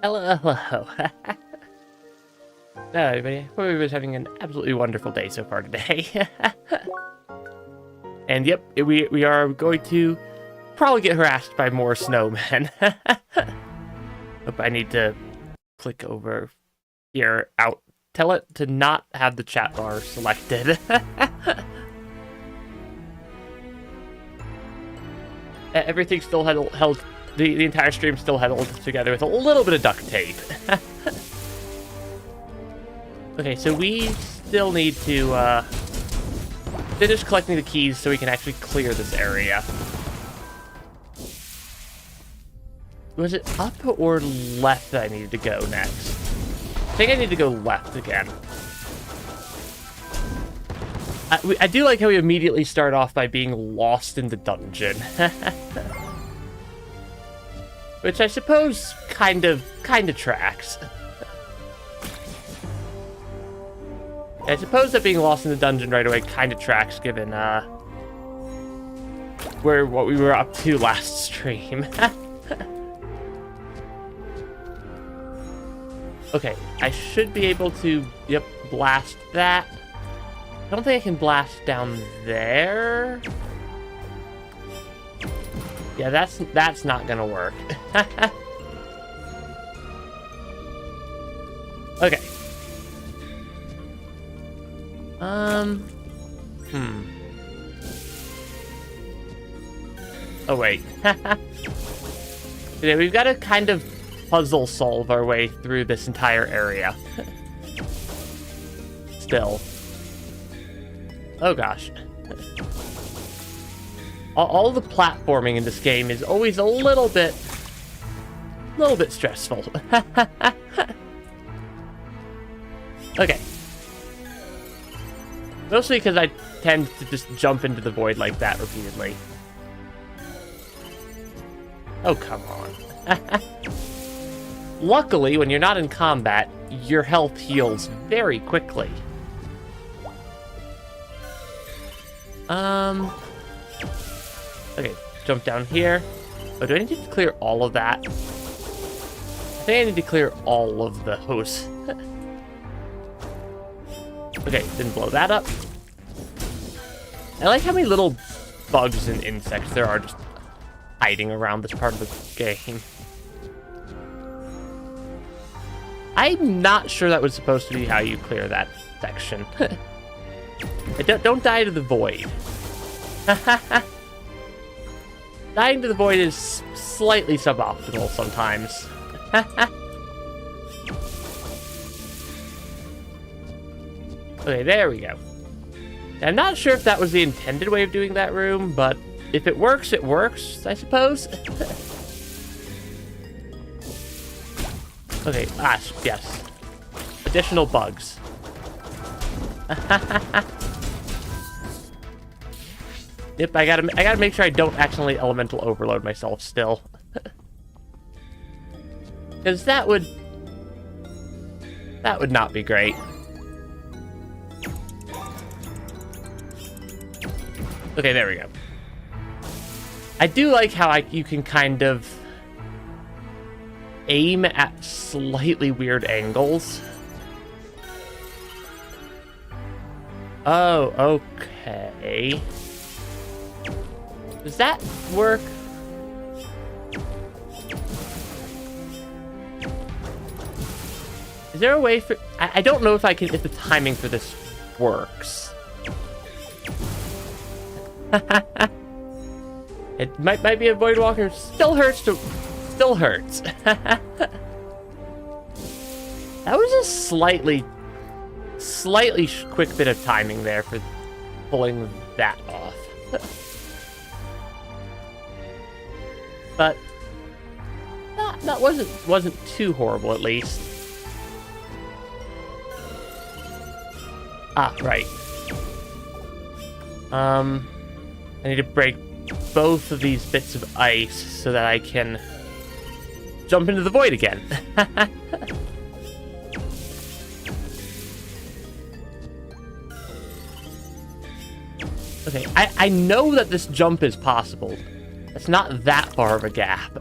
Hello, hello. Hello, everybody. Hope everybody's having an absolutely wonderful day so far today. And yep, we are going to probably get harassed by more snowmen. Hope I need to click over here, out. Tell it to not have the chat bar selected. Everything's still held. The entire stream still held together with a little bit of duct tape. Okay, so we still need to finish collecting the keys so we can actually clear this area. Was it up or left that I needed to go next? I think I need to go left again. I do like how we immediately start off by being lost in the dungeon. Which I suppose kind of tracks. I suppose that being lost in the dungeon right away kind of tracks, given what we were up to last stream. Okay, I should be able to, yep, blast that. I don't think I can blast down there. Yeah, that's not gonna work. Okay. Oh, wait. Yeah, we've got to kind of puzzle solve our way through this entire area. Still. Oh, gosh. All the platforming in this game is always a little bit stressful. Okay. Mostly because I tend to just jump into the void like that repeatedly. Oh, come on. Luckily, when you're not in combat, your health heals very quickly. Okay, jump down here. Oh, do I need to clear all of that? I think I need to clear all of those. Okay, then blow that up. I like how many little bugs and insects there are just hiding around this part of the game. I'm not sure that was supposed to be how you clear that section. Don't die to the void. Dying to the void is slightly suboptimal sometimes. Okay, there we go. I'm not sure if that was the intended way of doing that room, but if it works, I suppose. Okay, yes. Additional bugs. Yep, I gotta make sure I don't accidentally elemental overload myself still. Because that would not be great. Okay, there we go. I do like how you can kind of aim at slightly weird angles. Oh, okay. Does that work? Is there a way for... I don't know if the timing for this works. It might be a Voidwalker. Still hurts. That was a slightly quick bit of timing there for pulling that off. But that wasn't too horrible, at least. Ah, right. I need to break both of these bits of ice so that I can jump into the void again. Okay, I know that this jump is possible. It's not that far of a gap.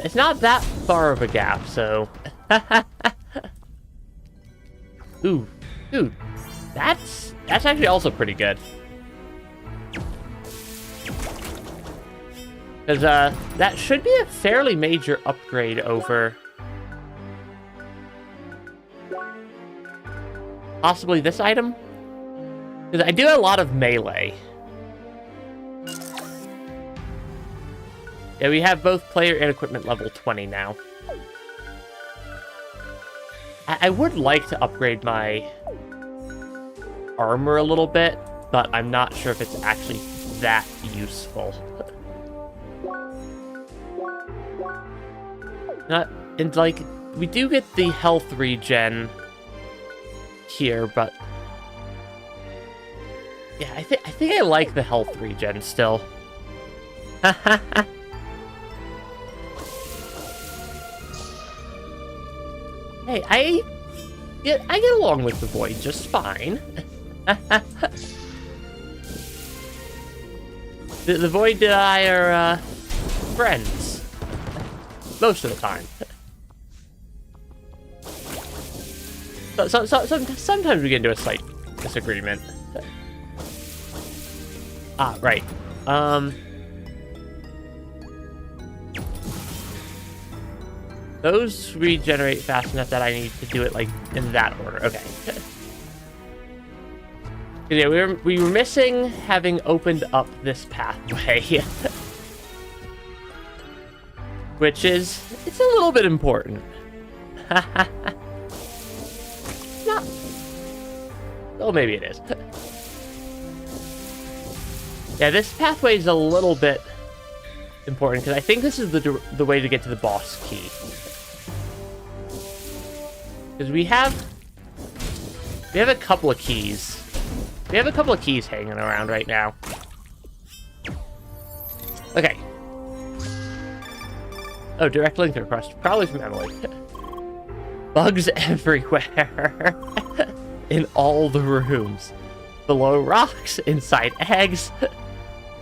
It's not that far of a gap, so... Ooh, dude, that's actually also pretty good. Because that should be a fairly major upgrade over possibly this item. Because I do a lot of melee. Yeah, we have both player and equipment level 20 now. I would like to upgrade my armor a little bit, but I'm not sure if it's actually that useful. And like, we do get the health regen here, but yeah, I think I like the health regen still. Hey, I get along with the Void just fine. the Void and I are friends most of the time. Sometimes we get into a slight disagreement. Ah, right. Those regenerate fast enough that I need to do it, like, in that order. Okay. Yeah, we were missing having opened up this pathway. Which is... it's a little bit important. Not... well, maybe it is. Yeah, this pathway is a little bit important, because I think this is the way to get to the boss key. Because we have a couple of keys. We have a couple of keys hanging around right now. Okay. Oh, direct link request. Probably from Emily. Bugs everywhere. In all the rooms. Below rocks, inside eggs,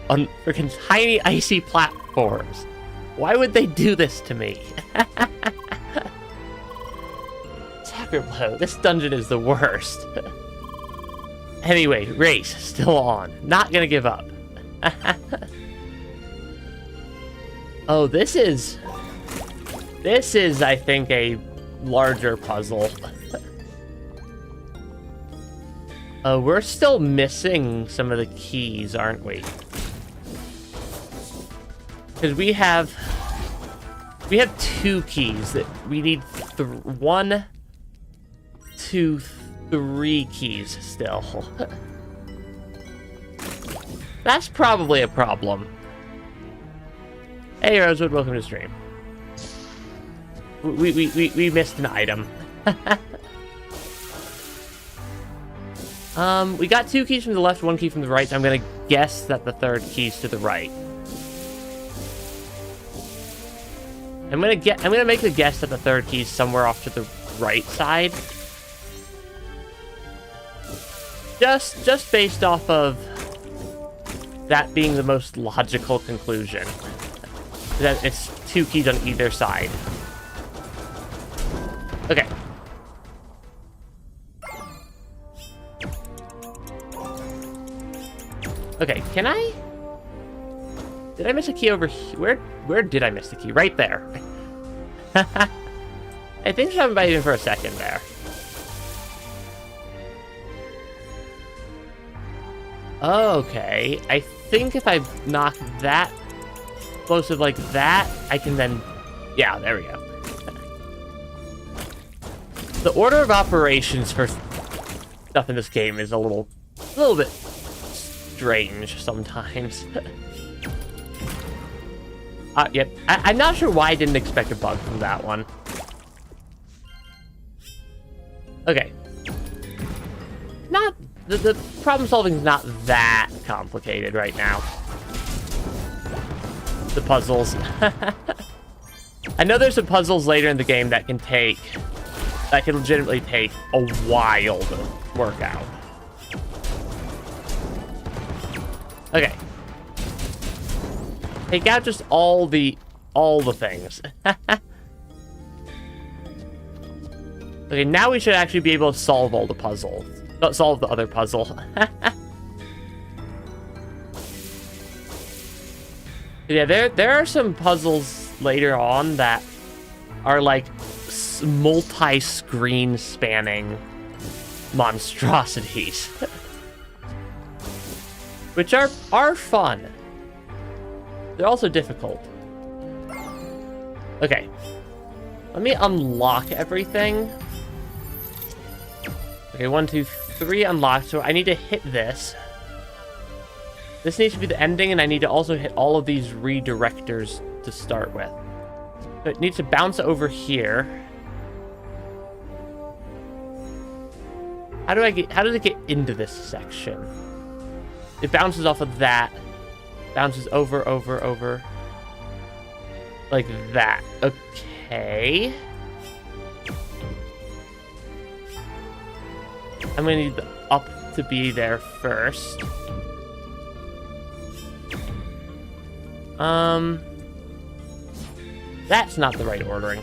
on freaking tiny icy platforms. Why would they do this to me? Blow. This dungeon is the worst. Anyway, race still on. Not gonna give up. Oh, this is, I think, a larger puzzle. We're still missing some of the keys, aren't we? Because we have 2 keys that we need 1, 2, 3 keys still. That's probably a problem. Hey Rosewood, welcome to the stream. We missed an item. We got 2 keys from the left, 1 key from the right, so I'm gonna guess that the 3rd key's to the right. I'm gonna make the guess that the 3rd key's somewhere off to the right side. Just based off of that being the most logical conclusion. That it's 2 keys on either side. Okay. Okay, can I... did I miss a key over here? Where did I miss the key? Right there. I think I haven't been even for a second there. Okay, I think if I knock that explosive like that, I can then... yeah, there we go. The order of operations for stuff in this game is a little bit strange sometimes. Yep. I'm not sure why I didn't expect a bug from that one. Okay. The problem solving is not that complicated right now. The puzzles. I know there's some puzzles later in the game that can legitimately take a while to work out. Okay. Take out just all the all the things. Okay, now we should actually be able to solve all the puzzles. Not solve the other puzzle. Yeah, there are some puzzles later on that are like multi-screen spanning monstrosities. Which are fun. They're also difficult. Okay. Let me unlock everything. Okay, 1, 2, 3 unlocked. So I need to hit this. This needs to be the ending, and I need to also hit all of these redirectors to start with. So it needs to bounce over here. How does it get into this section? It bounces off of that. Bounces over. Like that. Okay. I'm gonna need the up to be there first. That's not the right ordering.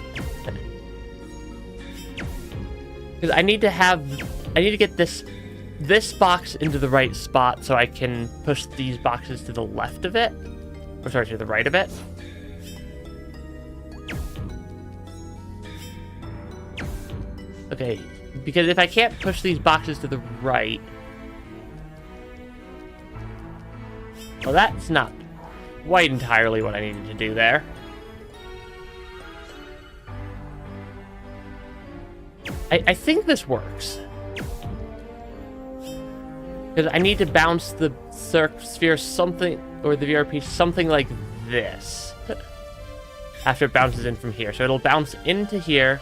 Because I need to get this box into the right spot so I can push these boxes to the left of it. Or sorry, to the right of it. Okay, because if I can't push these boxes to the right... Well, that's not quite entirely what I needed to do there. I think this works. Because I need to bounce the sphere something, or the VRP something like this. After it bounces in from here. So it'll bounce into here,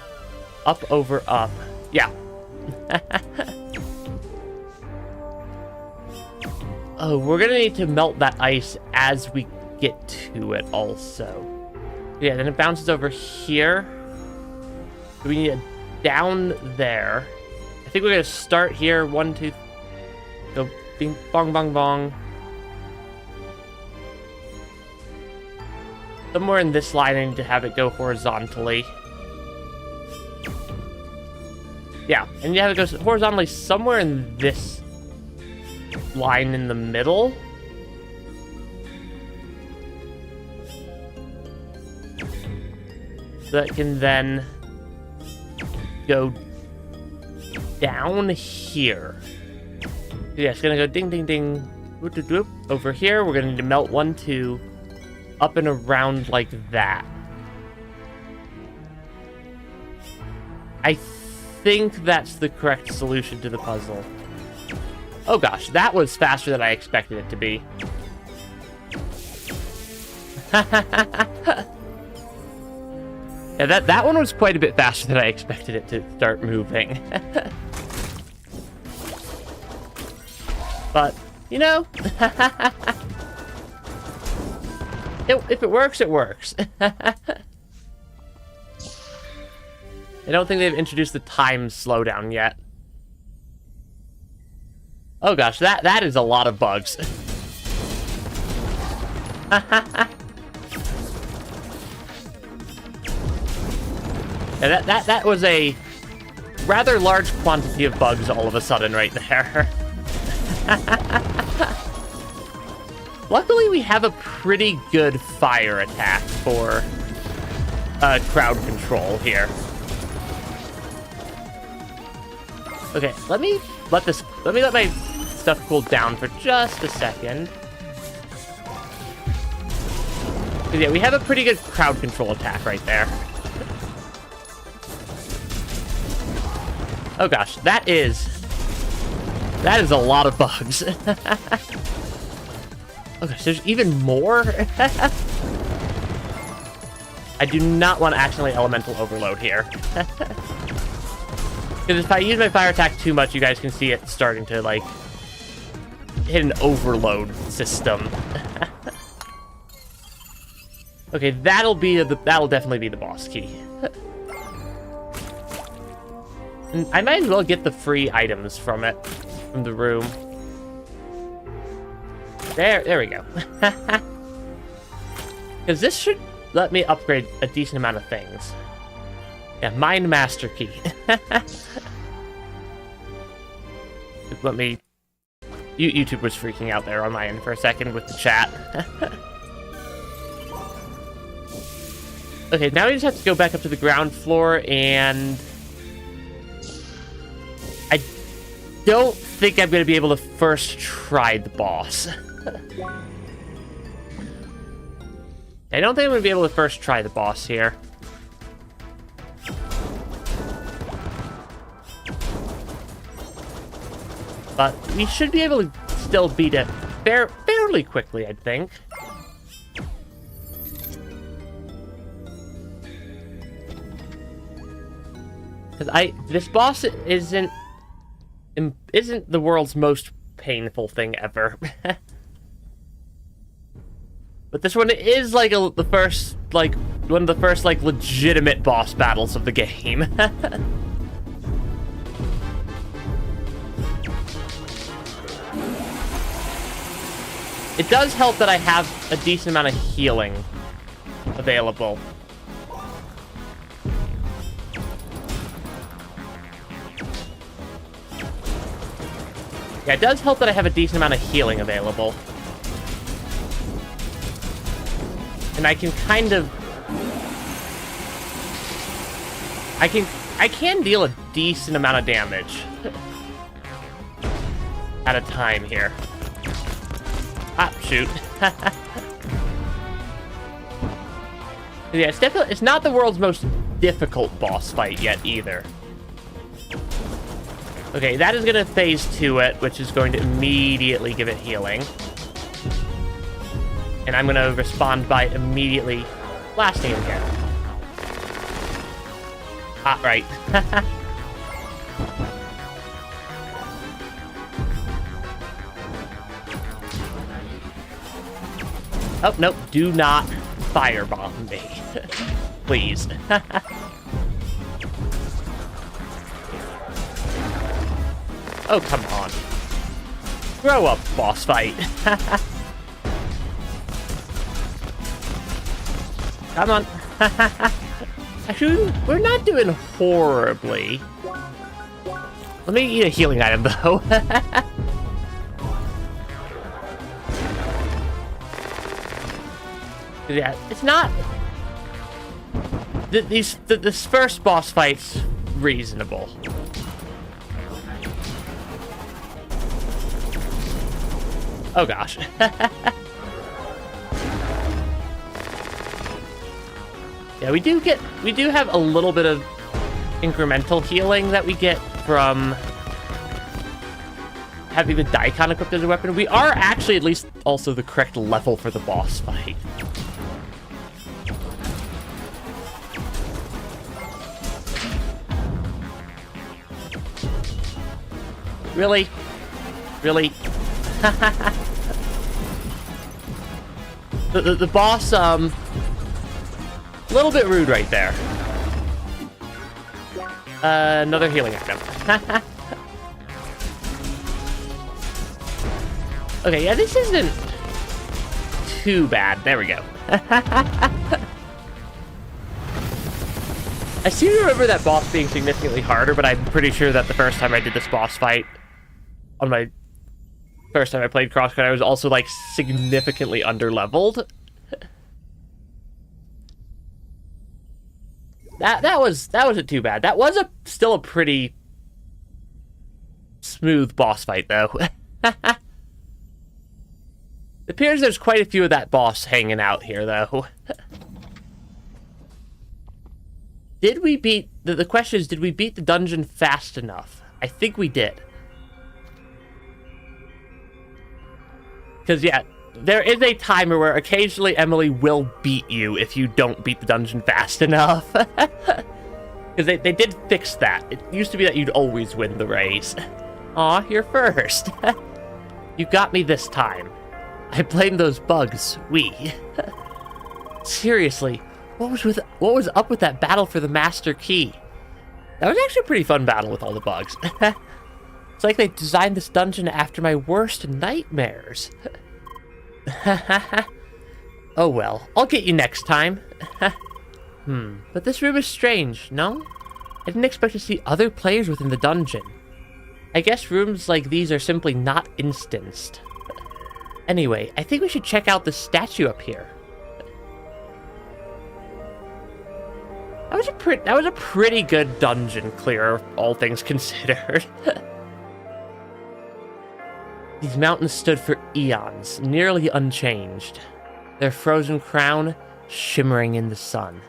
up, over, up. Yeah. Oh, we're gonna need to melt that ice as we get to it also. Yeah, then it bounces over here. So we need it down there. I think we're gonna start here. 1, 2, go bing, bong, bong, bong. Somewhere in this line, I need to have it go horizontally. Yeah, and you have it go horizontally somewhere in this line in the middle. So that can then go down here. Yeah, it's gonna go ding, ding, ding. Whoop, whoop, whoop. Over here, we're gonna need to melt 1, 2, up and around like that. I think that's the correct solution to the puzzle. Oh gosh, that was faster than I expected it to be. Yeah, that one was quite a bit faster than I expected it to start moving. But, you know, if it works, it works. I don't think they've introduced the time slowdown yet. Oh gosh, that is a lot of bugs. Yeah, that was a rather large quantity of bugs all of a sudden right there. Luckily, we have a pretty good fire attack for crowd control here. Okay, let me let my stuff cool down for just a second. Yeah, we have a pretty good crowd control attack right there. Oh gosh, that is a lot of bugs. Oh gosh, there's even more? I do not want to accidentally elemental overload here. Because if I use my fire attack too much, you guys can see it starting to, like, hit an overload system. Okay, that'll definitely be the boss key. And I might as well get the free items from it, from the room. There we go. Because this should, let me upgrade a decent amount of things. Yeah, mine master key. Let me... YouTube was freaking out there on my end for a second with the chat. Okay, now we just have to go back up to the ground floor, and... I don't think I'm going to be able to first try the boss. I don't think I'm going to be able to first try the boss here. But we should be able to still beat it fairly quickly, I think. Because this boss isn't the world's most painful thing ever. But this one is like one of the first like legitimate boss battles of the game. It does help that I have a decent amount of healing available. Yeah, it does help that I have a decent amount of healing available. And I can kind of... I can deal a decent amount of damage at a time here. Ah, shoot. Yeah, it's not the world's most difficult boss fight yet either. Okay, that is going to phase 2 it, which is going to immediately give it healing. And I'm going to respond by immediately blasting him again. Ah, right. Oh, nope. Do not firebomb me. Please. Oh, come on. Grow up, boss fight. Come on. Actually, we're not doing horribly. Let me eat a healing item, though. Yeah, it's not... This first boss fight's reasonable. Oh gosh. Yeah, we do have a little bit of incremental healing that we get from having the Daikon equipped as a weapon. We are actually at least also the correct level for the boss fight. Really? Really? The boss, a little bit rude right there. Another healing item. Okay, yeah, this isn't too bad. There we go. I seem to remember that boss being significantly harder, but I'm pretty sure that the first time I did this boss fight, on my first time I played Crosscut, I was also, like, significantly underleveled. That wasn't too bad. That was still a pretty smooth boss fight, though. It appears there's quite a few of that boss hanging out here, though. Did we beat... The question is, did we beat the dungeon fast enough? I think we did. Because, yeah, there is a timer where occasionally Emily will beat you if you don't beat the dungeon fast enough. Because they did fix that. It used to be that you'd always win the race. Aw, you're first. You got me this time. I blame those bugs. Seriously, what was up with that battle for the Master Key? That was actually a pretty fun battle with all the bugs. It's like they designed this dungeon after my worst nightmares. Oh well, I'll get you next time. But this room is strange, no? I didn't expect to see other players within the dungeon. I guess rooms like these are simply not instanced. Anyway, I think we should check out the statue up here. That was a pretty good dungeon clear, all things considered. These mountains stood for eons, nearly unchanged, their frozen crown shimmering in the sun.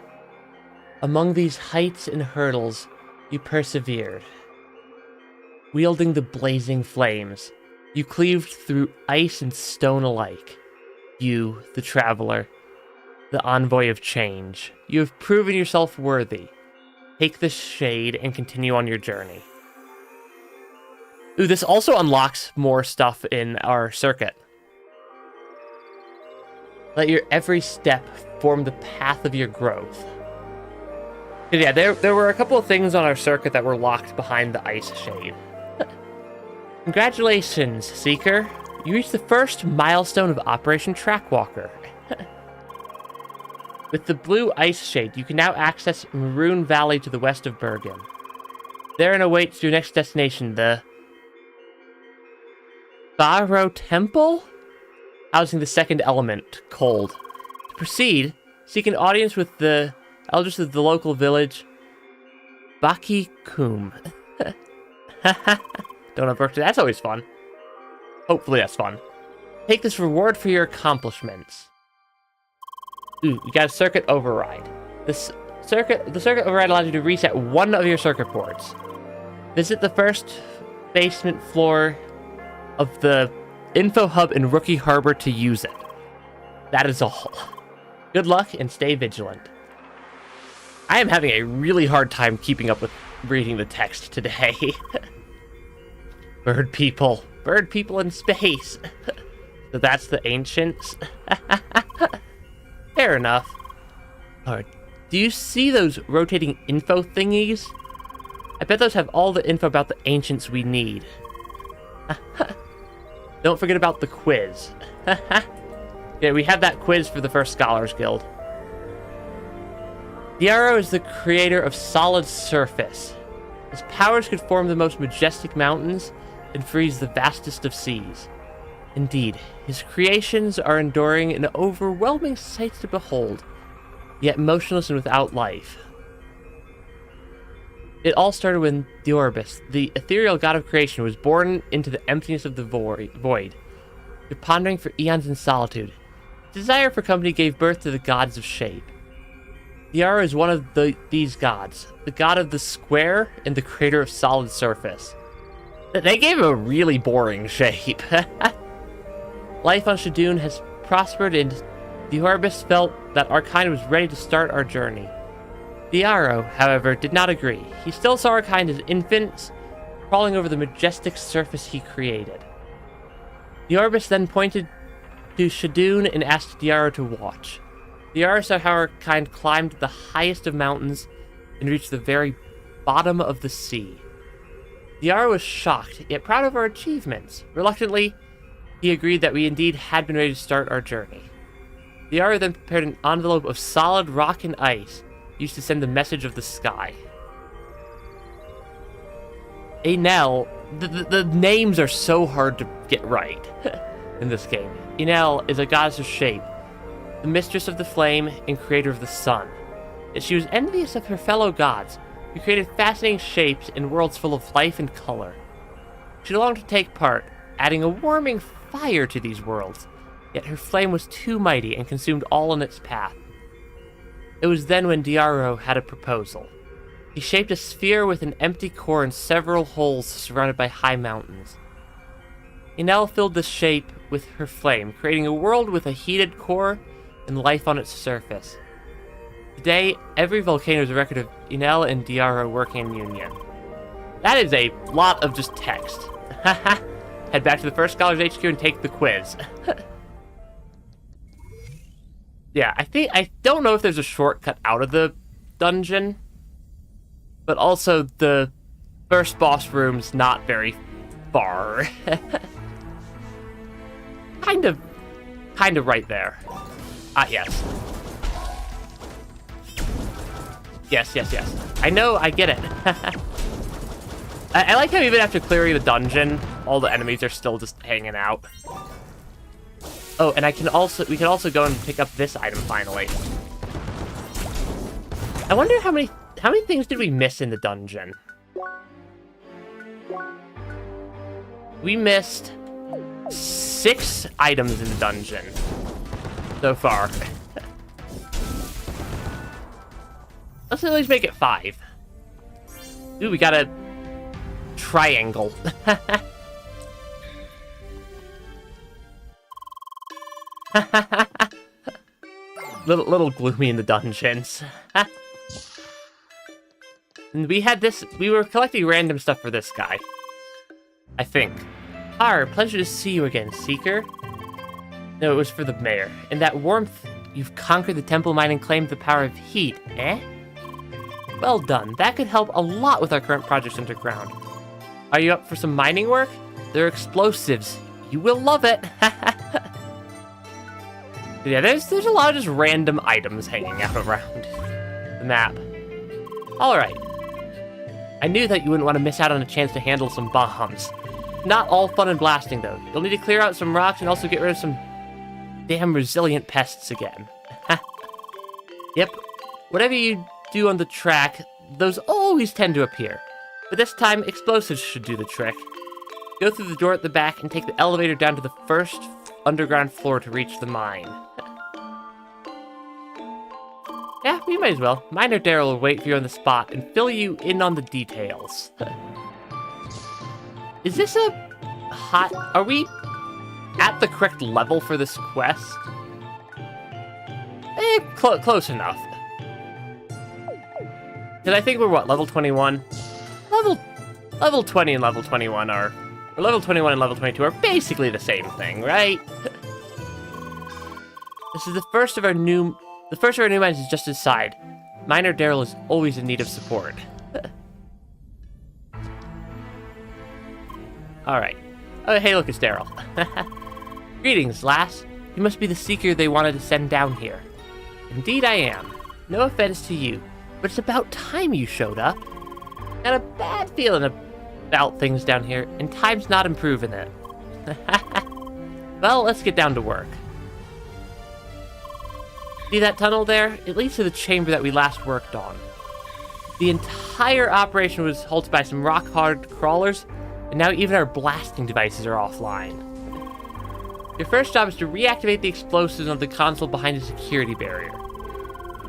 Among these heights and hurdles, you persevered. Wielding the blazing flames, you cleaved through ice and stone alike. You, the traveler, the envoy of change, you have proven yourself worthy. Take the shade and continue on your journey. Ooh, this also unlocks more stuff in our circuit. Let your every step form the path of your growth. Yeah, there were a couple of things on our circuit that were locked behind the ice shade. Congratulations, Seeker. You reached the first milestone of Operation Trackwalker. With the blue ice shade, you can now access Maroon Valley to the west of Bergen. Therein awaits your next destination, the Baro Temple? Housing the second element, cold. To proceed, seek an audience with the elders of the local village, Baki Kum. Don't have work to. That's always fun. Hopefully that's fun. Take this reward for your accomplishments. Ooh, you got a circuit override. The circuit override allows you to reset one of your circuit boards. Visit the first basement floor of the info hub in Rookie Harbor to use it. That is all. Good luck and stay vigilant. I am having a really hard time keeping up with reading the text today. Bird people in space. So that's the ancients. Fair enough. Alright, do you see those rotating info thingies? I bet those have all the info about the ancients we need. Don't forget about the quiz. Yeah, we have that quiz for the first Scholars Guild. Diaro is the creator of solid surface. His powers could form the most majestic mountains and freeze the vastest of seas. Indeed, his creations are enduring and overwhelming sights to behold, yet motionless and without life. It all started when Diorbis, the ethereal god of creation, was born into the emptiness of the void. After pondering for eons in solitude, his desire for company gave birth to the gods of shape. Diaro is one of these gods, the god of the square and the creator of solid surface. They gave him a really boring shape. Life on Shadoon has prospered, and Diorbis felt that our kind was ready to start our journey. Diaro, however, did not agree. He still saw our kind as infants, crawling over the majestic surface he created. Diorbis then pointed to Shadoon and asked Diaro to watch. Diaro saw how our kind climbed the highest of mountains and reached the very bottom of the sea. Diaro was shocked, yet proud of our achievements. Reluctantly, he agreed that we indeed had been ready to start our journey. Diaro then prepared an envelope of solid rock and ice, used to send the message of the sky. Enel, the names are so hard to get right in this game. Enel is a goddess of shape, the mistress of the flame and creator of the sun. Yet she was envious of her fellow gods, who created fascinating shapes and worlds full of life and color. She longed to take part, adding a warming fire to these worlds, yet her flame was too mighty and consumed all in its path. It was then when Diaro had a proposal. He shaped a sphere with an empty core and several holes surrounded by high mountains. Enel filled the shape with her flame, creating a world with a heated core and life on its surface. Today, every volcano is a record of Enel and Diaro working in union. That is a lot of just text. Head back to the first Scholars HQ and take the quiz. Yeah, I don't know if there's a shortcut out of the dungeon, but also the first boss room's not very far. kind of right there. Ah, yes. Yes, yes, yes. I know, I get it. I like how even after clearing the dungeon, all the enemies are still just hanging out. Oh, and we can also go and pick up this item finally. I wonder how many things did we miss in the dungeon? We missed 6 items in the dungeon so far. Let's at least make it 5. Ooh, we got a triangle. little gloomy in the dungeons. And we were collecting random stuff for this guy, I think. Pleasure to see you again, Seeker. No, it was for the mayor. In that warmth, you've conquered the temple mine and claimed the power of heat, eh? Well done. That could help a lot with our current projects underground. Are you up for some mining work? They're explosives. You will love it. Yeah, there's a lot of just random items hanging out around the map. Alright. I knew that you wouldn't want to miss out on a chance to handle some bombs. Not all fun and blasting, though. You'll need to clear out some rocks and also get rid of some damn resilient pests again. Yep. Whatever you do on the track, those always tend to appear. But this time, explosives should do the trick. Go through the door at the back and take the elevator down to the first underground floor to reach the mine. Yeah, we might as well. Miner Daryl will wait for you on the spot and fill you in on the details. Is this are we at the correct level for this quest? Close enough. Because I think we're what, level 21? Level 20 and level 21 or level 21 and level 22 are basically the same thing, right? This is the first of our new mines is just inside. Miner Daryl is always in need of support. Alright. Oh, hey, look, it's Daryl. Greetings, lass. You must be the seeker they wanted to send down here. Indeed I am. No offense to you, but it's about time you showed up. Got a bad feeling about things down here, and time's not improving it. Well, let's get down to work. See that tunnel there? It leads to the chamber that we last worked on. The entire operation was halted by some rock-hard crawlers, and now even our blasting devices are offline. Your first job is to reactivate the explosives on the console behind the security barrier.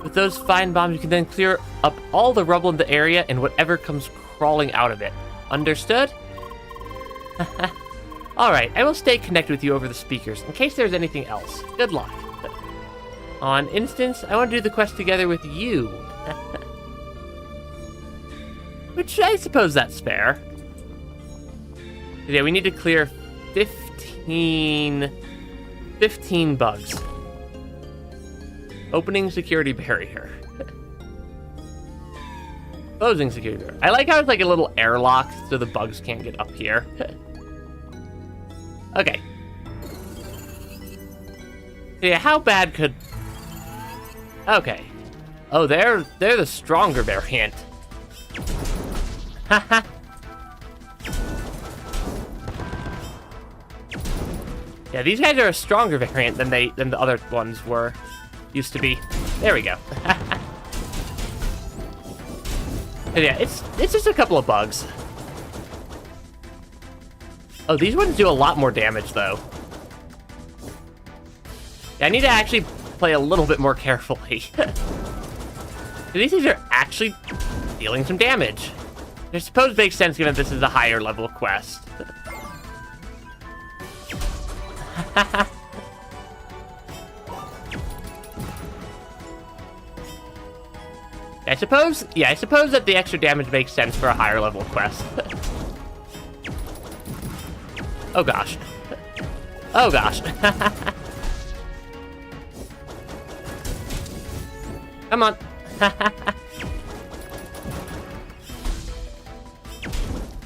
With those fine bombs, you can then clear up all the rubble in the area and whatever comes crawling out of it. Understood? Alright, I will stay connected with you over the speakers, in case there's anything else. Good luck. On instance, I want to do the quest together with you. Which I suppose that's fair. Yeah, we need to clear 15 bugs. Opening security barrier. Closing security barrier. I like how it's like a little airlock so the bugs can't get up here. Okay. Yeah, how bad could... Okay. Oh, they're the stronger variant. Haha. Yeah, these guys are a stronger variant than the other ones used to be. There we go. And yeah, it's just a couple of bugs. Oh, these ones do a lot more damage though. Yeah, I need to actually play a little bit more carefully. These things are actually dealing some damage. I suppose it makes sense given this is a higher level quest. I suppose that the extra damage makes sense for a higher level quest. Oh gosh. Oh gosh. Come on.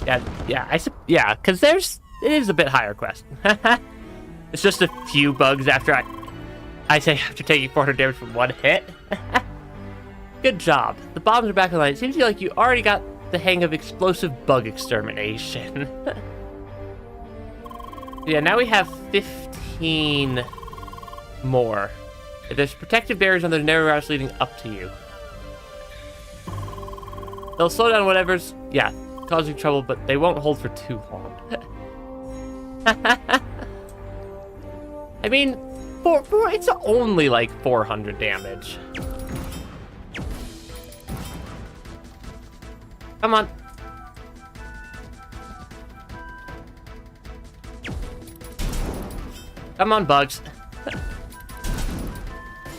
Yeah, because it is a bit higher quest. It's just a few bugs after I say after taking 400 damage from one hit. Good job. The bombs are back online. It seems to you like you already got the hang of explosive bug extermination. Yeah, now we have 15 more. There's protective barriers on the narrow routes leading up to you. They'll slow down whatever's, causing trouble, but they won't hold for too long. I mean, it's only like 400 damage. Come on. Come on, bugs.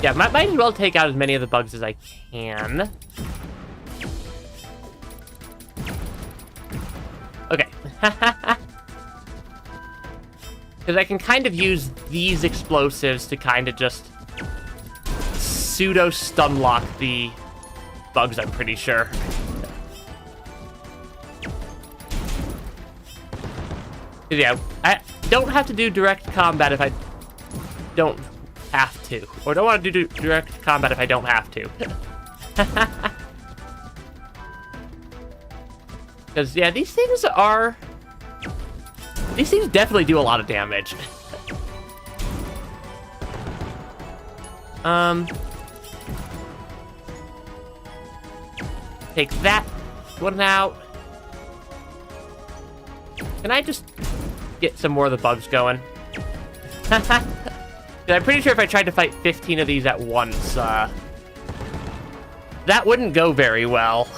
Yeah, might as well take out as many of the bugs as I can. Okay. Because I can kind of use these explosives to kind of just pseudo-stun lock the bugs, I'm pretty sure. Yeah, I don't have to do direct combat if I don't have to. Or don't want to do direct combat if I don't have to. Because, yeah, these things definitely do a lot of damage. Take that one out. Can I just get some more of the bugs going? I'm pretty sure if I tried to fight 15 of these at once, that wouldn't go very well.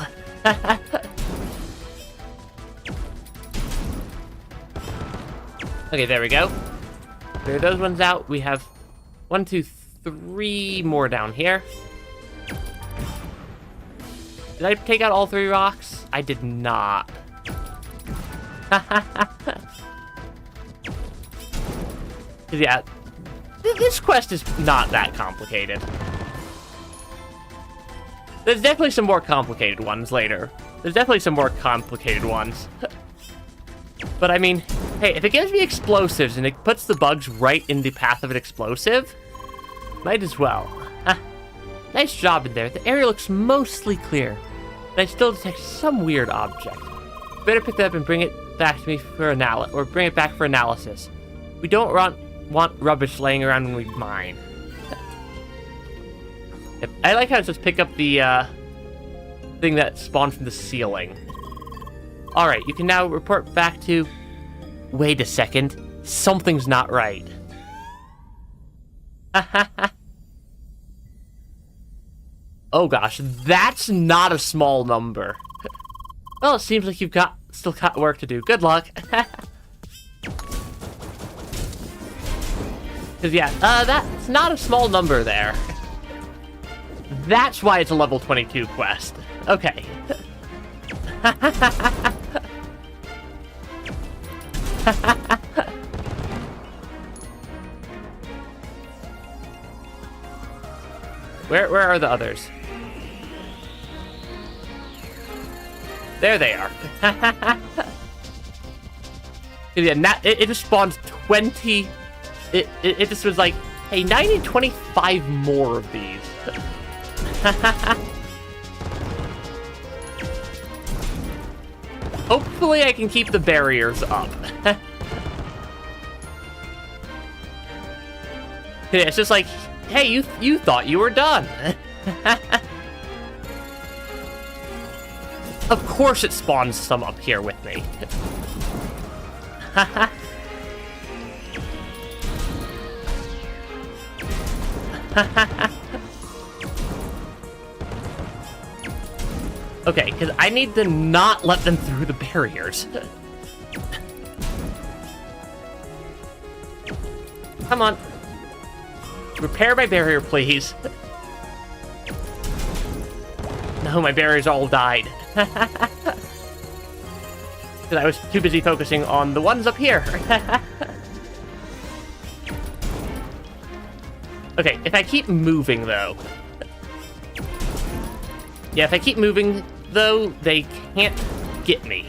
Okay, there we go. Clear those ones out. We have 1, 2, 3 more down here. Did I take out all 3 rocks? I did not. Yeah, this quest is not that complicated. There's definitely some more complicated ones later. But I mean, hey, if it gives me explosives and it puts the bugs right in the path of an explosive, might as well. Nice job in there. The area looks mostly clear, but I still detect some weird object. Better pick that up and bring it back to me for analysis. We don't want rubbish laying around when we mine. I like how it says pick up the thing that spawned from the ceiling. Alright, you can now report back to... Wait a second. Something's not right. Oh gosh, that's not a small number. Well, it seems like you've still got work to do. Good luck. Because, yeah, that's not a small number there. That's why it's a level 22 quest. Okay. Where are the others? There they are. Yeah, it just spawned 20... It just was like, hey, now I need 25 more of these. Hopefully I can keep the barriers up. It's just like, hey, you thought you were done. Of course it spawns some up here with me. Okay, because I need to not let them through the barriers. Come on. Repair my barrier, please. No, my barriers all died. Because I was too busy focusing on the ones up here. Okay, if I keep moving, though... Yeah, if I keep moving, though, they can't get me.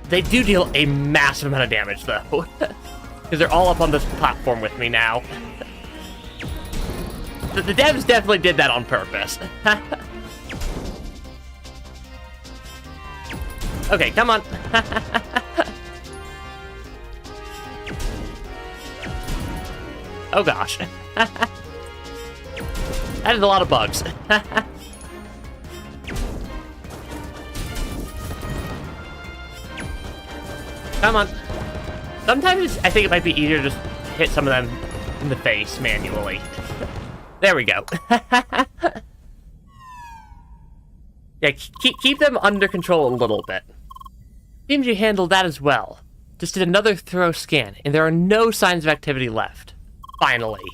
They do deal a massive amount of damage, though. Because they're all up on this platform with me now. The devs definitely did that on purpose. Okay, come on. Oh gosh. That is a lot of bugs. Come on. Sometimes I think it might be easier to just hit some of them in the face manually. There we go. Yeah, keep them under control a little bit. Seems you handled that as well. Just did another thorough scan, and there are no signs of activity left. Finally.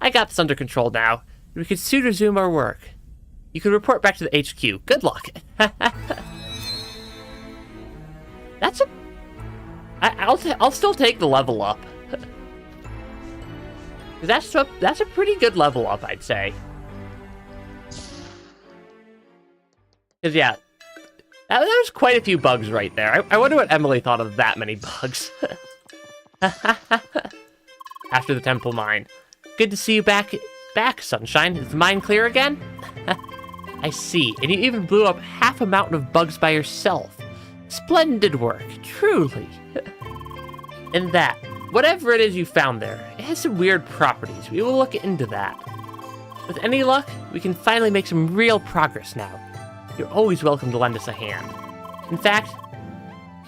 I got this under control now, and we can soon resume our work. You can report back to the HQ. Good luck. That's a... I'll still take the level up. That's a pretty good level up, I'd say. Because, yeah, that was quite a few bugs right there. I wonder what Emily thought of that many bugs. After the temple mine. Good to see you back, Sunshine. Is the mine clear again? I see, and you even blew up half a mountain of bugs by yourself. Splendid work, truly. And that, whatever it is you found there, it has some weird properties. We will look into that. With any luck, we can finally make some real progress now. You're always welcome to lend us a hand. In fact,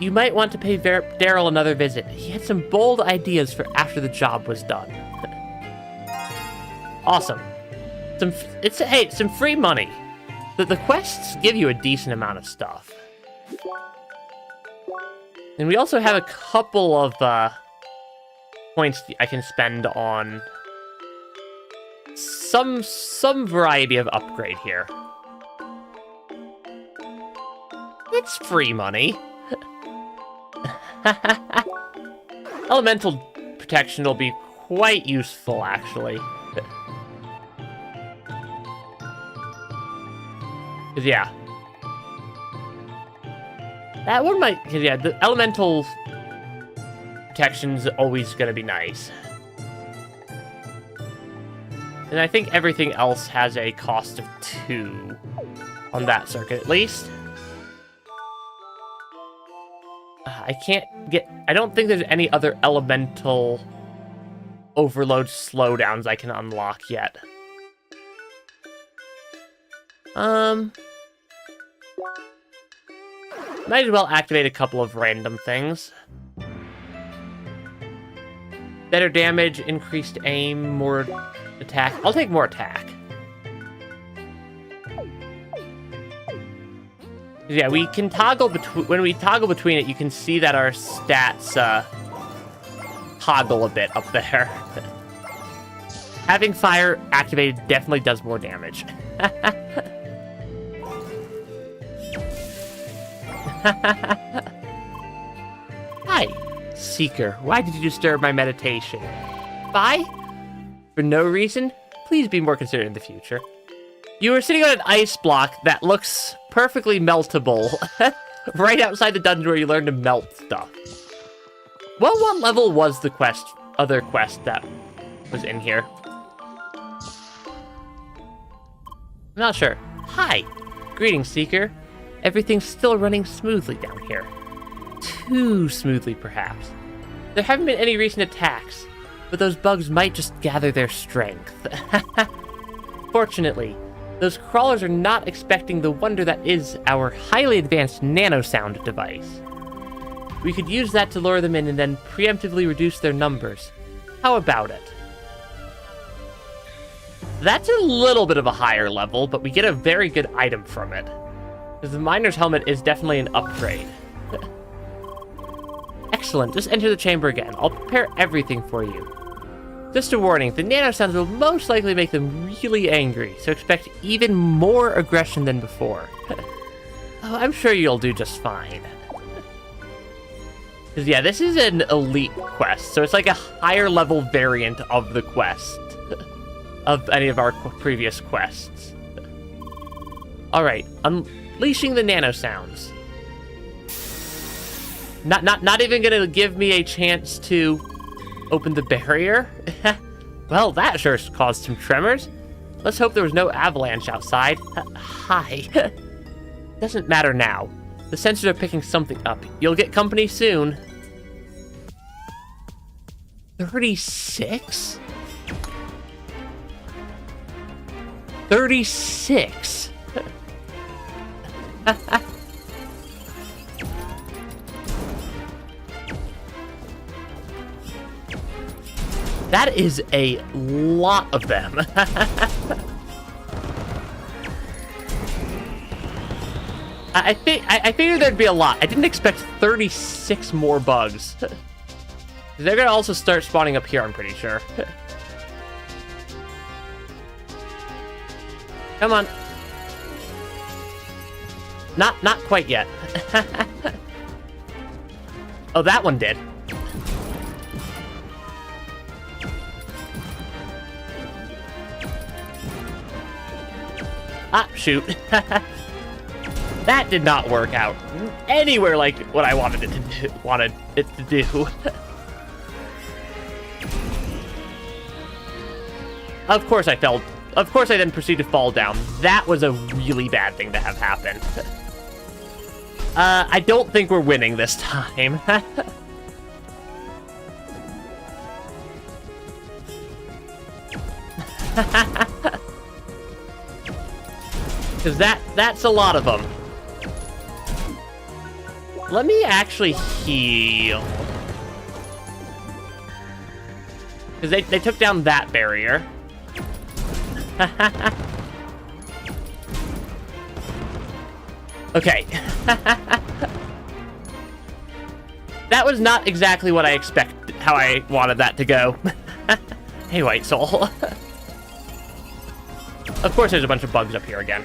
you might want to pay Daryl another visit. He had some bold ideas for after the job was done. Awesome. Some free money. The quests give you a decent amount of stuff. And we also have a couple of points I can spend on some variety of upgrade here. It's free money. Elemental protection will be quite useful, actually. Cause yeah. That one might, cause yeah, the elemental protection's always gonna be nice. And I think everything else has a cost of 2 on that circuit, at least. I don't think there's any other elemental overload slowdowns I can unlock yet. Might as well activate a couple of random things. Better damage, increased aim, more attack. I'll take more attack. Yeah, we can toggle between... When we toggle between it, you can see that our stats, toggle a bit up there. Having fire activated definitely does more damage. Hi, Seeker. Why did you disturb my meditation? Bye? For no reason? Please be more considerate in the future. You were sitting on an ice block that looks perfectly meltable. Right outside the dungeon where you learn to melt stuff. Well, what level was the other quest that was in here? I'm not sure. Hi. Greetings, Seeker. Everything's still running smoothly down here. Too smoothly, perhaps. There haven't been any recent attacks, but those bugs might just gather their strength. Fortunately, those crawlers are not expecting the wonder that is our highly advanced nanosound device. We could use that to lure them in and then preemptively reduce their numbers. How about it? That's a little bit of a higher level, but we get a very good item from it. Because the miner's helmet is definitely an upgrade. Excellent, just enter the chamber again. I'll prepare everything for you. Just a warning, the nanosounds will most likely make them really angry, so expect even more aggression than before. Oh, I'm sure you'll do just fine. Because yeah, this is an elite quest, so it's like a higher level variant of the quest. Of any of our previous quests. Alright, unleashing the nanosounds. Not even gonna give me a chance to open the barrier? Well, that sure caused some tremors. Let's hope there was no avalanche outside. Hi. Doesn't matter now. The sensors are picking something up. You'll get company soon. 36? 36. That is a lot of them. I figured there'd be a lot. I didn't expect 36 more bugs. They're gonna also start spawning up here, I'm pretty sure. Come on. Not quite yet. Oh, that one did. Ah, shoot. That did not work out anywhere like what I wanted it to do. Of course I fell. Of course I then proceeded to fall down. That was a really bad thing to have happen. I don't think we're winning this time. Because that's a lot of them. Let me actually heal. Because they took down that barrier. Okay. That was not exactly what I expected, how I wanted that to go. Hey, White Soul. Of course there's a bunch of bugs up here again.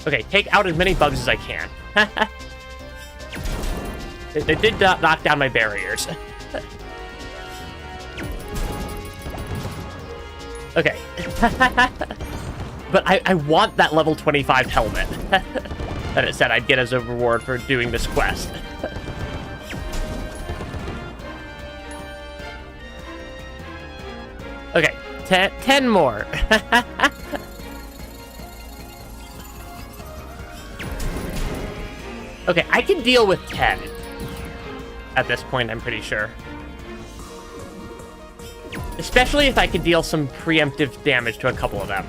Okay, take out as many bugs as I can. They did knock down my barriers. Okay. But I want that level 25 helmet that it said I'd get as a reward for doing this quest. Okay, 10 more. Okay, I can deal with 10. At this point, I'm pretty sure. Especially if I could deal some preemptive damage to a couple of them.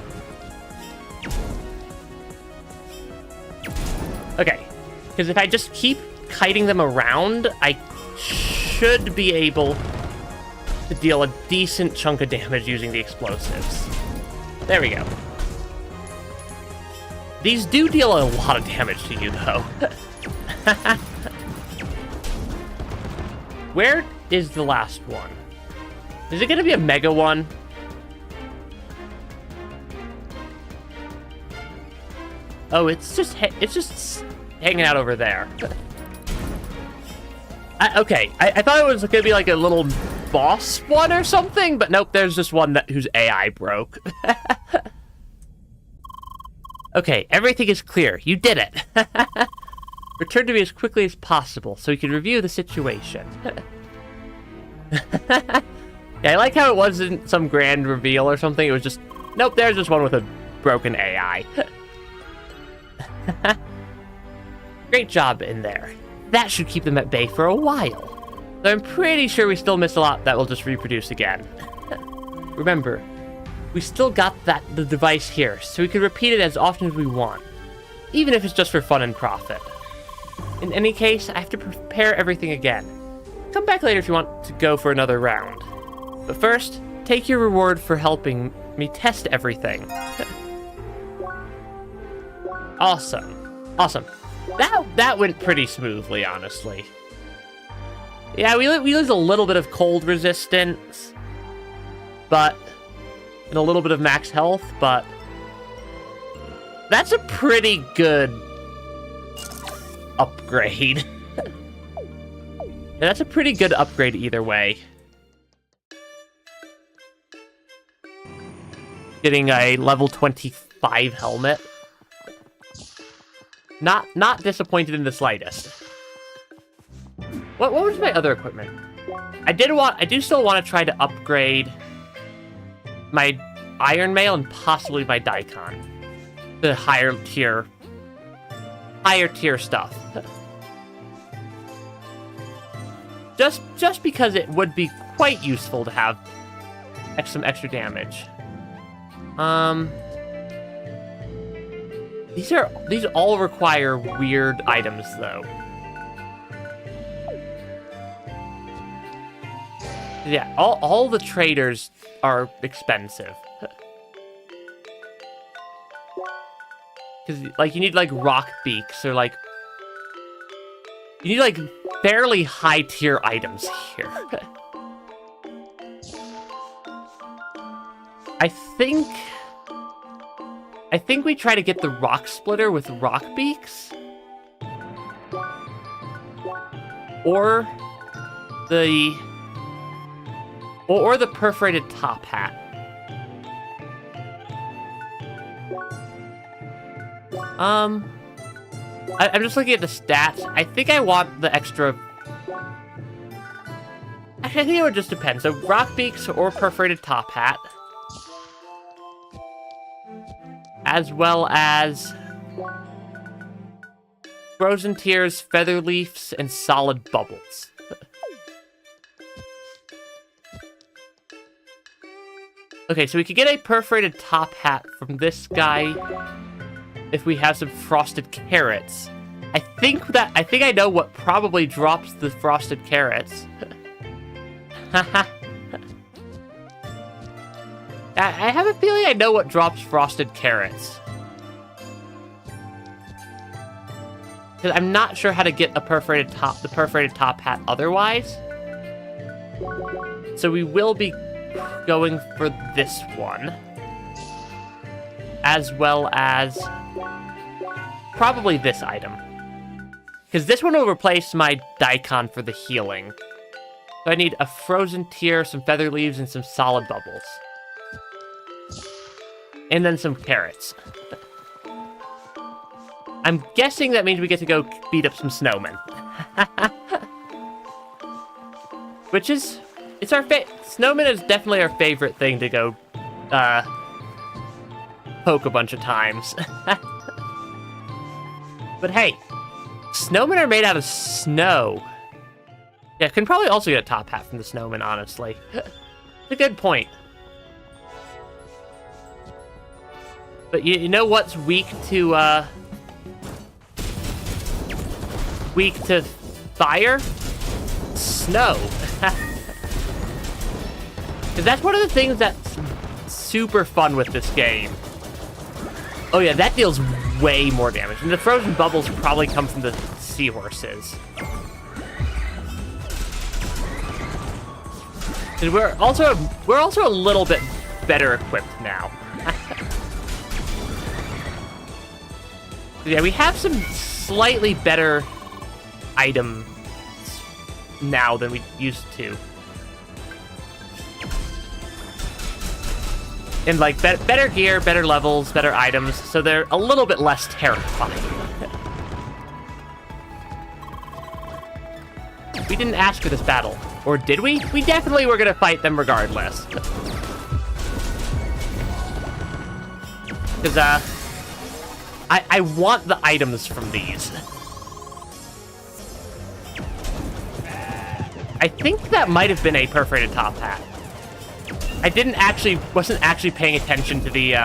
Okay, because if I just keep kiting them around, I should be able to deal a decent chunk of damage using the explosives. There we go. These do deal a lot of damage to you, though. Where is the last one? Is it gonna be a mega one? Oh, it's just hanging out over there. Okay, I thought it was gonna be like a little boss one or something, but nope, there's just one whose AI broke. Okay, everything is clear. You did it. Return to me as quickly as possible so we can review the situation. Yeah, I like how it wasn't some grand reveal or something. It was just, nope, there's just one with a broken AI. Great job in there. That should keep them at bay for a while. Though I'm pretty sure we still missed a lot that will just reproduce again. Remember, we still got the device here, so we can repeat it as often as we want. Even if it's just for fun and profit. In any case, I have to prepare everything again. Come back later if you want to go for another round. But first, take your reward for helping me test everything. Awesome. Awesome. That went pretty smoothly, honestly. Yeah, we lose a little bit of cold resistance, and a little bit of max health, but that's a pretty good upgrade. Yeah, that's a pretty good upgrade either way. Getting a level 25 5 helmet. Not disappointed in the slightest. What was my other equipment? I do still want to try to upgrade my Iron Mail and possibly my Daikon. The higher tier stuff. Just because it would be quite useful to have some extra damage. These all require weird items though. Yeah, all the traders are expensive. Because, like, you need, like, rock beaks, or, like... You need, like, fairly high-tier items here. I think we try to get the rock splitter with rock beaks. Or the perforated top hat. I'm just looking at the stats. I think I want the extra... Actually, I think it would just depend. So, rock beaks or perforated top hat. As well as... frozen tears, feather leaves, and solid bubbles. Okay, so we could get a perforated top hat from this guy if we have some frosted carrots. I think I know what probably drops the frosted carrots. I have a feeling I know what drops frosted carrots. Because I'm not sure how to get the perforated top hat otherwise. So we will be going for this one. As well as probably this item. Because this one will replace my Daikon for the healing. So I need a frozen tear, some feather leaves, and some solid bubbles. And then some carrots. I'm guessing that means we get to go beat up some snowmen. Which is... It's our snowmen is definitely our favorite thing to go... poke a bunch of times. But hey, snowmen are made out of snow. Yeah, can probably also get a top hat from the snowman, honestly. It's a good point. But you know what's weak to fire? Snow. Because that's one of the things that's super fun with this game. Oh yeah, that deals way more damage. And the frozen bubbles probably come from the seahorses. And we're also a little bit better equipped now. Yeah, we have some slightly better items now than we used to. And, like, better gear, better levels, better items, so they're a little bit less terrifying. We didn't ask for this battle. Or did we? We definitely were gonna fight them regardless. Because, I want the items from these. I think that might have been a perforated top hat. I wasn't actually paying attention to the,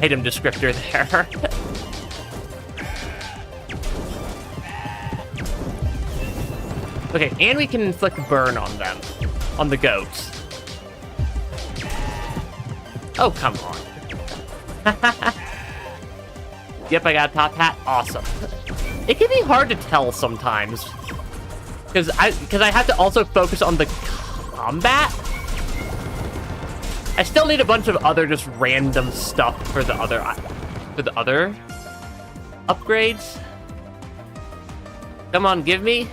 item descriptor there. Okay, and we can inflict burn on them. On the goats. Oh, come on. Yep, I got a top hat. Awesome. It can be hard to tell sometimes. Because I have to also focus on the combat. I still need a bunch of other just random stuff for the other upgrades. Come on, give me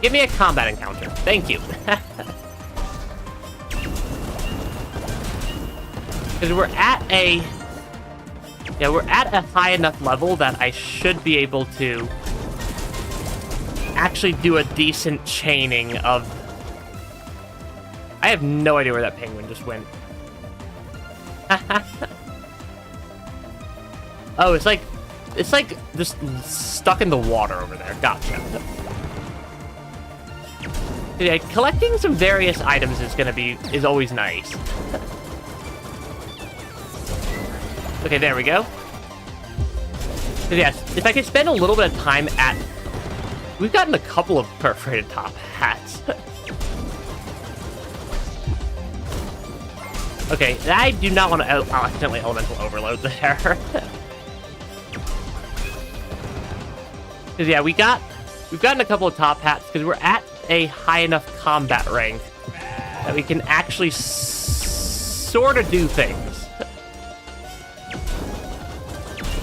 a combat encounter. Thank you. Because we're at a... Yeah, we're at a high enough level that I should be able to actually do a decent chaining of... I have no idea where that penguin just went. Oh, it's like just stuck in the water over there. Gotcha. Yeah, collecting some various items is always nice. Okay, there we go. So yes, if I could spend a little bit of time at... We've gotten a couple of perforated top hats. Okay, I do not want to accidentally elemental overload there. Because yeah, we've gotten a couple of top hats because we're at a high enough combat rank that we can actually sort of do things.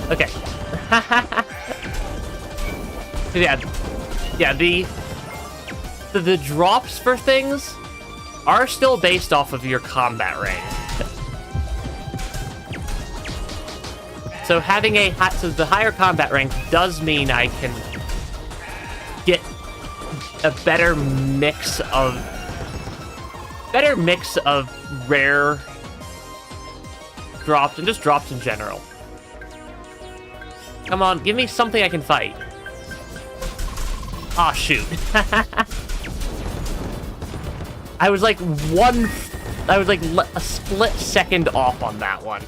Okay. Yeah, the drops for things are still based off of your combat rank. So having so the higher combat rank does mean I can get a better mix of rare drops and just drops in general. Come on, give me something I can fight. Aw, shoot. I was like a split second off on that one.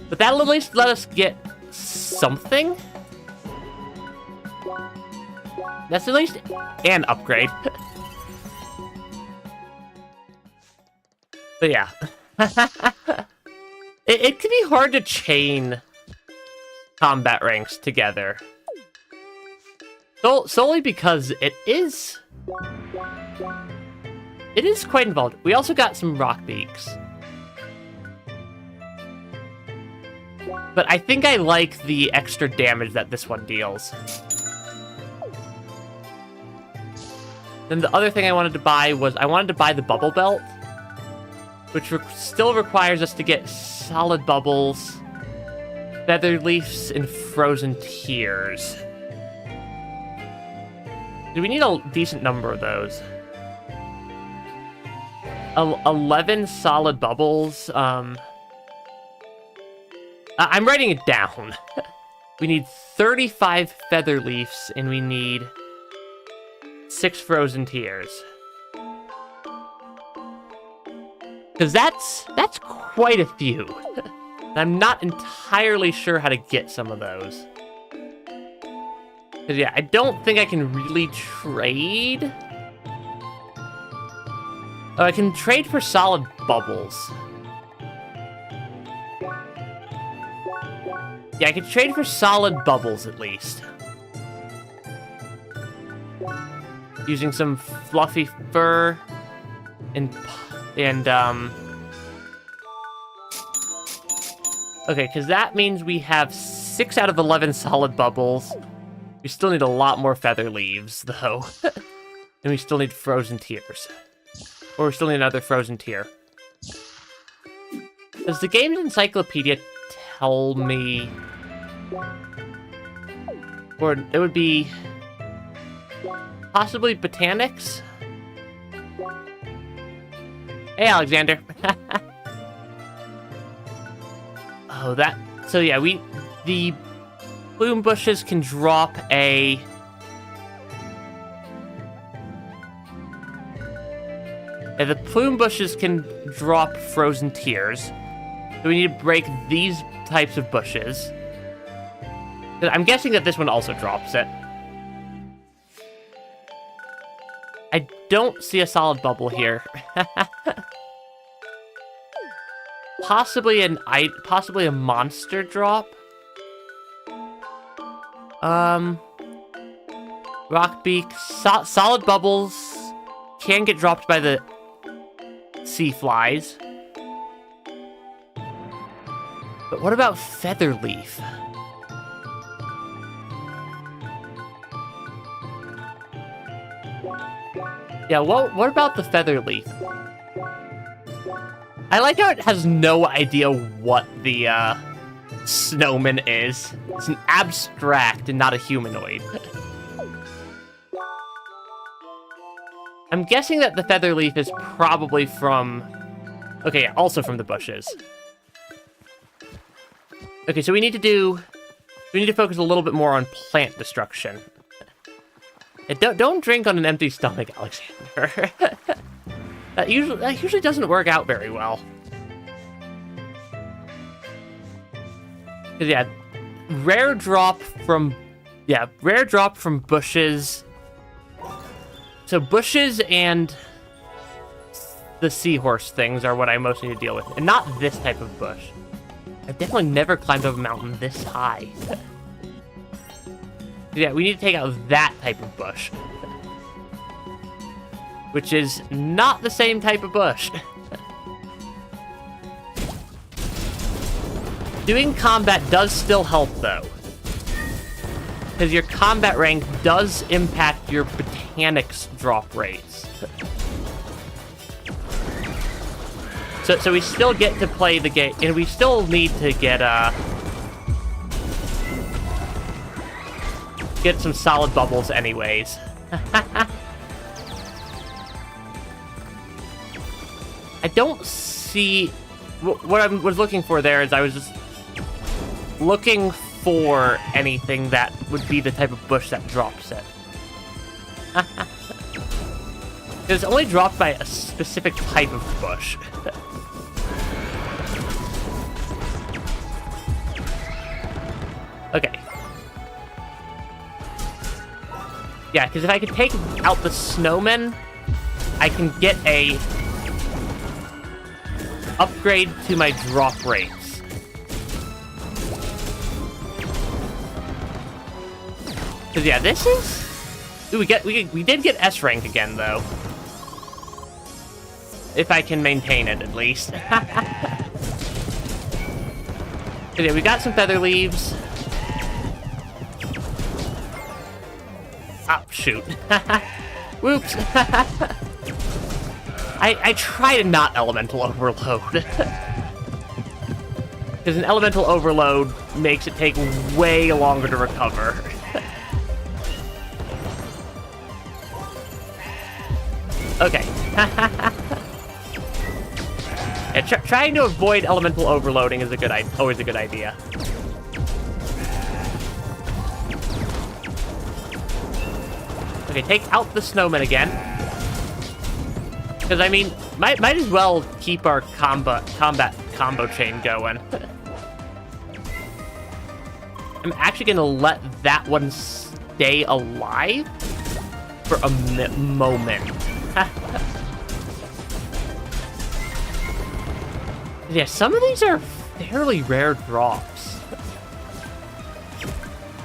But that'll at least let us get something. That's at least an upgrade. But yeah. It can be hard to chain combat ranks together. Solely because it is quite involved. We also got some rock beaks. But I think I like the extra damage that this one deals. Then the other thing I wanted to buy was the bubble belt, which still requires us to get solid bubbles, feather leaves, and frozen tears. Do we need a decent number of those? 11 solid bubbles. I'm writing it down. We need 35 feather leaves, and we need 6 frozen tears. Because that's quite a few. I'm not entirely sure how to get some of those. Because yeah, I don't think I can really trade. Oh, I can trade for solid bubbles. Yeah, I can trade for solid bubbles at least. Using some fluffy fur and okay, because that means we have 6 out of 11 solid bubbles. We still need a lot more feather leaves, though. And we still need frozen tears. Or we still need another frozen tear. Does the game's encyclopedia tell me... Or it would be... possibly botanics? Hey, Alexander. Oh, that... So yeah, the plume bushes can drop a... Yeah, the plume bushes can drop frozen tears. So we need to break these types of bushes. I'm guessing that this one also drops it. I don't see a solid bubble here. Possibly a monster drop. Rockbeak. Solid bubbles can get dropped by the sea flies. But what about Featherleaf? Yeah, what about the feather leaf? I like how it has no idea what the snowman is. It's an abstract and not a humanoid. I'm guessing that the feather leaf is probably from... Okay, yeah, also from the bushes. Okay, so we need to focus a little bit more on plant destruction. And don't drink on an empty stomach, Alexander. That usually doesn't work out very well. 'Cause yeah, rare drop from bushes. So bushes and the seahorse things are what I most need to deal with, and not this type of bush. I've definitely never climbed up a mountain this high. Yeah, we need to take out that type of bush. Which is not the same type of bush. Doing combat does still help, though. Because your combat rank does impact your botanics drop rates. So we still get to play the game, and we still need to get some solid bubbles anyways. I don't see... What I was looking for there is I was just looking for anything that would be the type of bush that drops it. It's only dropped by a specific type of bush. Okay. Yeah, because if I could take out the snowmen, I can get a upgrade to my drop rates. Because yeah, this is... Ooh, we did get S rank again, though. If I can maintain it, at least. Yeah, we got some feather leaves. Oh, shoot. Whoops. I try to not elemental overload. Because an elemental overload makes it take way longer to recover. Okay. Yeah, trying to avoid elemental overloading is always a good idea. Okay, take out the snowmen again. Because, I mean, might as well keep our combat combo chain going. I'm actually going to let that one stay alive for a moment. Yeah, some of these are fairly rare drops.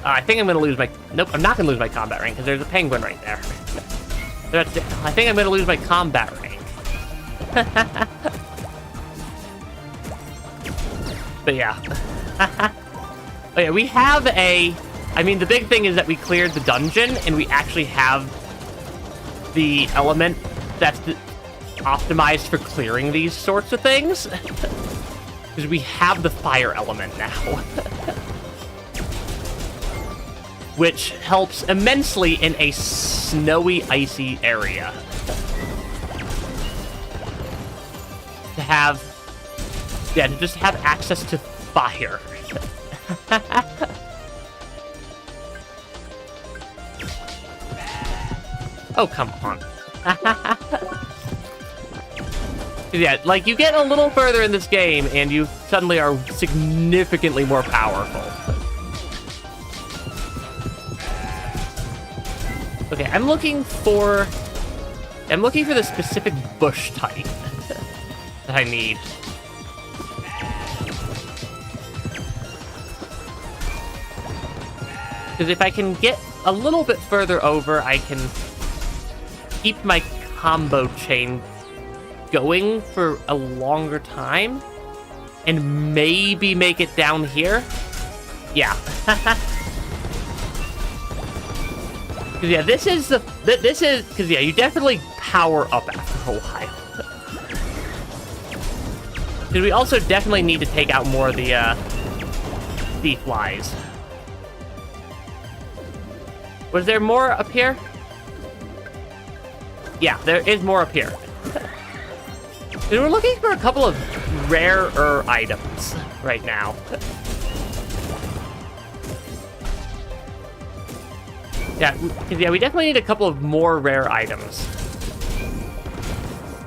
I think I'm going to lose my... Nope, I'm not going to lose my combat rank, because there's a penguin right there. I think I'm going to lose my combat rank. But yeah. Oh yeah, we have a... I mean, the big thing is that we cleared the dungeon, and we actually have the element that's optimized for clearing these sorts of things. Because we have the fire element now. Which helps immensely in a snowy, icy area. To just have access to fire. Oh, come on. Yeah, like, you get a little further in this game, and you suddenly are significantly more powerful. Okay, I'm looking for the specific bush type that I need. Because if I can get a little bit further over, I can keep my combo chain going for a longer time and maybe make it down here. Yeah. Yeah, this is the This is... Because, yeah, you definitely power up after a while. Because we also definitely need to take out more of the flies. Was there more up here? Yeah, there is more up here. And we're looking for a couple of rarer items right now. Yeah, we definitely need a couple of more rare items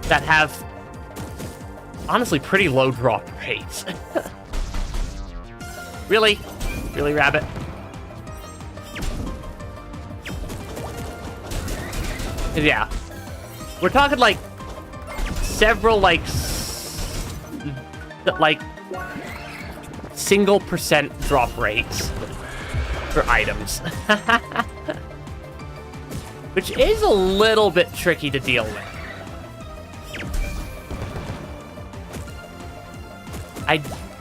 that have, honestly, pretty low drop rates. Really? Really, Rabbit? Yeah. We're talking, like, several, like, single % drop rates for items. Which is a little bit tricky to deal with.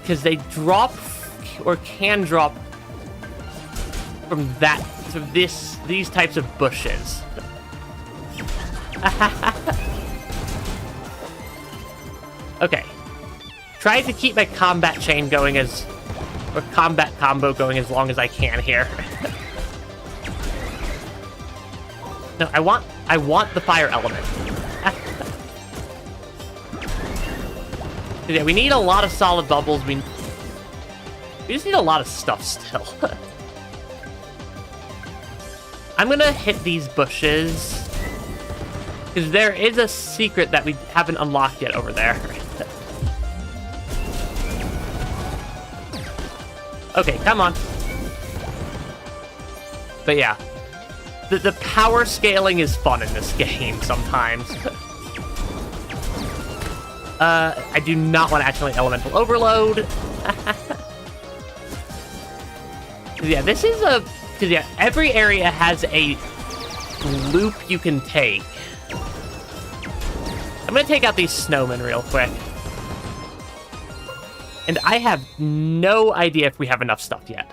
Because they drop, or can drop, from that to these types of bushes. Okay. Try to keep my combat chain going or combat combo going as long as I can here. No, I want the fire element. Yeah, we need a lot of solid bubbles. We just need a lot of stuff still. I'm gonna hit these bushes. Because there is a secret that we haven't unlocked yet over there. Okay, come on. But yeah. The power scaling is fun in this game sometimes. I do not want to accidentally elemental overload. Yeah, this is a... Because yeah, every area has a loop you can take. I'm gonna take out these snowmen real quick. And I have no idea if we have enough stuff yet.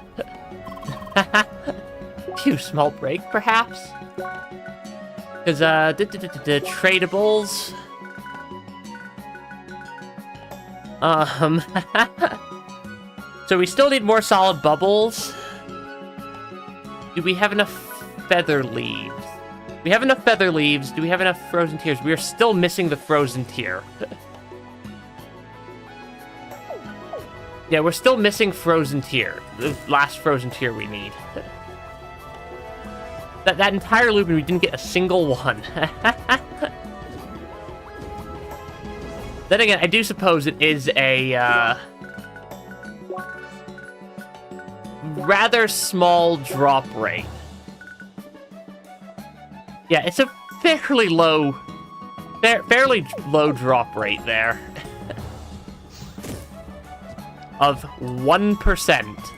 Few small break, perhaps? Because, tradables. So we still need more solid bubbles. Do we have enough feather leaves? We have enough feather leaves. Do we have enough frozen tears? We are still missing the frozen tear. Yeah, we're still missing frozen tear. The last frozen tear we need. That entire loop and we didn't get a single one. Then again, I do suppose it is a rather small drop rate. Yeah, it's a fairly low drop rate there. Of 1%.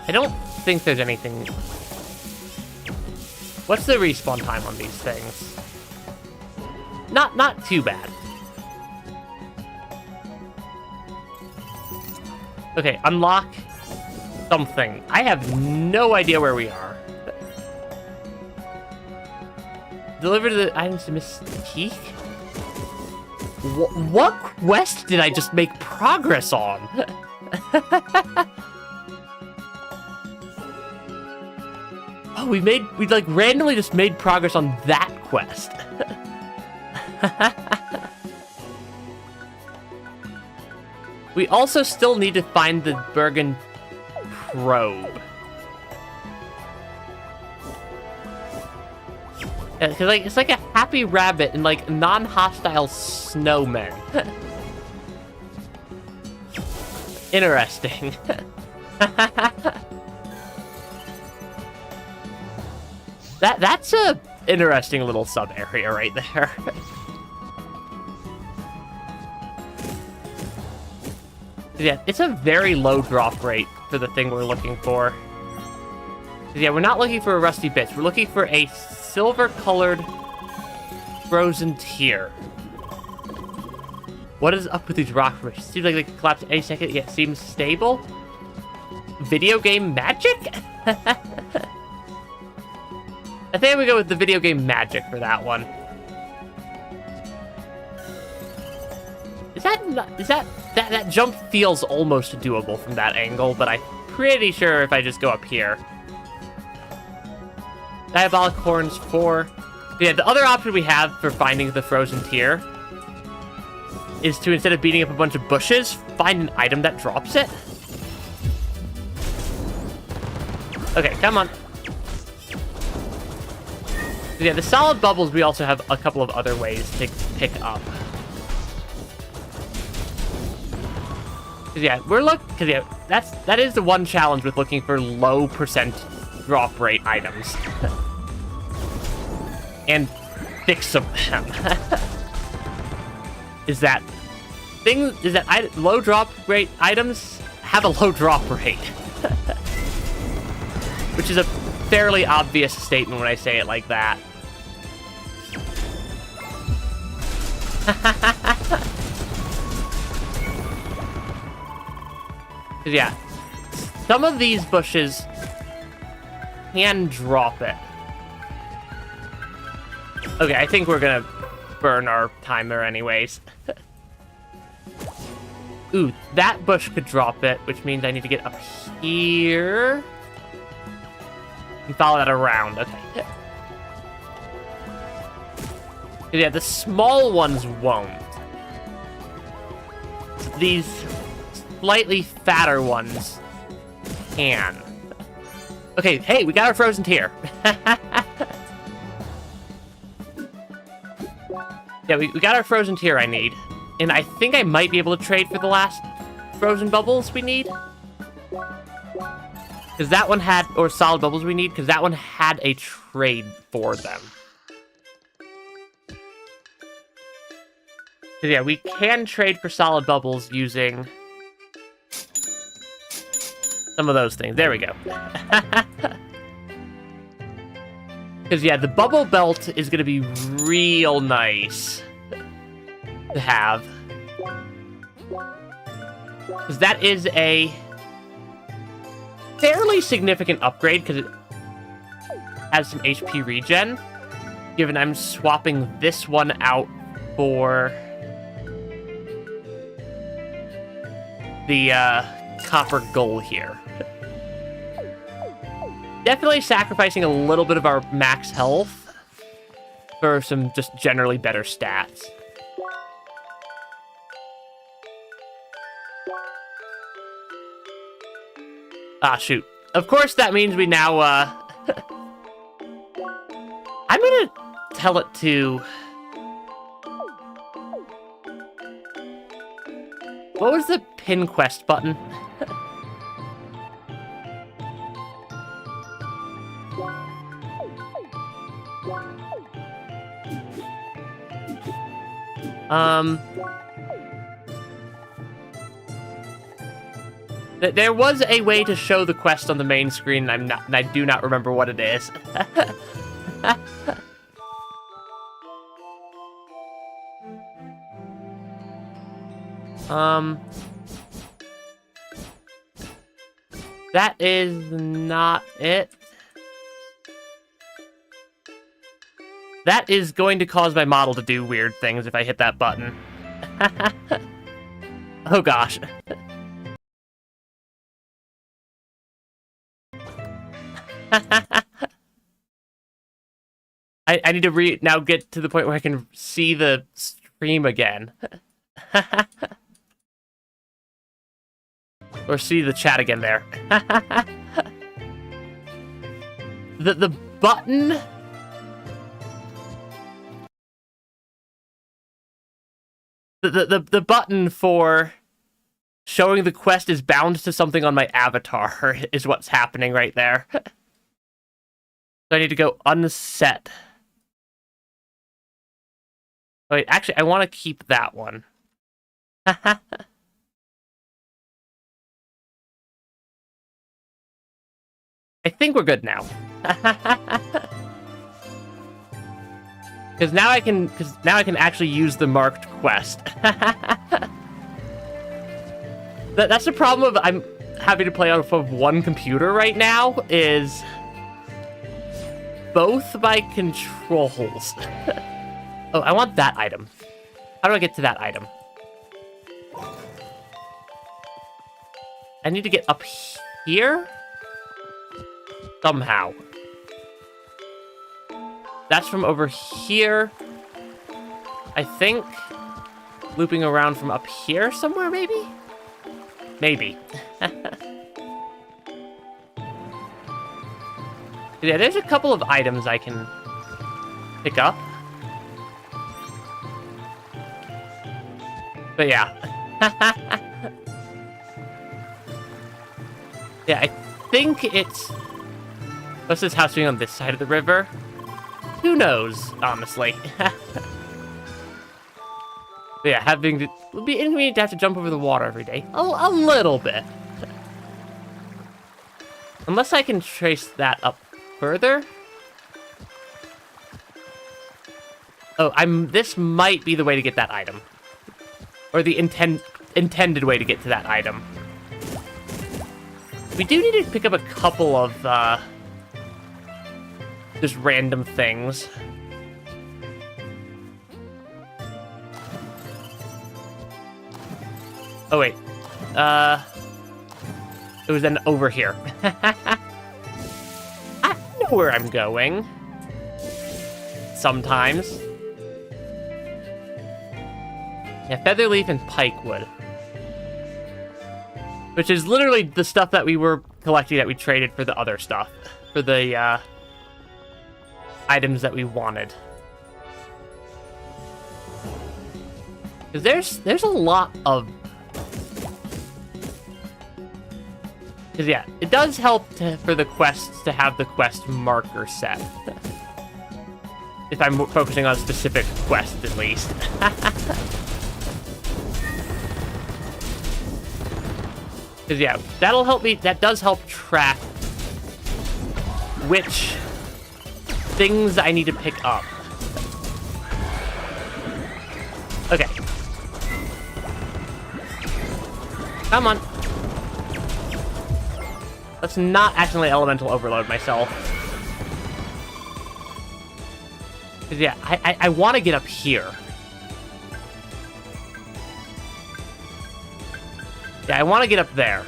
I don't think there's anything... What's the respawn time on these things? Not too bad. Okay, unlock something. I have no idea where we are. Deliver the items to Mystique? What quest did I just make progress on? Oh, we like randomly just made progress on that quest. We also still need to find the Bergen probe. Because like it's like a happy rabbit and like non-hostile snowmen. Interesting. That's a interesting little sub area right there. Yeah, it's a very low drop rate for the thing we're looking for. Yeah, we're not looking for a rusty bits. We're looking for a silver-colored frozen tear. What is up with these rock formations? Seems like they could collapse any second, yet seems stable. video game magic? I think we go with the video game magic for that one. That jump feels almost doable from that angle, but I'm pretty sure if I just go up here. Diabolic Horns 4. Yeah, the other option we have for finding the frozen tier is to, instead of beating up a bunch of bushes, find an item that drops it. Okay, come on. Yeah, the solid bubbles, we also have a couple of other ways to pick up. Yeah, that is the one challenge with looking for low percent drop rate items. And fix them. is that low drop rate items have a low drop rate. Which is a fairly obvious statement when I say it like that. Yeah, some of these bushes can drop it. Okay, I think we're gonna burn our timer anyways. Ooh, that bush could drop it, which means I need to get up here and follow that around. Okay. Yeah, the small ones won't. These slightly fatter ones can. Okay, hey, we got our frozen tier. Yeah, we got our frozen tier I need. And I think I might be able to trade for the last frozen bubbles we need. Because that one had, or solid bubbles we need, because that one had a trade for them. So yeah, we can trade for solid bubbles using some of those things. There we go. Because, yeah, the bubble belt is going to be real nice to have. Because that is a fairly significant upgrade, because it has some HP regen. Given I'm swapping this one out for the copper gull here. Definitely sacrificing a little bit of our max health for some just generally better stats. Ah, shoot. Of course, that means we now, I'm gonna tell it to... What was the pin quest button? There was a way to show the quest on the main screen, and I do not remember what it is. That is not it. That is going to cause my model to do weird things if I hit that button. Oh gosh. I need to now get to the point where I can see the stream again. Or see the chat again there. The button... The button for showing the quest is bound to something on my avatar is what's happening right there. So I need to go unset. Wait, actually, I want to keep that one. I think we're good now. Because now I can actually use the marked quest. That's the problem of having to play off of one computer right now is both my controls. Oh, I want that item. How do I get to that item? I need to get up here? Somehow. That's from over here. I think looping around from up here somewhere, maybe? Maybe. Yeah, there's a couple of items I can pick up. But yeah. Yeah, I think it's... What's this house doing on this side of the river? Who knows, honestly. But yeah, having to... It would be inconvenient to have to jump over the water every day. A little bit. Unless I can trace that up further. Oh, this might be the way to get that item. Or the intended way to get to that item. We do need to pick up a couple of, just random things. Oh, wait. It was then over here. I know where I'm going. Sometimes. Yeah, featherleaf and pikewood. Which is literally the stuff that we were collecting that we traded for the other stuff. For the, items that we wanted. Because there's a lot of... Because, yeah, it does help for the quests to have the quest marker set. If I'm focusing on specific quests, at least. Because, yeah, that'll help me... That does help track which things I need to pick up. Okay. Come on. Let's not accidentally elemental overload myself. Because, yeah, I want to get up here. Yeah, I want to get up there.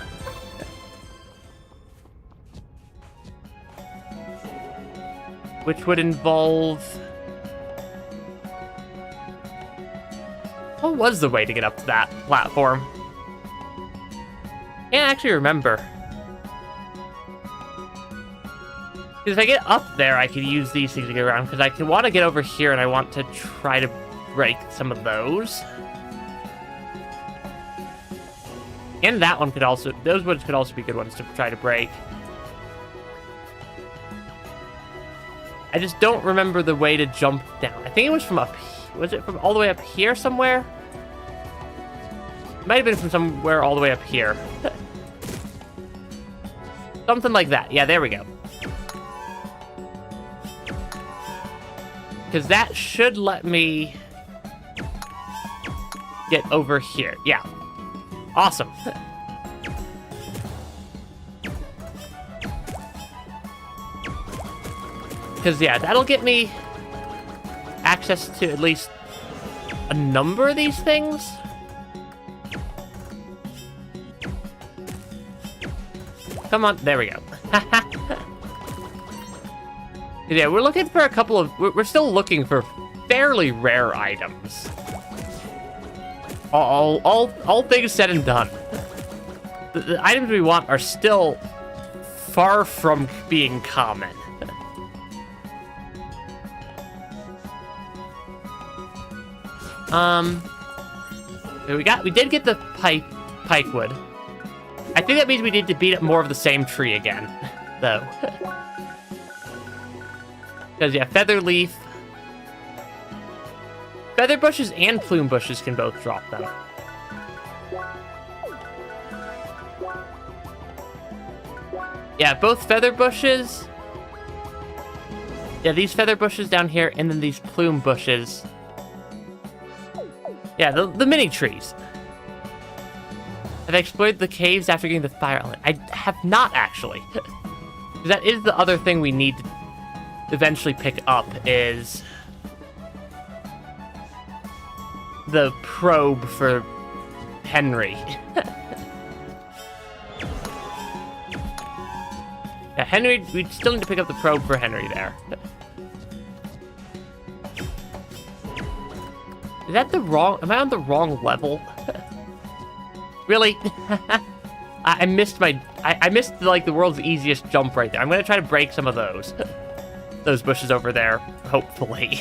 Which would involve... What was the way to get up to that platform? Can't actually remember. Because if I get up there, I could use these things to get around. Because I can want to get over here, and I want to try to break some of those. And that one could also... Those ones could also be good ones to try to break. I just don't remember the way to jump down. I think it was from up... Was it from all the way up here somewhere? It might have been from somewhere all the way up here. Something like that. Yeah, there we go. Because that should let me get over here. Yeah. Awesome. Because, yeah, that'll get me access to at least a number of these things. Come on. There we go. Yeah, we're looking for a couple of... We're still looking for fairly rare items. All things said and done. The items we want are still far from being common. We did get the pikewood. I think that means we need to beat up more of the same tree again, though. Because, yeah, featherleaf. Feather bushes and plume bushes can both drop them. Yeah, both feather bushes. Yeah, these feather bushes down here, and then these plume bushes. Yeah, the mini trees. Have I explored the caves after getting the fire element? I have not, actually. That is the other thing we need to eventually pick up, is the probe for Henry. Yeah, Henry, we still need to pick up the probe for Henry there. Is that the wrong... Am I on the wrong level? Really? I missed my... I missed, like, the world's easiest jump right there. I'm gonna try to break some of those. Those bushes over there, hopefully.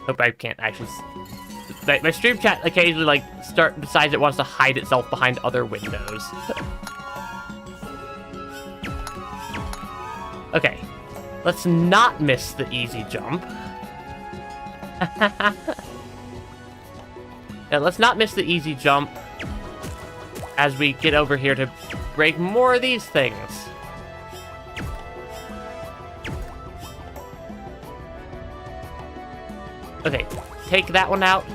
Hope I can't actually... My stream chat occasionally, like, decides it wants to hide itself behind other windows. Okay. Let's not miss the easy jump. Yeah, let's not miss the easy jump as we get over here to break more of these things. Okay, take that one out.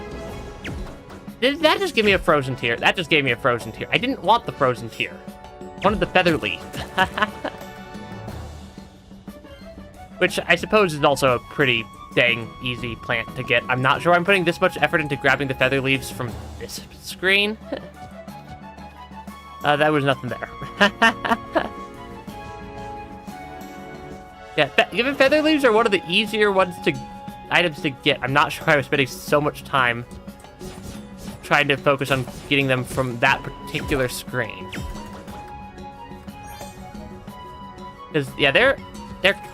Did that just give me a frozen tear? That just gave me a frozen tear. I didn't want the frozen tear. I wanted the feather leaf. Which I suppose is also a pretty dang easy plant to get. I'm not sure I'm putting this much effort into grabbing the feather leaves from this screen. That was nothing there. Yeah, given feather leaves are one of the easier items to get. I'm not sure I was spending so much time trying to focus on getting them from that particular screen. Because, yeah, they're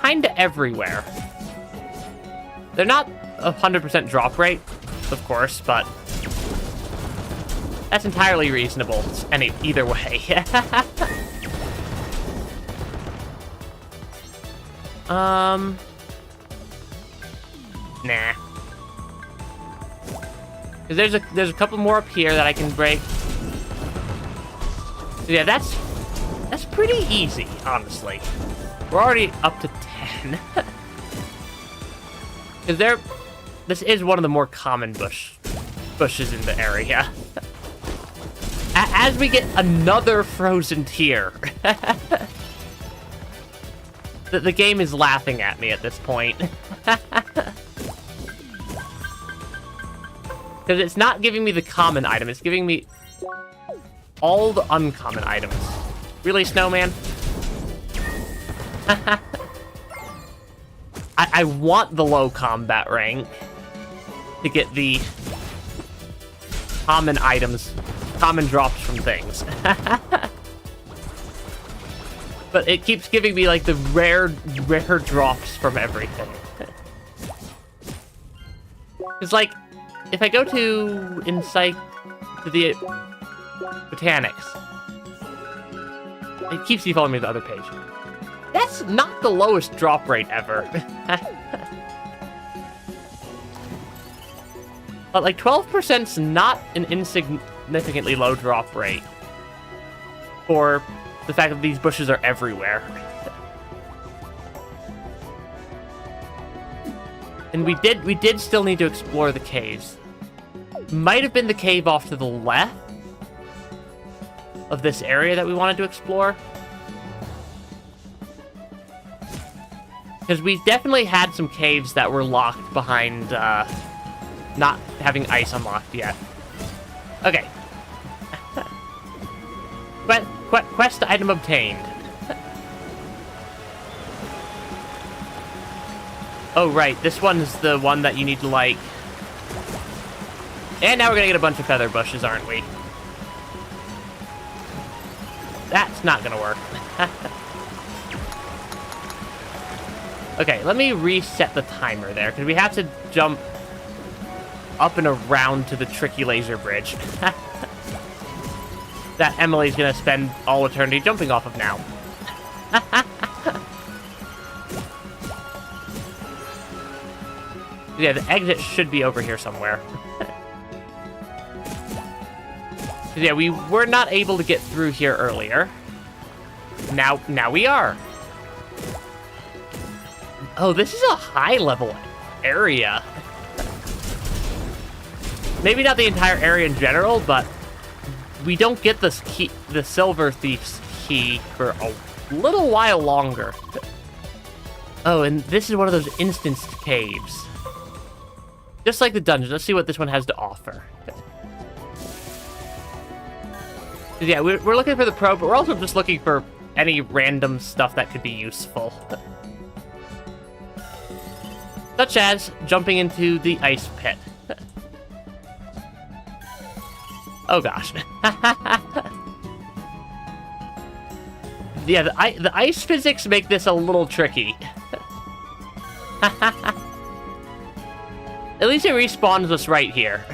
kind of everywhere. They're not 100% drop rate, of course, but that's entirely reasonable either way. Nah. Because there's a couple more up here that I can break. So yeah, that's pretty easy, honestly. We're already up to 10. Because this is one of the more common bushes in the area. As we get another frozen tear. The game is laughing at me at this point. Because it's not giving me the common item, it's giving me all the uncommon items. Really, Snowman? I want the low combat rank to get the common items, common drops from things. But it keeps giving me, like, the rare drops from everything. It's like, if I go to the botanics, it keeps defaulting me to the other page. That's not the lowest drop rate ever. But, like, 12%'s not an insignificantly low drop rate for the fact that these bushes are everywhere. And we did still need to explore the caves. Might have been the cave off to the left of this area that we wanted to explore. Because we definitely had some caves that were locked behind not having ice unlocked yet. Okay. Quest item obtained. Oh, right. This one's the one that you need to, like... And now we're gonna get a bunch of feather bushes, aren't we? That's not gonna work. Okay, let me reset the timer there, because we have to jump up and around to the tricky laser bridge. That Emily's gonna spend all eternity jumping off of now. Yeah, the exit should be over here somewhere. Yeah, we were not able to get through here earlier. Now we are. Oh, this is a high-level area. maybe not the entire area in general, but we don't get this key, the Silver Thief's key, for a little while longer. Oh, and this is one of those instanced caves. Just like the dungeon. Let's see what this one has to offer. Yeah, we're looking for the probe, but we're also just looking for any random stuff that could be useful. Such as jumping into the ice pit. Oh gosh. Yeah, the ice physics make this a little tricky. At least it respawns us right here.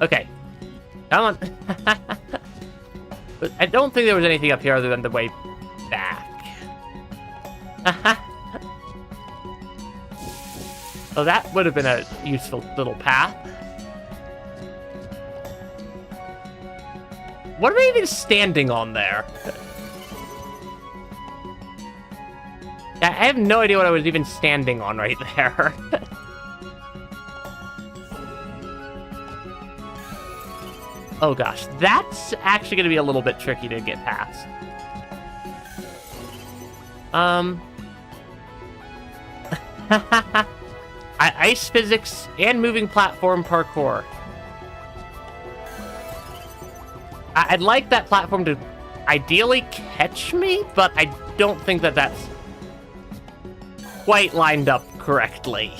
Okay. Come on. But I don't think there was anything up here other than the way back. Oh, that would have been a useful little path. What am I even standing on there? I have no idea what I was even standing on right there. Oh gosh, that's actually gonna be a little bit tricky to get past. Ice physics and moving platform parkour. I'd like that platform to ideally catch me, but I don't think that that's quite lined up correctly.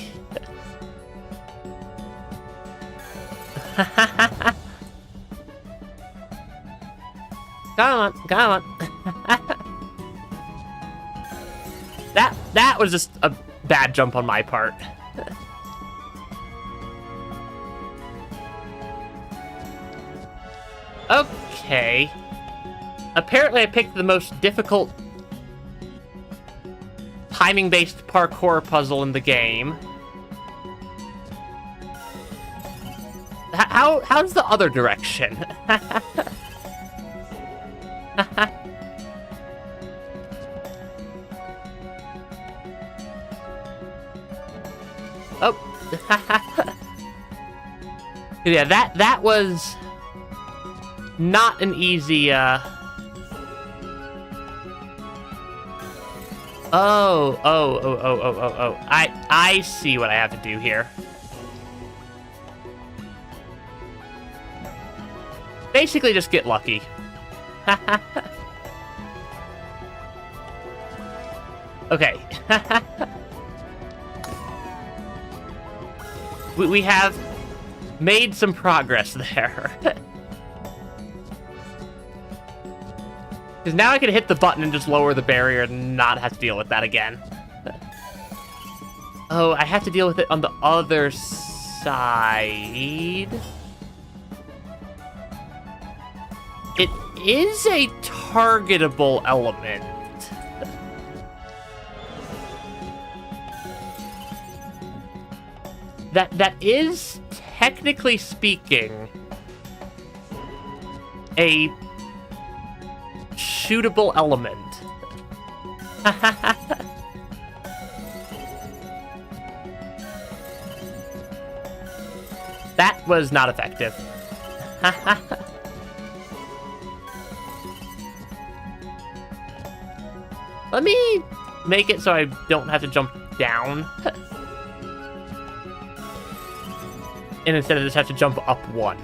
Come on, come on. That was just a bad jump on my part. Okay. Apparently I picked the most difficult timing-based parkour puzzle in the game. How's the other direction? Oh. Yeah, that was not an easy, Oh. I see what I have to do here. Basically, just get lucky. Okay. we have made some progress there. Because now I can hit the button and just lower the barrier and not have to deal with that again. Oh, I have to deal with it on the other side. It is a targetable element. That is, technically speaking, a shootable element. That was not effective. Let me make it so I don't have to jump down. And instead of just have to jump up one.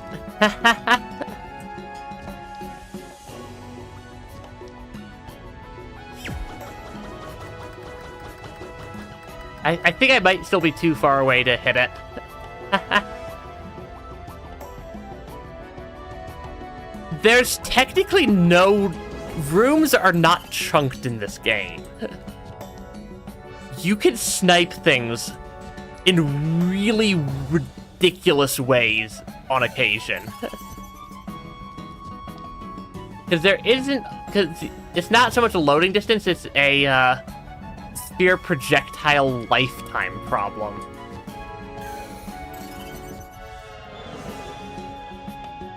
I think I might still be too far away to hit it. There's technically no... Rooms are not chunked in this game. You can snipe things in really ridiculous ways on occasion. Because there isn't... Because it's not so much a loading distance, it's a sphere projectile lifetime problem.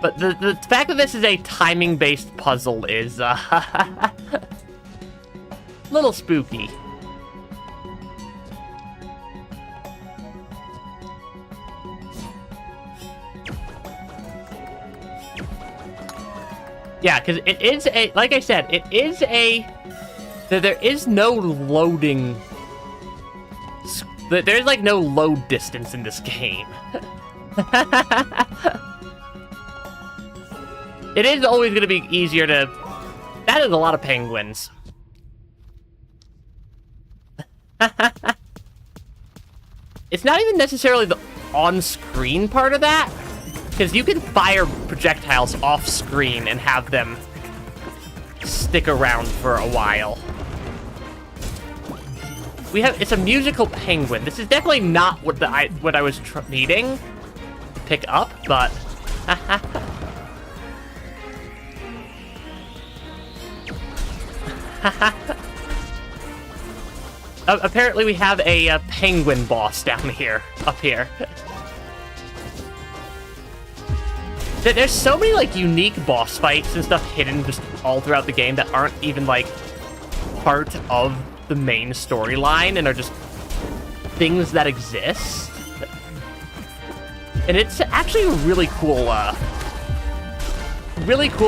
But the fact that this is a timing-based puzzle is a little spooky. Yeah, because it is a, like I said, it is a, there is no loading, there's like no load distance in this game. It is always going to be easier to, that is a lot of penguins. It's not even necessarily the on-screen part of that, because you can fire projectiles off-screen and have them stick around for a while. It's a musical penguin. This is definitely not what I was needing to pick up, but apparently we have a penguin boss down here, up here. There's so many, like, unique boss fights and stuff hidden just all throughout the game that aren't even, like, part of the main storyline and are just things that exist. And it's actually a really cool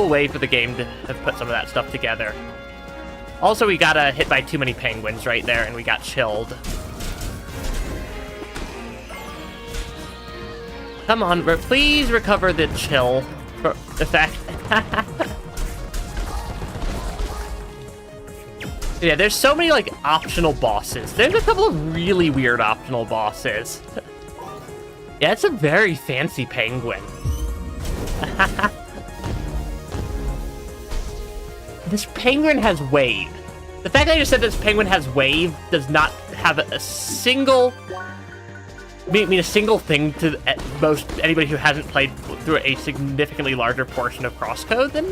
way for the game to have put some of that stuff together. Also, we got hit by too many penguins right there, and we got chilled. Come on, please recover the chill effect. Yeah, there's so many, like, optional bosses. There's a couple of really weird optional bosses. Yeah, it's a very fancy penguin. This penguin has wave. The fact that I just said this penguin has wave does not have a single... mean a single thing to most anybody who hasn't played through a significantly larger portion of Crosscode than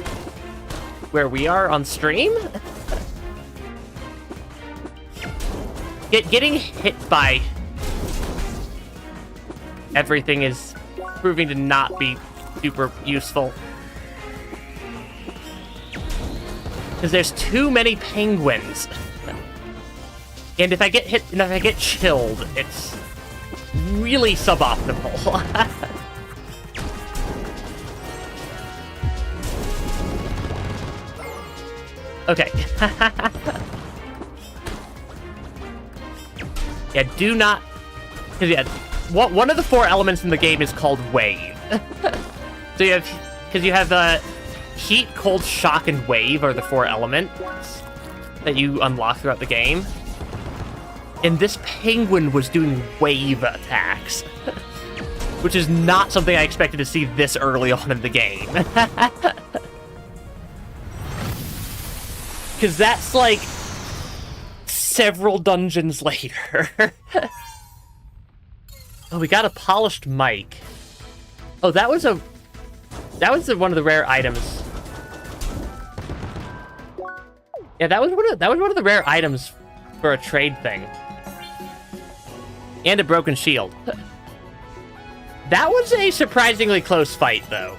where we are on stream. Getting hit by everything is proving to not be super useful. Because there's too many penguins. And if I get hit, and if I get chilled, it's really suboptimal. Okay. Yeah, do not... Because, yeah, one of the 4 elements in the game is called wave. So you have... Because you have, heat, cold, shock, and wave are the 4 elements that you unlock throughout the game. And this penguin was doing wave attacks. Which is not something I expected to see this early on in the game. Because that's, like, several dungeons later. Oh, we got a polished mic. Oh, that was one of the rare items. Yeah, that was one of the rare items for a trade thing. And a broken shield. That was a surprisingly close fight, though.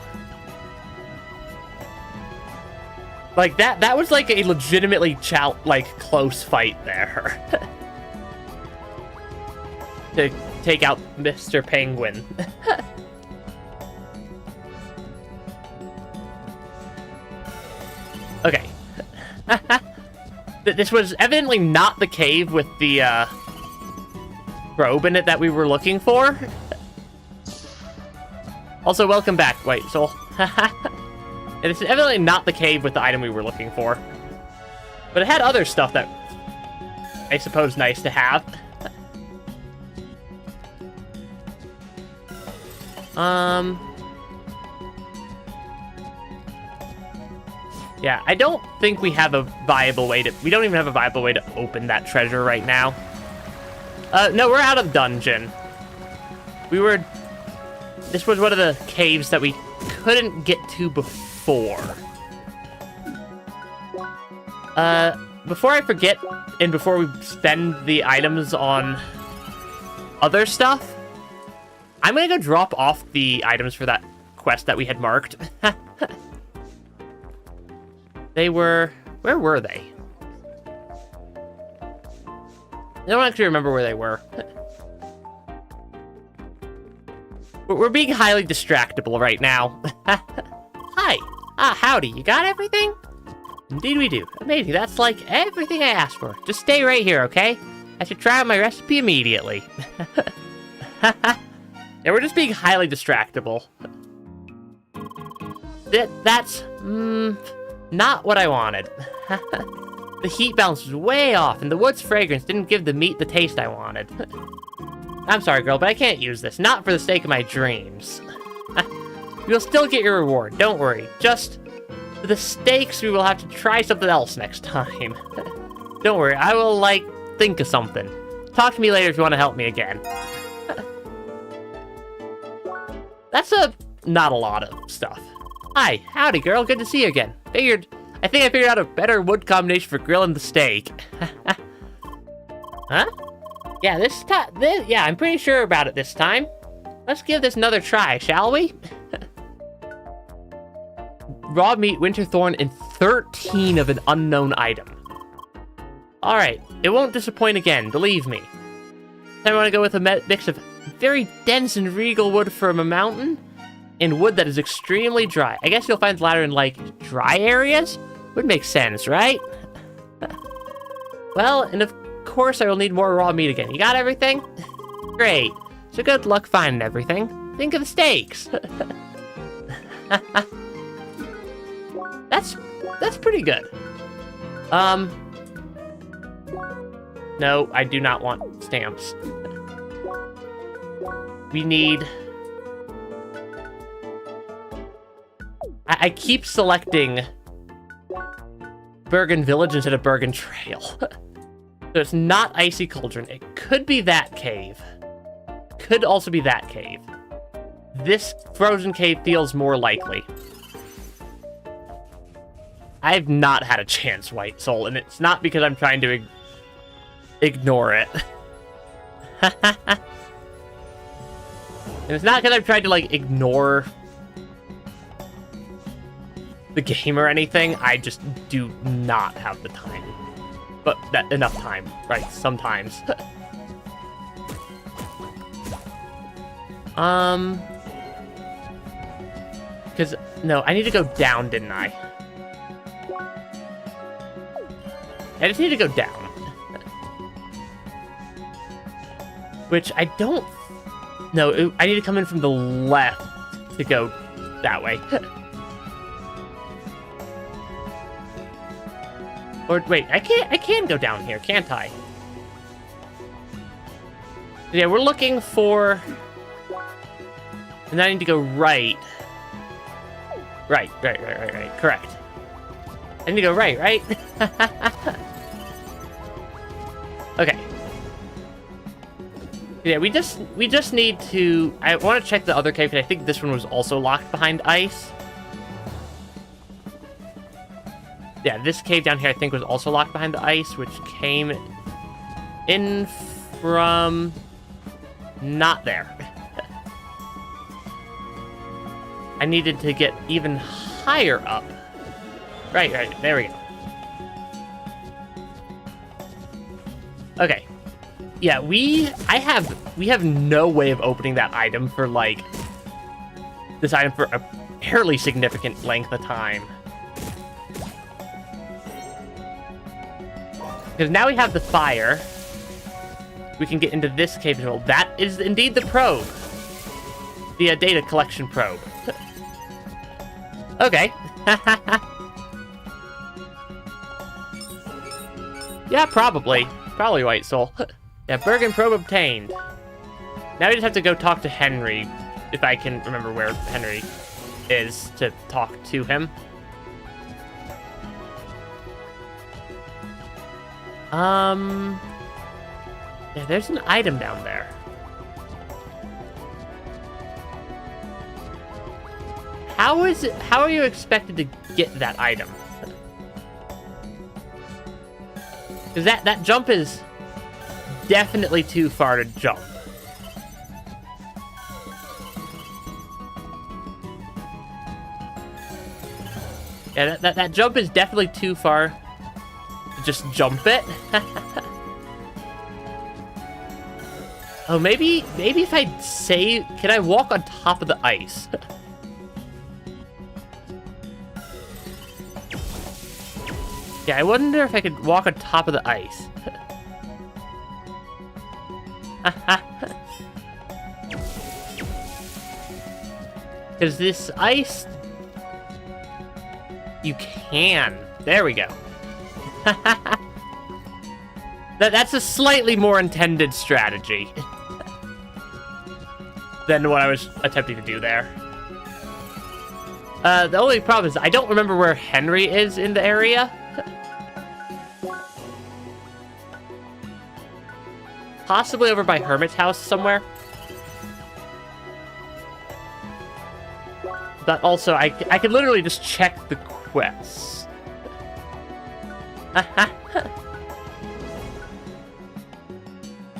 Like, that was like a legitimately close fight there. To take out Mr. Penguin. Okay. This was evidently not the cave with the, probe in it that we were looking for. Also, welcome back, White Soul. And it's evidently not the cave with the item we were looking for. But it had other stuff that I suppose nice to have. Yeah, I don't think we have a viable way to... We don't even have a viable way to open that treasure right now. No, we're out of dungeon. This was one of the caves that we couldn't get to before. Before I forget, and before we spend the items on other stuff, I'm gonna go drop off the items for that quest that we had marked. They were... Where were they? I don't actually remember where they were. We're being highly distractible right now. Hi. Ah, howdy, you got everything? Indeed we do. Amazing, that's like everything I asked for. Just stay right here, okay? I should try out my recipe immediately. Yeah, we're just being highly distractible. That's, not what I wanted. The heat balance was way off, and the wood's fragrance didn't give the meat the taste I wanted. I'm sorry, girl, but I can't use this. Not for the sake of my dreams. You'll still get your reward, don't worry. Just for the stakes, we will have to try something else next time. Don't worry, I will, like, think of something. Talk to me later if you want to help me again. That's not a lot of stuff. Hi, howdy, girl. Good to see you again. I think I figured out a better wood combination for grilling the steak. Huh? Yeah, yeah, I'm pretty sure about it this time. Let's give this another try, shall we? Raw meat, winterthorn, and 13 of an unknown item. Alright, it won't disappoint again, believe me. I want to go with a mix of very dense and regal wood from a mountain, and wood that is extremely dry. I guess you'll find the latter in, like, dry areas? Would make sense, right? Well, and of course I will need more raw meat again. You got everything? Great. So good luck finding everything. Think of the stakes. That's pretty good. No, I do not want stamps. We need... I keep selecting Bergen Village instead of Bergen Trail. So it's not Icy Cauldron. It could be that cave. Could also be that cave. This frozen cave feels more likely. I've not had a chance, White Soul, and it's not because I'm trying to ignore it. And it's not because I've tried to, like, ignore the game or anything. I just do not have the time. But enough time, right? Sometimes. Because, no, I need to go down, didn't I? I just need to go down. Which I don't... No, I need to come in from the left to go that way. Or, wait, I can go down here, can't I? Yeah, we're looking for... And I need to go right. Right, correct. I need to go right? Okay. Yeah, we just need to... I want to check the other cave, because I think this one was also locked behind ice. Yeah, this cave down here, I think, was also locked behind the ice, which came in from... not there. I needed to get even higher up. Right, there we go. Okay. Yeah, we have no way of opening that item for, like, this item for a fairly significant length of time. Because now we have the fire. We can get into this cave as well. That is indeed the probe. The data collection probe. Okay. Yeah, probably. Probably White Soul. Yeah, Bergen probe obtained. Now we just have to go talk to Henry, if I can remember where Henry is to talk to him. Yeah, there's an item down there. How are you expected to get that item? Because that jump is definitely too far to jump. Yeah, that jump is definitely too far to just jump it. Oh, maybe if I say, can I walk on top of the ice? Yeah, I wonder if I could walk on top of the ice. Because this ice... You can. There we go. That's a slightly more intended strategy than what I was attempting to do there. The only problem is I don't remember where Henry is in the area. Possibly over by Hermit's house somewhere. But also, I could literally just check the quests.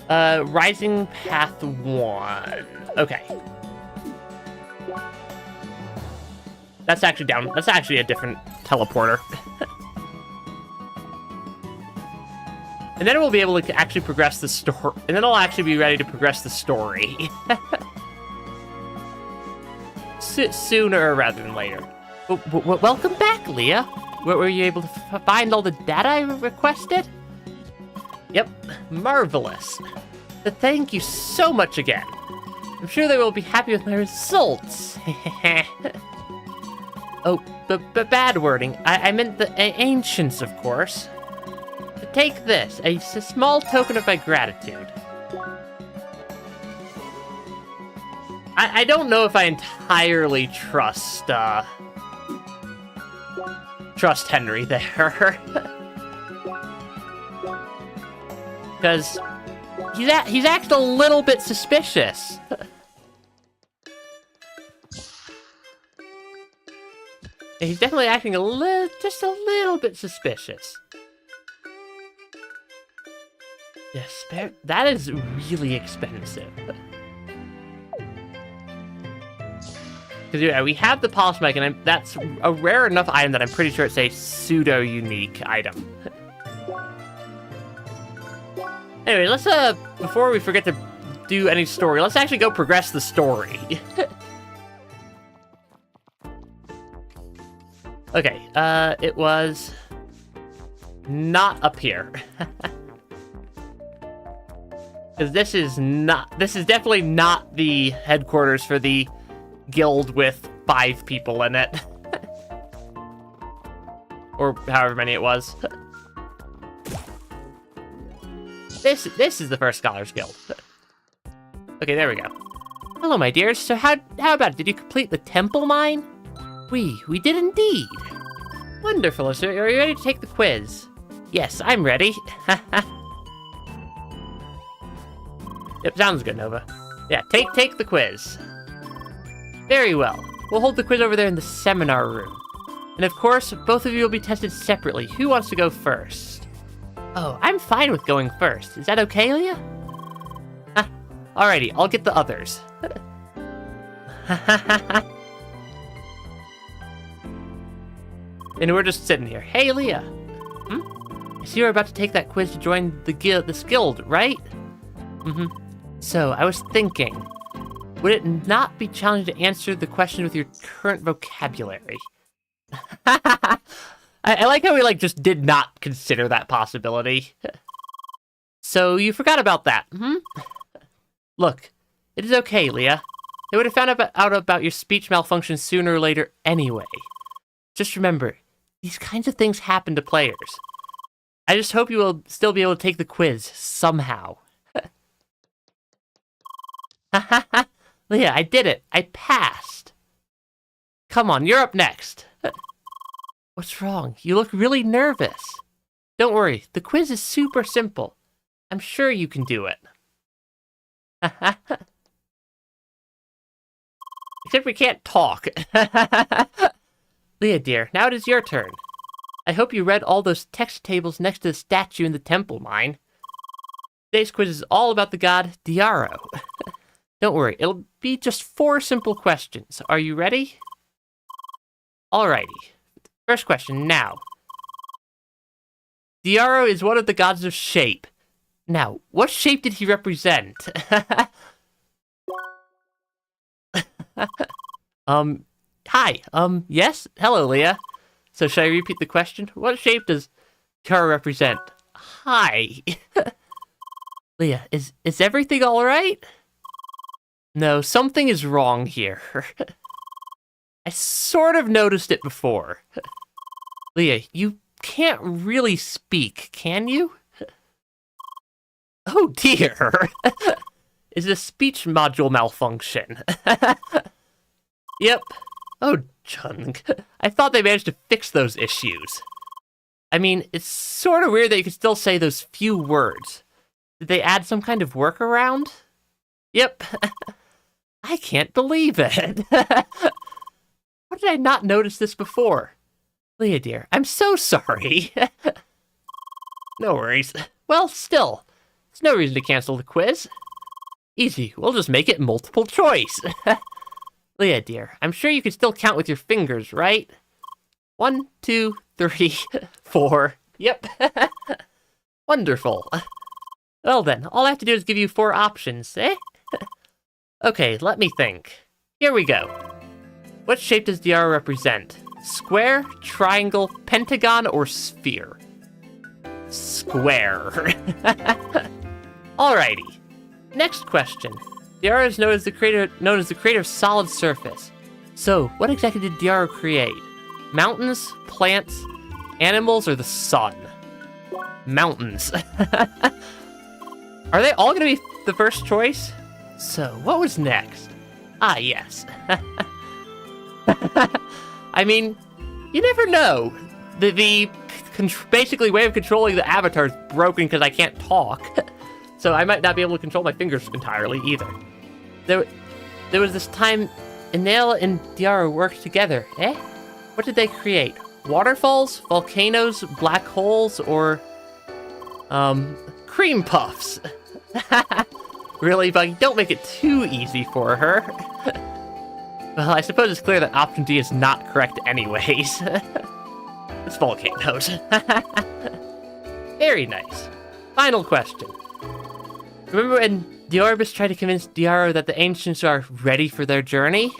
Rising Path 1. Okay. That's actually down. That's actually a different teleporter. And then we'll be able to actually progress the story. And then I'll actually be ready to progress the story. Sooner rather than later. Welcome back, Leah. Were you able to find all the data I requested? Yep, marvelous. Thank you so much again. I'm sure they will be happy with my results. Oh, but bad wording. I meant the ancients, of course. Take this, a small token of my gratitude. I don't know if I entirely trust Henry there. Because he's acting a little bit suspicious. He's definitely acting just a little bit suspicious. Yes, that is really expensive. Because yeah, we have the polished mic, and that's a rare enough item that I'm pretty sure it's a pseudo-unique item. Anyway, let's, before we forget to do any story, let's actually go progress the story. Okay, it was not up here. Because this is definitely not the headquarters for the guild with 5 people in it. Or however many it was. This is the first Scholars Guild. Okay, there we go. Hello, my dears. So how about it? Did you complete the temple mine? We did indeed. Wonderful. So are you ready to take the quiz? Yes, I'm ready. Yep, sounds good, Nova. Yeah, take the quiz. Very well. We'll hold the quiz over there in the seminar room. And of course, both of you will be tested separately. Who wants to go first? Oh, I'm fine with going first. Is that okay, Leah? Alrighty, I'll get the others. And we're just sitting here. Hey, Leah. I see you're about to take that quiz to join this guild, right? So, I was thinking, would it not be challenging to answer the question with your current vocabulary? I like how we, just did not consider that possibility. So, you forgot about that, Look, it is okay, Leah. They would have found out about your speech malfunction sooner or later anyway. Just remember, these kinds of things happen to players. I just hope you will still be able to take the quiz, somehow. Leah, I did it. I passed. Come on, you're up next. What's wrong? You look really nervous. Don't worry, the quiz is super simple. I'm sure you can do it. Except we can't talk. Leah, dear, now it is your turn. I hope you read all those text tables next to the statue in the temple mine. Today's quiz is all about the god Diaro. Don't worry, it'll be just 4 simple questions. Are you ready? Alrighty. First question, now. Diaro is one of the gods of shape. Now, what shape did he represent? Hi, yes? Hello, Leah. So should I repeat the question? What shape does Tiara represent. Hi. Leah, is everything alright? No, something is wrong here. I sort of noticed it before. Leah, you can't really speak, can you? Oh dear! Is a speech module malfunction? Yep. Oh, Jung. I thought they managed to fix those issues. I mean, it's sort of weird that you could still say those few words. Did they add some kind of workaround? Yep. I can't believe it. How did I not notice this before? Leah, dear, I'm so sorry. No worries. Well, still, there's no reason to cancel the quiz. Easy, we'll just make it multiple choice. Leah, dear, I'm sure you can still count with your fingers, right? 1, 2, 3, 4. Yep. Wonderful. Well then, all I have to do is give you 4 options, eh? Okay, let me think. Here we go. What shape does Diara represent? Square, triangle, pentagon, or sphere? Square. Alrighty. Next question. Diara is known as the creator of solid surface. So, what exactly did Diara create? Mountains, plants, animals, or the sun? Mountains. Are they all going to be the first choice? So, what was next? Ah, yes. I mean, you never know. The basically way of controlling the avatar is broken because I can't talk. So I might not be able to control my fingers entirely either. There was this time Enel and Diara worked together, eh? What did they create? Waterfalls, volcanoes, black holes, or cream puffs? Really, Buggy? Don't make it too easy for her. Well, I suppose it's clear that option D is not correct anyways. It's volcanoes. Very nice. Final question. Remember when Diorbus tried to convince Diaro that the Ancients are ready for their journey?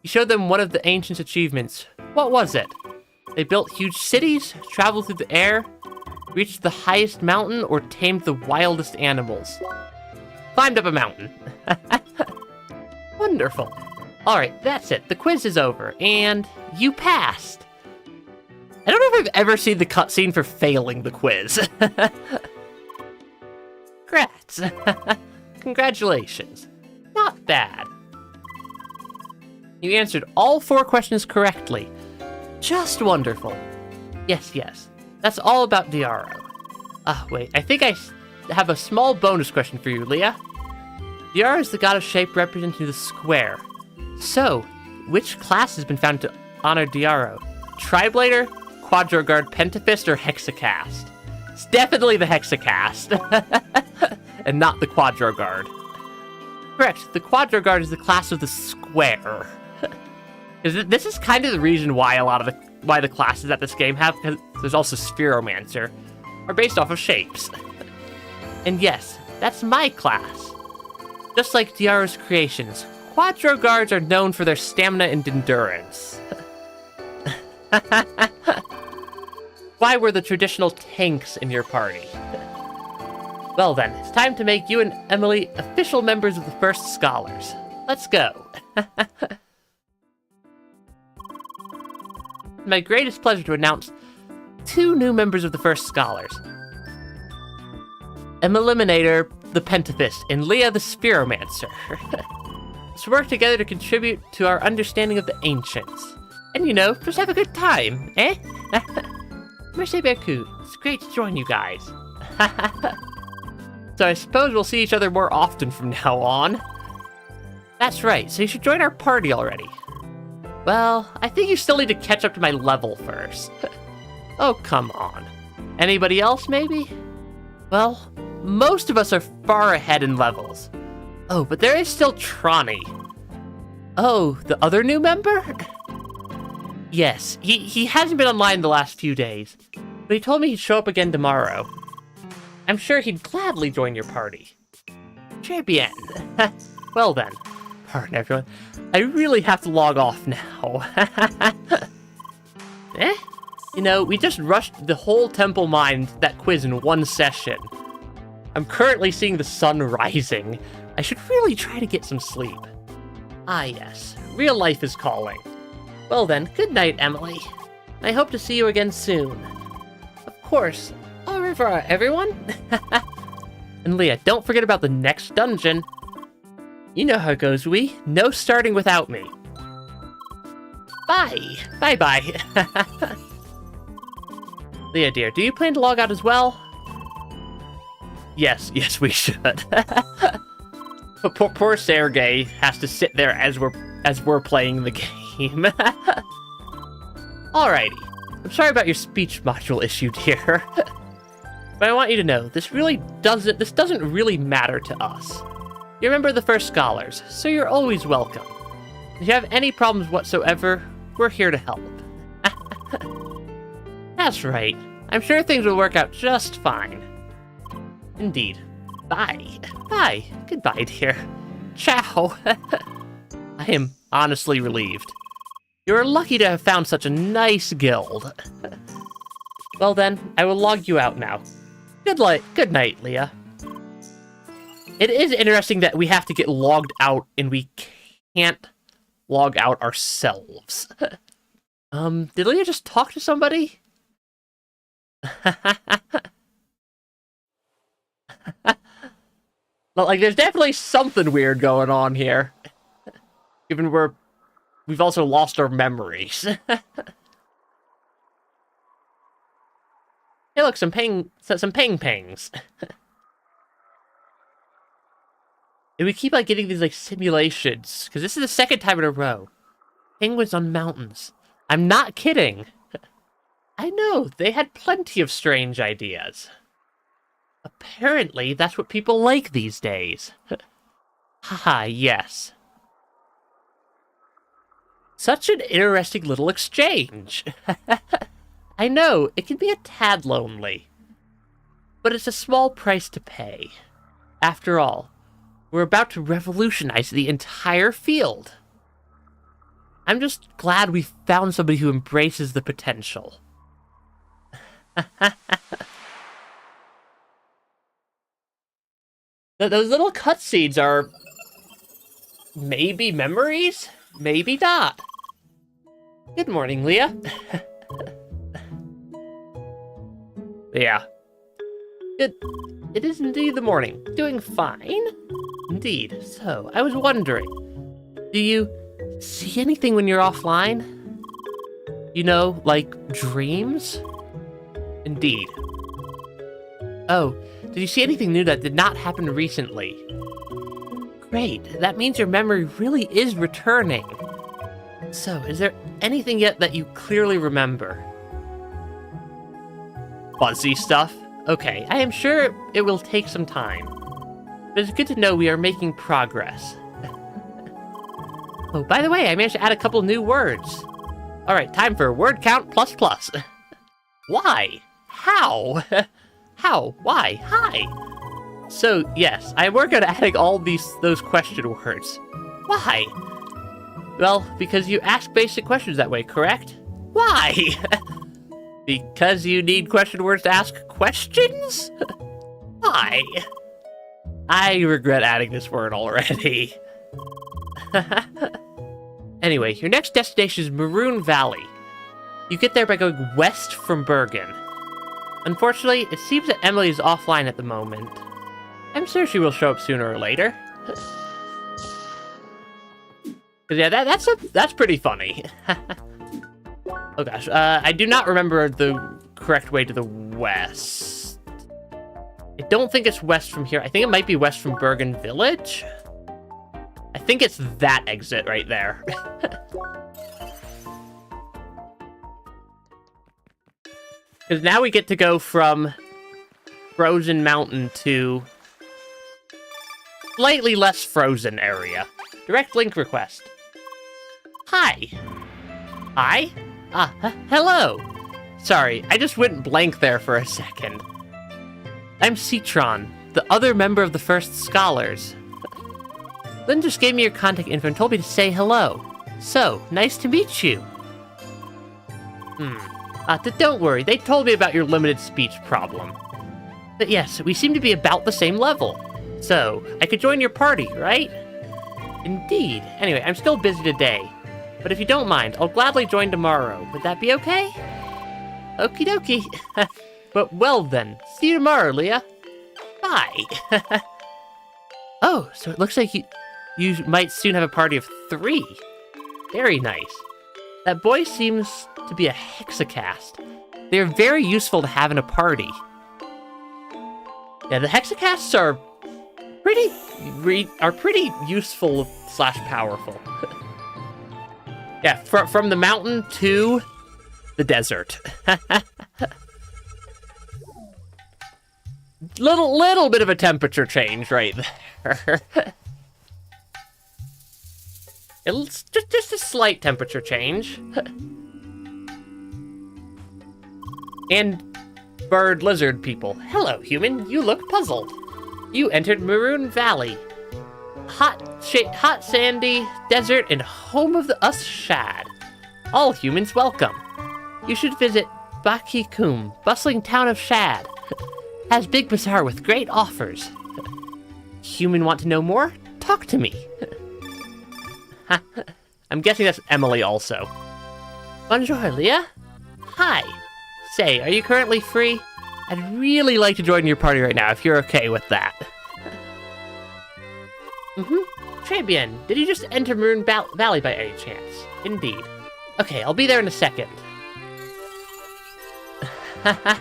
He showed them one of the Ancients' achievements. What was it? They built huge cities, traveled through the air, reached the highest mountain, or tamed the wildest animals. Climbed up a mountain. Wonderful. Alright, that's it. The quiz is over, and you passed. I don't know if I've ever seen the cutscene for failing the quiz. Congrats. Congratulations. Not bad. You answered all 4 questions correctly. Just wonderful. Yes, yes. That's all about Diaro. Wait, I think I have a small bonus question for you, Leah. Diaro is the god of shape representing the square. So, which class has been found to honor Diaro? Triblader, Quadroguard, Pentafist, or Hexacast? It's definitely the Hexacast. And not the Quadroguard. Correct, the Quadroguard is the class of the square. This is kind of the reason why why the classes that this game have, because there's also Spheromancer, are based off of shapes. And yes, that's my class. Just like Diaro's creations, Quadroguards are known for their stamina and endurance. Why were the traditional tanks in your party? Well then, it's time to make you and Emily official members of the First Scholars. Let's go. My greatest pleasure to announce 2 new members of the First Scholars. Eliminator, the Pentafist, and Leah, the Spheromancer. Let's work together to contribute to our understanding of the Ancients. And you know, just have a good time, eh? Merci beaucoup. It's great to join you guys. So I suppose we'll see each other more often from now on. That's right, so you should join our party already. Well, I think you still need to catch up to my level first. Oh, come on. Anybody else, maybe? Well, most of us are far ahead in levels. Oh, but there is still Tronny. Oh, the other new member? Yes, he hasn't been online the last few days, but he told me he'd show up again tomorrow. I'm sure he'd gladly join your party. Très bien. Well then, pardon everyone, I really have to log off now. Eh? You know, we just rushed the whole temple mine that quiz in one session. I'm currently seeing the sun rising. I should really try to get some sleep. Ah yes, real life is calling. Well then, good night, Emily. I hope to see you again soon. Of course. Au revoir, everyone. And Leah, don't forget about the next dungeon. You know how it goes, Wee. No starting without me. Bye. Bye-bye. Leah, dear, do you plan to log out as well? Yes, we should. But poor Sergey has to sit there as we're playing the game. Alrighty. I'm sorry about your speech module issue, dear. But I want you to know, this doesn't really matter to us. You're a member of the First Scholars, so you're always welcome. If you have any problems whatsoever, we're here to help. That's right. I'm sure things will work out just fine. Indeed. Bye. Bye. Goodbye, dear. Ciao. I am honestly relieved. You're lucky to have found such a nice guild. Well then, I will log you out now. Good night, Leah. It is interesting that we have to get logged out and we can't log out ourselves. Did Leah just talk to somebody? Like, there's definitely something weird going on here. Given we've also lost our memories. Hey, look, some ping-pangs. And we keep, like, getting these, like, simulations. Because this is the second time in a row. Penguins on mountains. I'm not kidding. I know, they had plenty of strange ideas. Apparently, that's what people like these days. Haha, yes. Such an interesting little exchange. I know, it can be a tad lonely. But it's a small price to pay. After all, we're about to revolutionize the entire field. I'm just glad we found somebody who embraces the potential. Those little cutscenes are maybe memories, maybe not. Good morning, Leah. Yeah. It is indeed the morning. Doing fine? Indeed. So, I was wondering, do you see anything when you're offline? You know, like dreams? Indeed. Oh, did you see anything new that did not happen recently? Great, that means your memory really is returning. So, is there anything yet that you clearly remember? Fuzzy stuff? Okay, I am sure it will take some time. But it's good to know we are making progress. Oh, by the way, I managed to add a couple new words. Alright, time for word count plus plus. Why? How? How? Why? Hi! So, yes, I work on adding all those question words. Why? Well, because you ask basic questions that way, correct? Why? Because you need question words to ask questions? Why? I regret adding this word already. Anyway, your next destination is Maroon Valley. You get there by going west from Bergen. Unfortunately, it seems that Emily is offline at the moment. I'm sure she will show up sooner or later. Yeah, that's pretty funny. Oh gosh, I do not remember the correct way to the west. I don't think it's west from here. I think it might be west from Bergen Village. I think it's that exit right there. Because now we get to go from Frozen Mountain to slightly less frozen area. Direct link request. Hi. Hi? Hello. Sorry, I just went blank there for a second. I'm Citron, the other member of the First Scholars. Lynn just gave me your contact info and told me to say hello. So, nice to meet you. Don't worry, they told me about your limited speech problem. But yes, we seem to be about the same level. So, I could join your party, right? Indeed. Anyway, I'm still busy today. But if you don't mind, I'll gladly join tomorrow. Would that be okay? Okie dokie. But well then, see you tomorrow, Leah. Bye. Oh, so it looks like you might soon have a party of 3. Very nice. That boy seems to be a hexacast. They're very useful to have in a party. Yeah, the hexacasts are pretty useful / powerful. Yeah, from the mountain to the desert. little bit of a temperature change right there. It's just a slight temperature change. And bird lizard people. Hello, human. You look puzzled. You entered Maroon Valley. Hot, sandy desert and home of us Shad. All humans welcome. You should visit Bakikum, bustling town of Shad. Has big bazaar with great offers. Human want to know more? Talk to me. I'm guessing that's Emily also. Bonjour, Leah. Hi. Say, are you currently free? I'd really like to join your party right now if you're okay with that. Très bien. Did you just enter Maroon Valley by any chance? Indeed. Okay, I'll be there in a second. I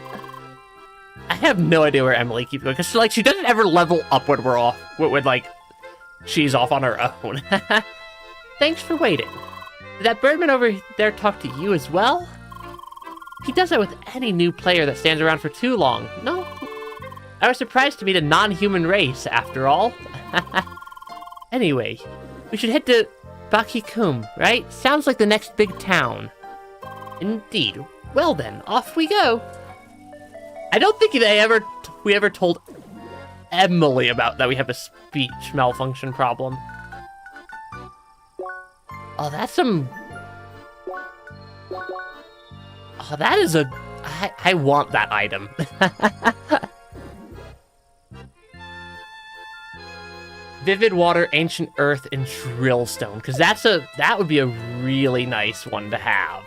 have no idea where Emily keeps going, because she doesn't ever level up when we're off, when she's off on her own. Thanks for waiting. Did that birdman over there talk to you as well? He does that with any new player that stands around for too long. No? I was surprised to meet a non-human race, after all. Anyway, we should head to Bakikum, right? Sounds like the next big town. Indeed. Well then, off we go. I don't think we ever told Emily about that we have a speech malfunction problem. Oh, that's some... Oh, that is a... I want that item. Vivid Water, Ancient Earth, and Drillstone, because that would be a really nice one to have.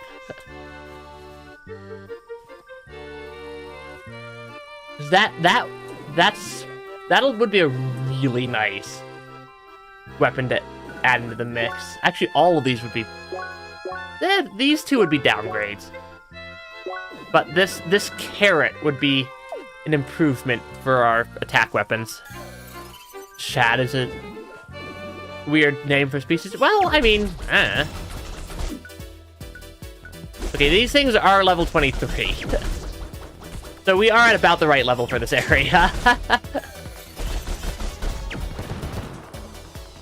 That would be a really nice weapon to add into the mix. Actually, all of these would be... these two would be downgrades. But this carrot would be an improvement for our attack weapons. Shad is a weird name for species. Well, I mean, Okay, these things are level 23. So we are at about the right level for this area.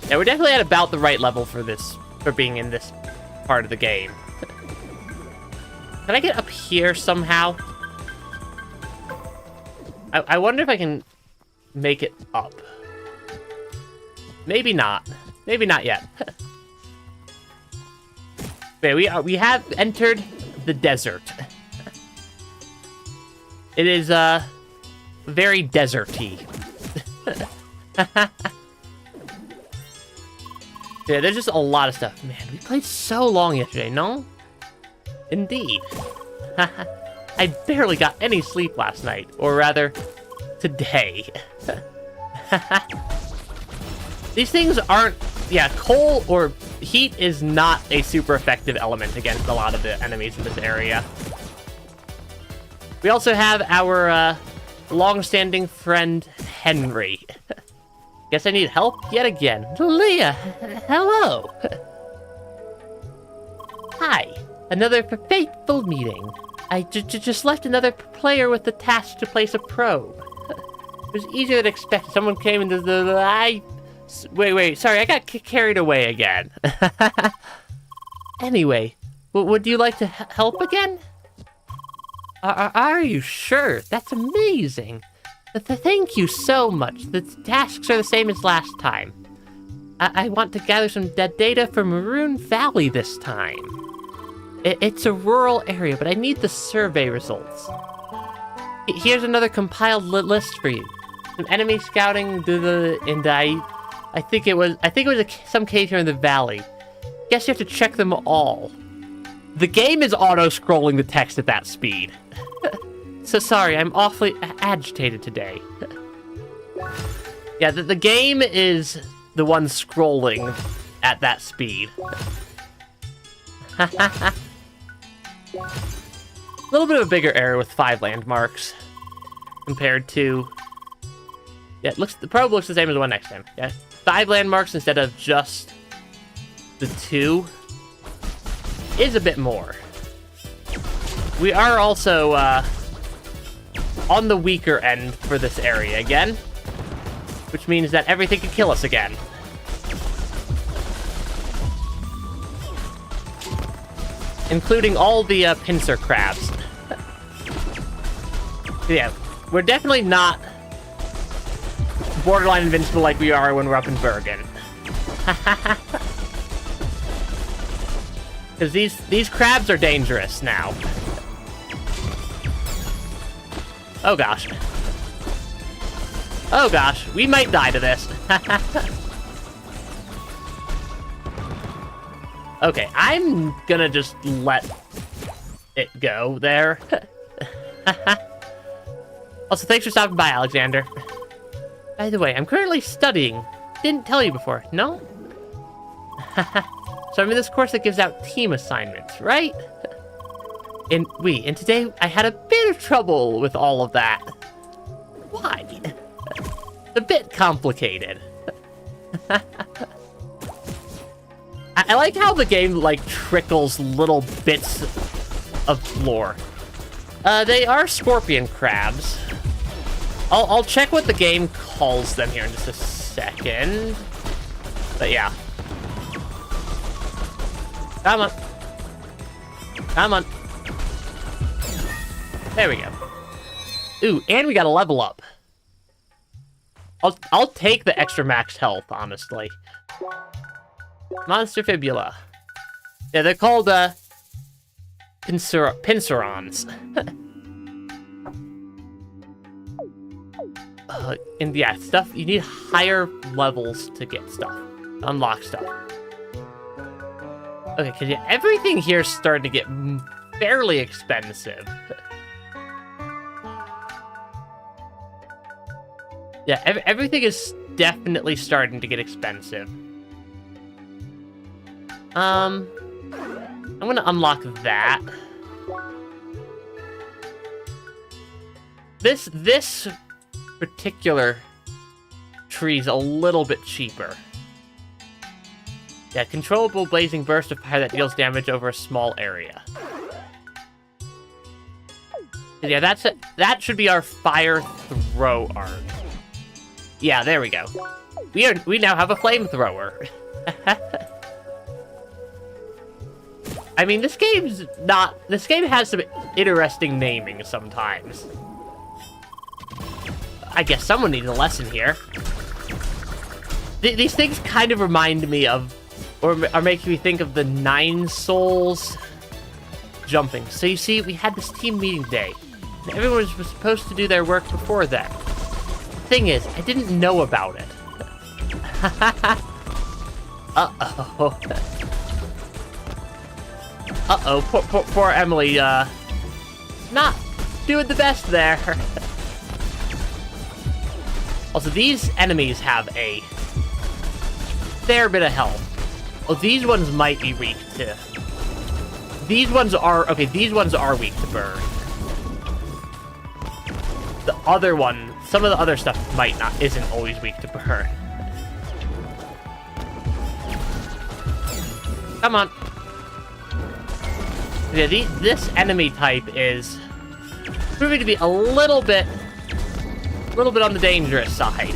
Yeah, we're definitely at about the right level for being in this part of the game. Can I get up here somehow? I wonder if I can make it up. Maybe not. Maybe not yet. Okay, we have entered the desert. It is very deserty. Yeah, there's just a lot of stuff. Man, we played so long yesterday, no? Indeed. I barely got any sleep last night, or rather, today. These things aren't... Yeah, coal or heat is not a super effective element against a lot of the enemies in this area. We also have our long-standing friend, Henry. Guess I need help yet again. Leah, hello. Hi, another fateful meeting. I just left another player with the task to place a probe. It was easier than expected. Someone came into the... Wait, sorry, I got carried away again. Anyway, would you like to help again? Are you sure? That's amazing. Thank you so much. The tasks are the same as last time. I want to gather some dead data from Maroon Valley this time. It's a rural area, but I need the survey results. Here's another compiled list for you. Some enemy scouting, and I think it was some cave here in the valley. Guess you have to check them all. The game is auto-scrolling the text at that speed. So sorry, I'm awfully agitated today. Yeah, the game is the one scrolling at that speed. A little bit of a bigger area with 5 landmarks compared to... Yeah, it probably looks the same as the one next time. Yeah, 5 landmarks instead of just the 2 is a bit more. We are also on the weaker end for this area again, which means that everything can kill us again. Including all the pincer crabs. Yeah, we're definitely not borderline invincible like we are when we're up in Bergen. Because these crabs are dangerous now. Oh gosh. Oh gosh, we might die to this. Okay, I'm gonna just let it go there. Also, thanks for stopping by, Alexander. By the way, I'm currently studying. Didn't tell you before, no? So I'm in this course that gives out team assignments, right? And today I had a bit of trouble with all of that. Why? A bit complicated. I like how the game, like, trickles little bits of lore. They are scorpion crabs. I'll check what the game calls them here in just a second. But yeah. Come on. Come on. There we go. Ooh, and we got a level up. I'll take the extra max health, honestly. Monster Fibula. Yeah, they're called, Pincerons. And yeah, stuff, you need higher levels to get stuff. Unlock stuff. Okay, because yeah, everything here is starting to get fairly expensive. Yeah, everything is definitely starting to get expensive. I'm gonna unlock that. This particular tree's a little bit cheaper. Yeah, controllable blazing burst of fire that deals damage over a small area. Yeah, that should be our fire throw arm. Yeah, there we go. We now have a flamethrower. I mean, this game has some interesting naming sometimes. I guess someone needs a lesson here. These things kind of remind me of, or are making me think of the 9 Souls jumping. So you see, we had this team meeting today, and everyone was supposed to do their work before that. Thing is, I didn't know about it. Uh-oh. Uh-oh, poor Emily, not doing the best there. Also, these enemies have a fair bit of health. Oh, these ones might be weak to... These ones are weak to burn. The other one, some of the other stuff isn't always weak to burn. Come on. Yeah, this enemy type is proving to be a little bit on the dangerous side.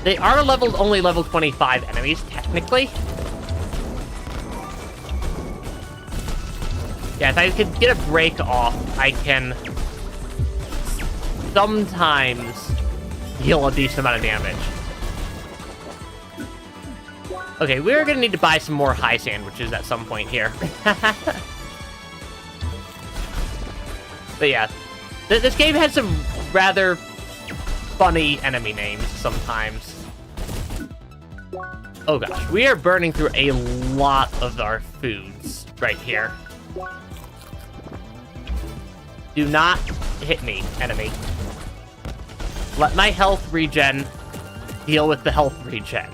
They are only level 25 enemies, technically. Yeah, if I could get a break off, I can sometimes deal a decent amount of damage. Okay, we're gonna need to buy some more high sandwiches at some point here. But yeah, this game has some rather funny enemy names sometimes. Oh gosh, we are burning through a lot of our foods right here. Do not hit me, enemy. Let my health regen deal with the health regen.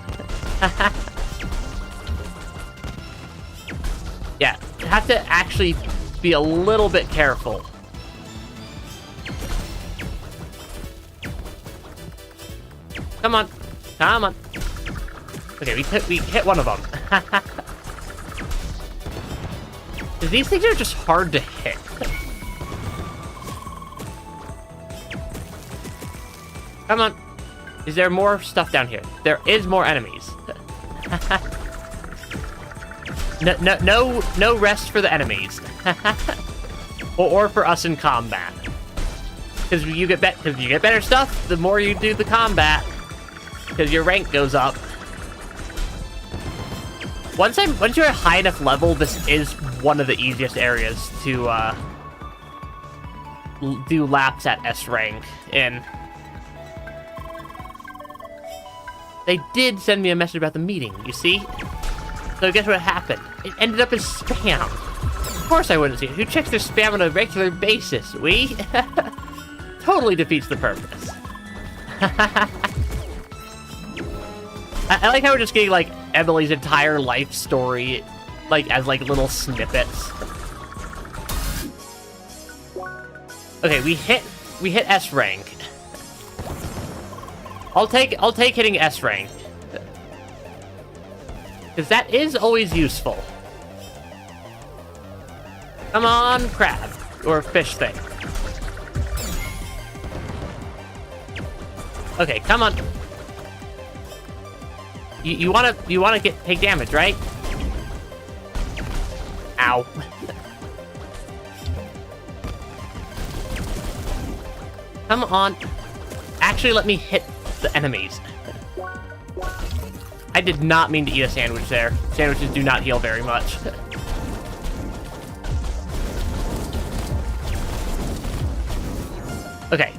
Yeah, you have to actually be a little bit careful. Come on. Come on. Okay, we hit one of them. These things are just hard to hit. Come on. Is there more stuff down here? There is more enemies. No rest for the enemies. or for us in combat. Because you get better stuff, the more you do the combat. Because your rank goes up. Once you're at a high enough level, this is one of the easiest areas to do laps at S rank in. They did send me a message about the meeting, you see? So guess what happened? It ended up as spam. Of course I wouldn't see it. Who checks their spam on a regular basis? We? Totally defeats the purpose. I like how we're just getting, like, Emily's entire life story, like, as, like, little snippets. Okay, we hit S rank. I'll take hitting S rank. Because that is always useful. Come on, crab. Or fish thing. Okay, come on. You wanna take damage, right? Ow. Come on. Actually, let me hit the enemies. I did not mean to eat a sandwich there. Sandwiches do not heal very much. Okay.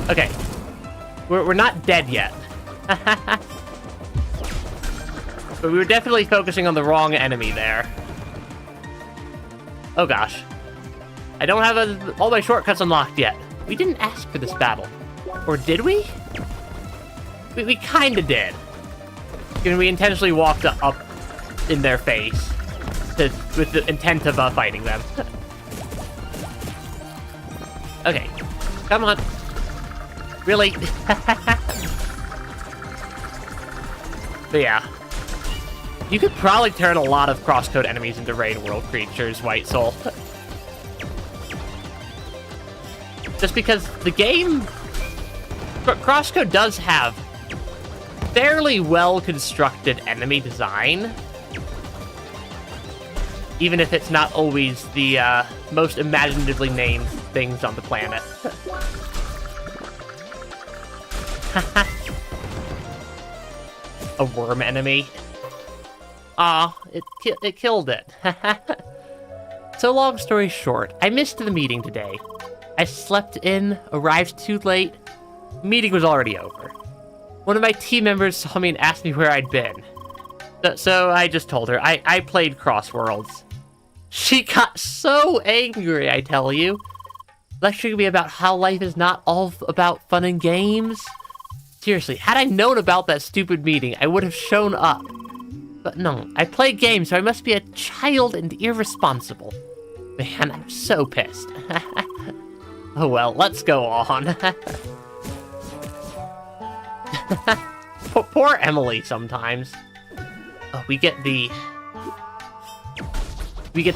Okay. We're not dead yet. But we were definitely focusing on the wrong enemy there. Oh gosh. I don't have all my shortcuts unlocked yet. We didn't ask for this battle. Or did we? We kinda did. And we intentionally walked up in their face with the intent of fighting them. Okay. Come on. Really? But yeah. You could probably turn a lot of crosscode enemies into raid world creatures, White Soul. Just because the game... Crosscode does have fairly well-constructed enemy design. Even if it's not always the most imaginatively named things on the planet. A worm enemy. Aw, it killed it. So long story short, I missed the meeting today. I slept in, arrived too late. Meeting was already over. One of my team members saw me and asked me where I'd been. So I just told her, I played Crossworlds. She got so angry, I tell you. Lecturing me about how life is not all about fun and games. Seriously, had I known about that stupid meeting, I would have shown up. But no, I play games, so I must be a child and irresponsible. Man, I'm so pissed. Oh well, let's go on. Poor Emily sometimes. Oh, we get the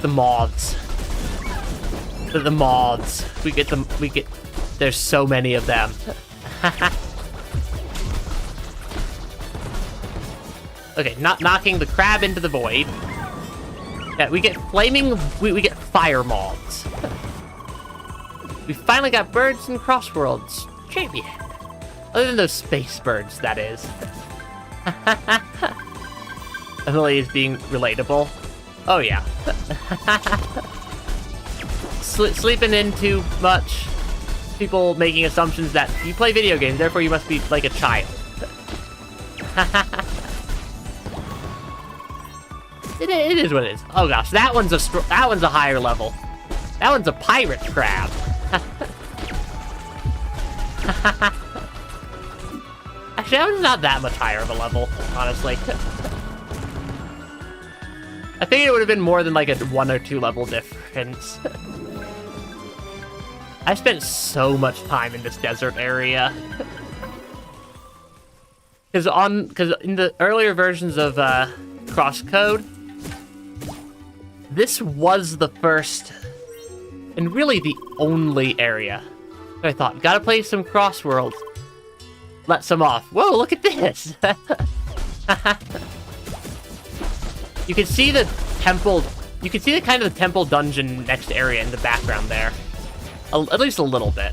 moths. The moths. There's so many of them. Okay, not knocking the crab into the void. Yeah, we get fire moths. We finally got birds and crossworlds. Champion. Other than those space birds, that is. Emily is being relatable. Oh, yeah. Sleeping in too much. People making assumptions that you play video games, therefore you must be like a child. It is what it is. Oh gosh, that one's a higher level. That one's a pirate crab. Actually, that one's not that much higher of a level, honestly. I think it would have been more than like a 1 or 2 level difference. I spent so much time in this desert area. Because in the earlier versions of Crosscode, this was the first and really the only area. I thought, gotta play some Crossworld. Let some off. Whoa, look at this! You can see the temple. You can see the kind of the temple dungeon next area in the background there. At least a little bit.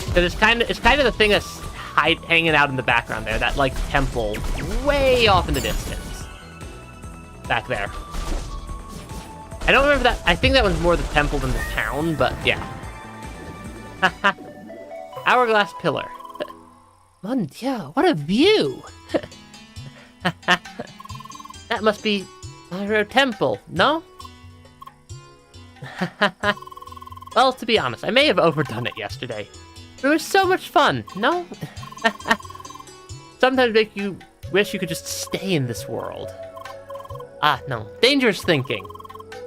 Because it's kind of the thing that's hanging out in the background there. That like temple way off in the distance. Back there. I don't remember that. I think that was more the temple than the town, but yeah. Hourglass pillar. Mon Dieu, what a view! That must be Myro Temple, no? Well, to be honest, I may have overdone it yesterday. But it was so much fun, no? Sometimes make you wish you could just stay in this world. Ah, no. Dangerous thinking.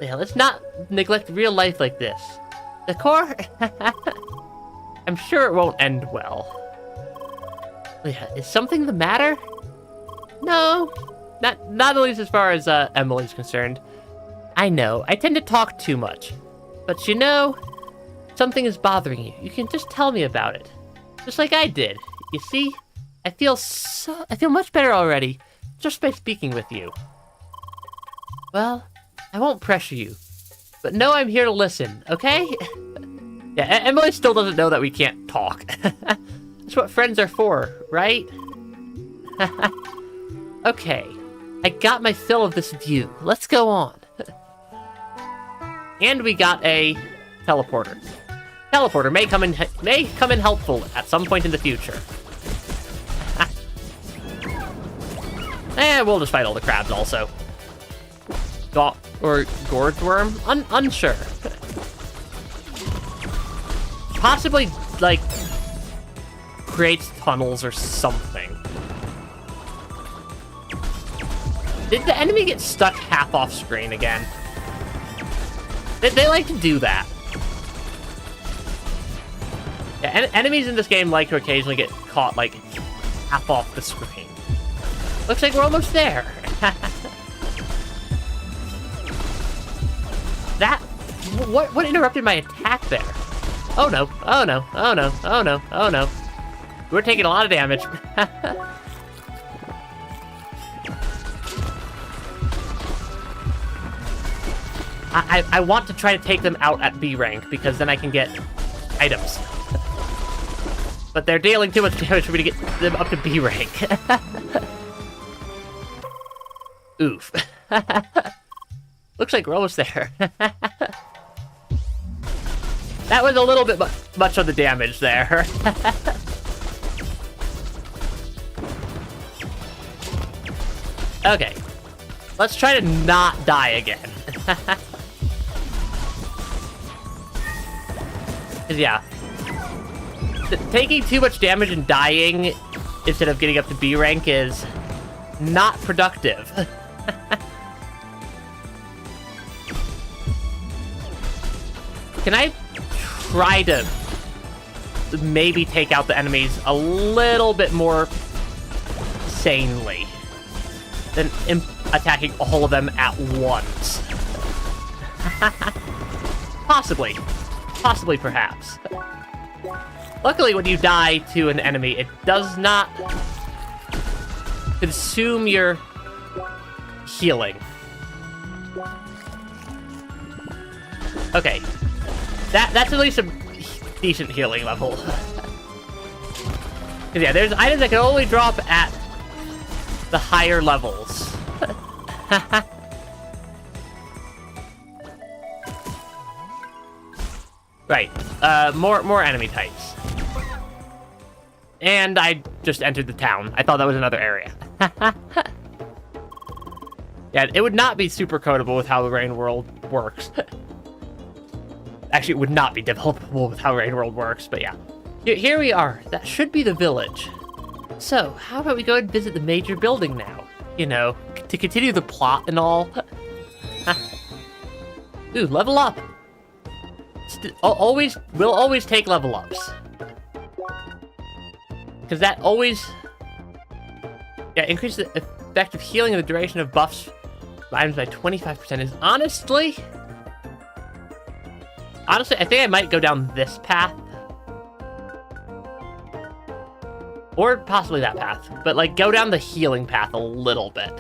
Yeah, let's not neglect real life like this. The core? I'm sure it won't end well. Yeah, is something the matter? No. Not at least as far as Emily's concerned. I know, I tend to talk too much. But you know, something is bothering you. You can just tell me about it. Just like I did. You see? I feel much better already, just by speaking with you. Well, I won't pressure you. But know I'm here to listen, okay? Yeah, Emily still doesn't know that we can't talk. That's what friends are for, right? Okay, I got my fill of this view. Let's go on. And we got a teleporter. Teleporter may come in helpful at some point in the future. We'll just fight all the crabs also. Or gorge worm? Unsure. Possibly, like, creates tunnels or something. Did the enemy get stuck half off screen again? They like to do that. Yeah, enemies in this game like to occasionally get caught, like, half off the screen. Looks like we're almost there. What interrupted my attack there? Oh no, oh no, oh no, oh no, oh no. We're taking a lot of damage. I want to try to take them out at B rank, because then I can get items. But they're dealing too much damage for me to get them up to B rank. Oof. Looks like we're almost there. That was a little bit much of the damage there. Okay. Let's try to not die again. Yeah. Taking too much damage and dying instead of getting up to B rank is not productive. Can I try to maybe take out the enemies a little bit more sanely than attacking all of them at once? Possibly. Possibly, perhaps. Luckily, when you die to an enemy, it does not consume your healing. Okay. That's at least a decent healing level. 'Cause yeah, there's items that can only drop at the higher levels. Right, more enemy types. And I just entered the town. I thought that was another area. Yeah, it would not be super codable with how the Rain World works. Actually, it would not be developable with how Rain World works, but yeah. Here we are. That should be the village. So, how about we go and visit the major building now? You know, to continue the plot and all. Ooh, level up. We'll always take level ups. Because that always... Yeah, increase the effective healing and the duration of buffs items by 25% is honestly, I think I might go down this path. Or possibly that path. But, like, go down the healing path a little bit.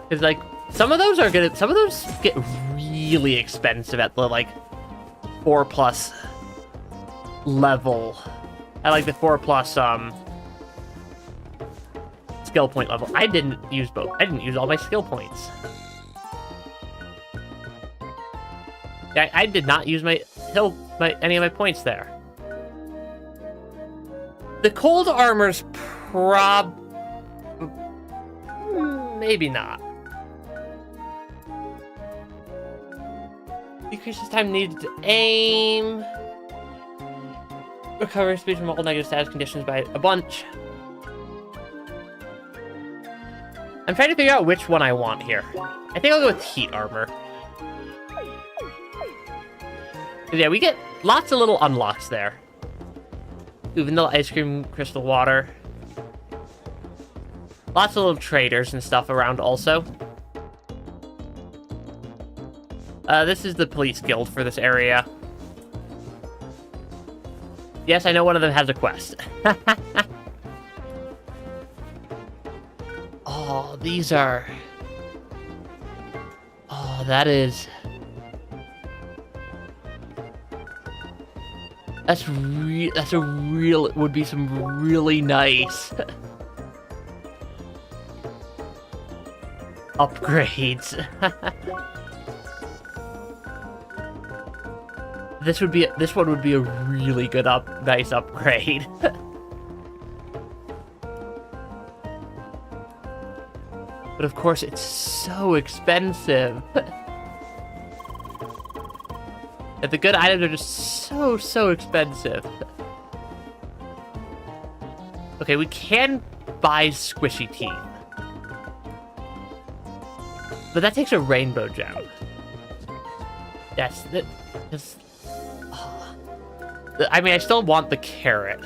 Because, like, some of those get really expensive at the, like, 4+ level. At, like, the 4+ skill point level. I didn't use all my skill points. Yeah, I did not use any of my points there. The cold armor's maybe not. Decreases time needed to aim. Recover speed from all negative status conditions by a bunch. I'm trying to figure out which one I want here. I think I'll go with heat armor. Yeah, we get lots of little unlocks there. Ooh, vanilla ice cream, crystal water. Lots of little traders and stuff around also. This is the police guild for this area. Yes, I know one of them has a quest. Oh, these are... Oh, that is... would be some really nice upgrades. This one would be a really good nice upgrade. But of course, it's so expensive. And the good items are just so expensive. Okay, we can buy squishy teeth. But that takes a rainbow gem. Yes, I mean, I still want the carrot.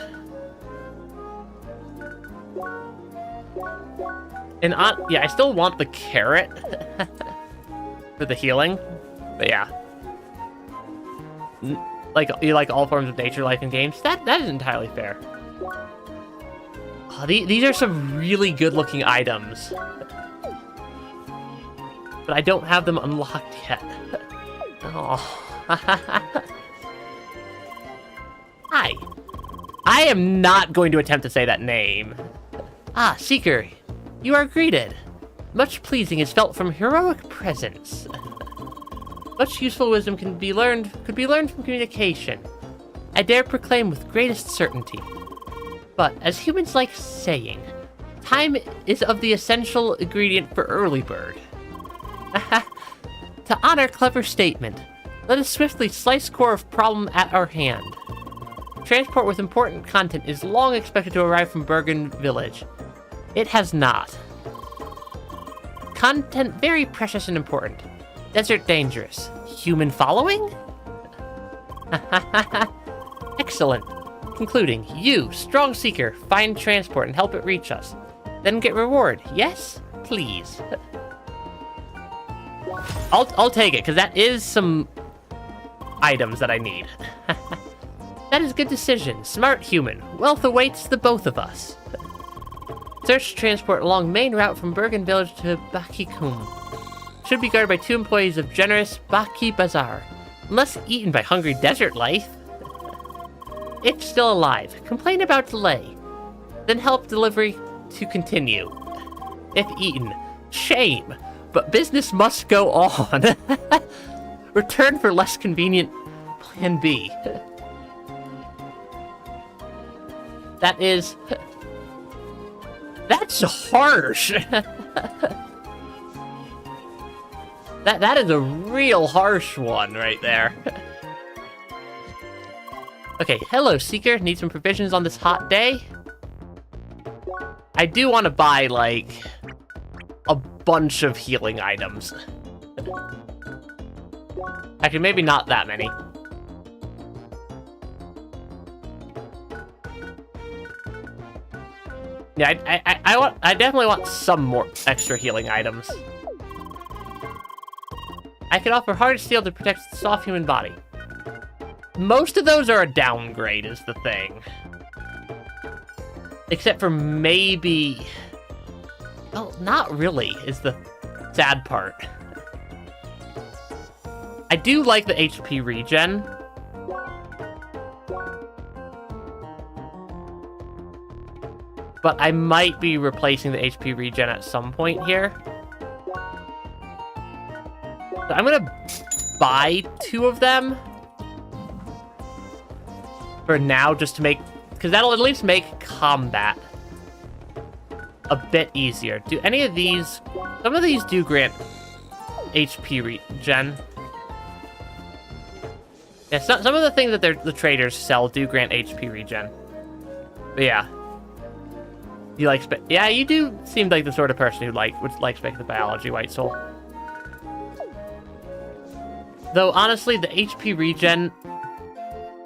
And yeah, I still want the carrot for the healing. But yeah. Like, you like all forms of nature life in games? That is entirely fair. Oh, these are some really good-looking items. But I don't have them unlocked yet. Oh. Hi. I am not going to attempt to say that name. Ah, Seeker. You are greeted. Much pleasing is felt from heroic presence. Much useful wisdom could be learned from communication. I dare proclaim with greatest certainty. But, as humans like saying, time is of the essential ingredient for early bird. To honor clever statement, let us swiftly slice core of problem at our hand. Transport with important content is long expected to arrive from Bergen Village. It has not. Content very precious and important. Desert dangerous. Human following? Excellent. Concluding, you, strong seeker, find transport and help it reach us. Then get reward. Yes? Please. I'll take it, because that is some items that I need. That is a good decision. Smart human. Wealth awaits the both of us. Search transport along main route from Bergen Village to Bakikum. Should be guarded by 2 employees of generous Baki Bazaar. unless eaten by hungry desert life. It's still alive. Complain about delay. Then help delivery to continue. If eaten, shame. But business must go on. Return for less convenient plan B. That's harsh. That is a real harsh one right there. Okay, hello Seeker. Need some provisions on this hot day? I do want to buy, like, a bunch of healing items. Actually, maybe not that many. Yeah, I definitely want some more extra healing items. I can offer hard steel to protect the soft human body. Most of those are a downgrade, is the thing. Except for maybe... Well, not really, is the sad part. I do like the HP regen. But I might be replacing the HP regen at some point here. So I'm gonna buy 2 of them. For now, just to make... Because that'll at least make combat a bit easier. Do any of these... Some of these do grant HP regen. Yeah, some of the things that the traders sell do grant HP regen. But yeah. You like yeah, you do seem like the sort of person who would like the biology, White Soul. Though honestly, the HP regen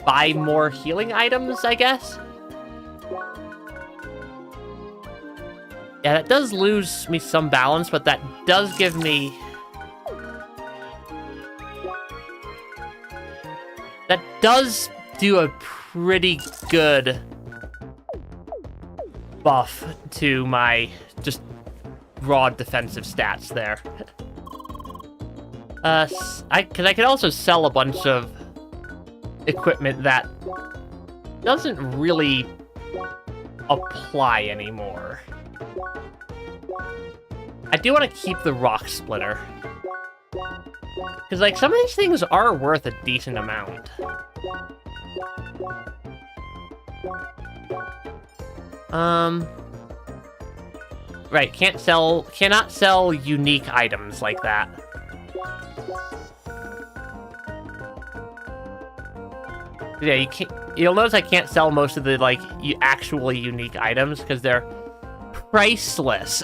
buy more healing items, I guess. Yeah, that does lose me some balance, but that does give me... That does do a pretty good buff to my just raw defensive stats there. Because I could also sell a bunch of equipment that doesn't really apply anymore. I do want to keep the rock splitter. Because, like, some of these things are worth a decent amount. Right, cannot sell unique items like that. Yeah, you'll notice I can't sell most of the, like, actually unique items, because they're priceless.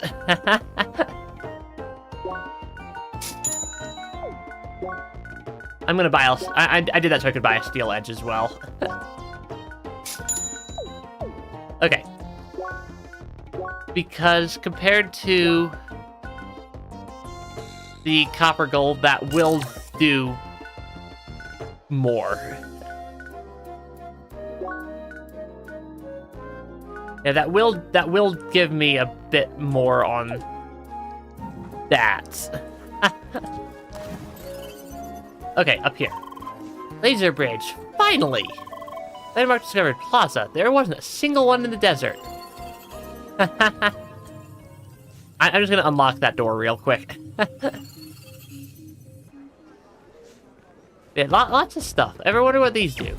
I'm gonna buy... I did that so I could buy a steel edge as well. Okay. Because compared to the copper gold, that will do more. Yeah, that will give me a bit more on that. Okay, up here. Laser bridge, finally! Landmark discovered Plaza. There wasn't a single one in the desert. I'm just gonna unlock that door real quick. Yeah, lots of stuff. Ever wonder what these do?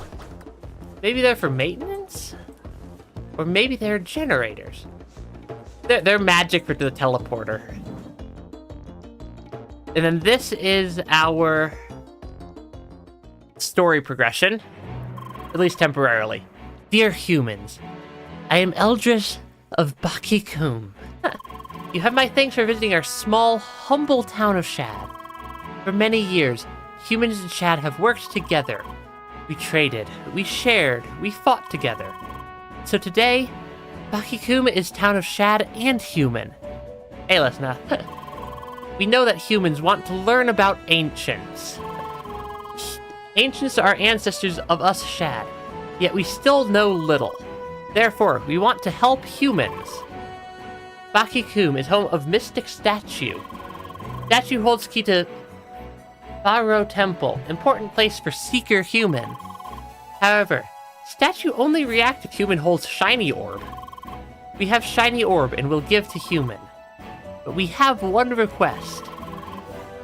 Maybe they're for maintenance? Or maybe they're generators. They're magic for the teleporter. And then this is our story progression. At least temporarily. Dear humans, I am Eldris of Bakikum. You have my thanks for visiting our small, humble town of Shad. For many years, humans and Shad have worked together. We traded, we shared, we fought together. So today, Bakikum is town of Shad and human. Hey, listen, we know that humans want to learn about ancients. Ancients are ancestors of us Shad, yet we still know little. Therefore, we want to help humans. Bakikum is home of Mystic Statue. Statue holds key to Pharaoh Temple, important place for Seeker Human. However, statue only react if human holds shiny orb. We have shiny orb and will give to human. But we have one request.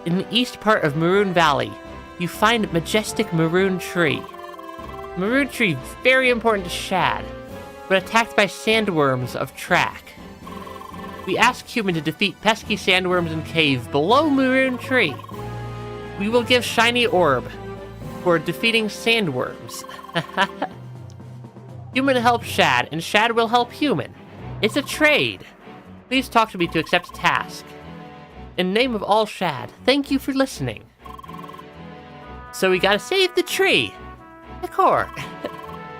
In the east part of Maroon Valley, you find majestic maroon tree. Maroon tree very important to Shad, but attacked by sandworms of track. We ask human to defeat pesky sandworms in cave below Maroon Tree. We will give shiny orb for defeating sandworms. Human helps Shad, and Shad will help human. It's a trade. Please talk to me to accept task. In name of all Shad, thank you for listening. So we gotta save the tree. Decor.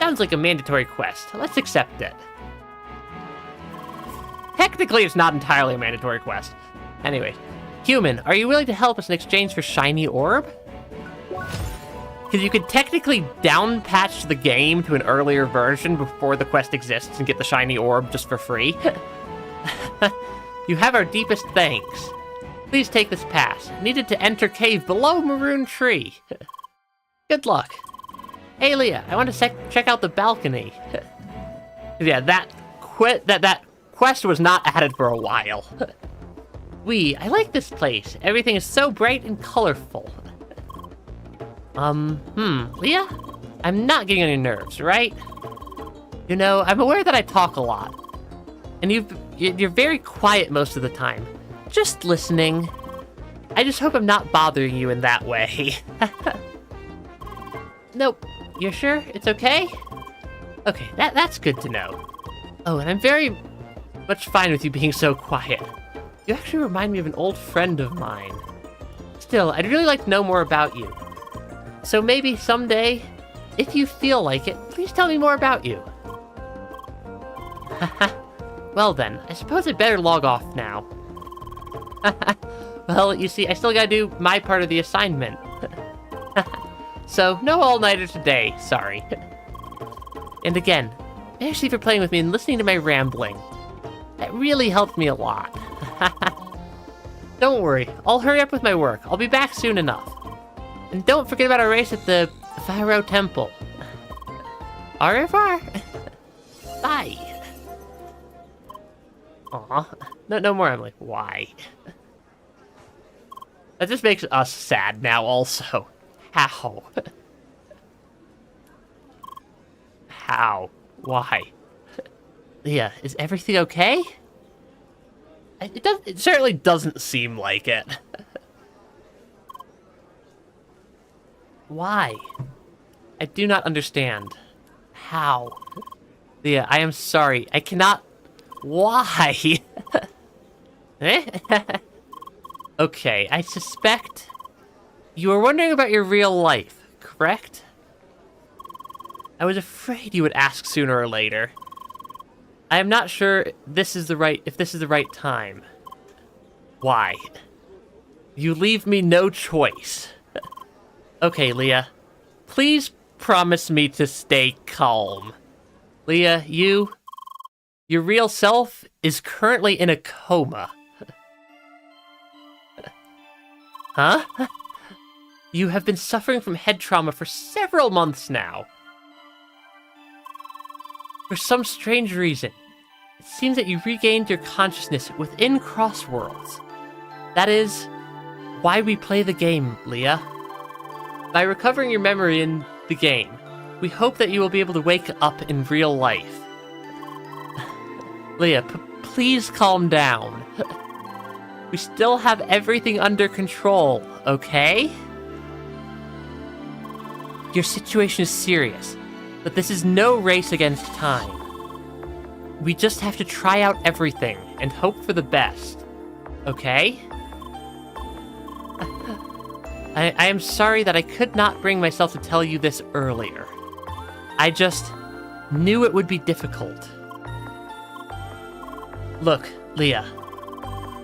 Sounds like a mandatory quest. Let's accept it. Technically, it's not entirely a mandatory quest. Anyway, human, are you willing to help us in exchange for shiny orb? Because you could technically down-patch the game to an earlier version before the quest exists and get the shiny orb just for free. You have our deepest thanks. Please take this pass. Needed to enter cave below Maroon Tree. Good luck. Hey, Leah, I want to check out the balcony. Yeah, that quest was not added for a while. I like this place. Everything is so bright and colorful. Leah? I'm not getting on your nerves, right? You know, I'm aware that I talk a lot. And you're very quiet most of the time. Just listening. I just hope I'm not bothering you in that way. Nope. You're sure? It's okay? Okay, that's good to know. Oh, and I'm very much fine with you being so quiet. You actually remind me of an old friend of mine. Still, I'd really like to know more about you. So maybe someday, if you feel like it, please tell me more about you. Well then, I suppose I'd better log off now. Well, you see, I still gotta do my part of the assignment. So, no all-nighter today, sorry. And again, thanks for playing with me and listening to my rambling. That really helped me a lot. Don't worry, I'll hurry up with my work. I'll be back soon enough. And don't forget about our race at the Pharaoh Temple. Au revoir. Bye. Aw. No more, I'm like, why? That just makes us sad now also. How? How? Why? Leah, is everything okay? It certainly doesn't seem like it. Why? I do not understand. How? Leah, I am sorry. I cannot... Why? Okay, I suspect... You were wondering about your real life, correct? I was afraid you would ask sooner or later. I am not sure if this is the right time. Why? You leave me no choice. Okay, Leah. Please promise me to stay calm. Leah, your real self is currently in a coma. Huh? You have been suffering from head trauma for several months now. For some strange reason, it seems that you regained your consciousness within Crossworlds. That is why we play the game, Leah. By recovering your memory in the game, we hope that you will be able to wake up in real life. Leah, please calm down. We still have everything under control, okay? Your situation is serious, but this is no race against time. We just have to try out everything and hope for the best, okay? I am sorry that I could not bring myself to tell you this earlier. I just knew it would be difficult. Look, Leah,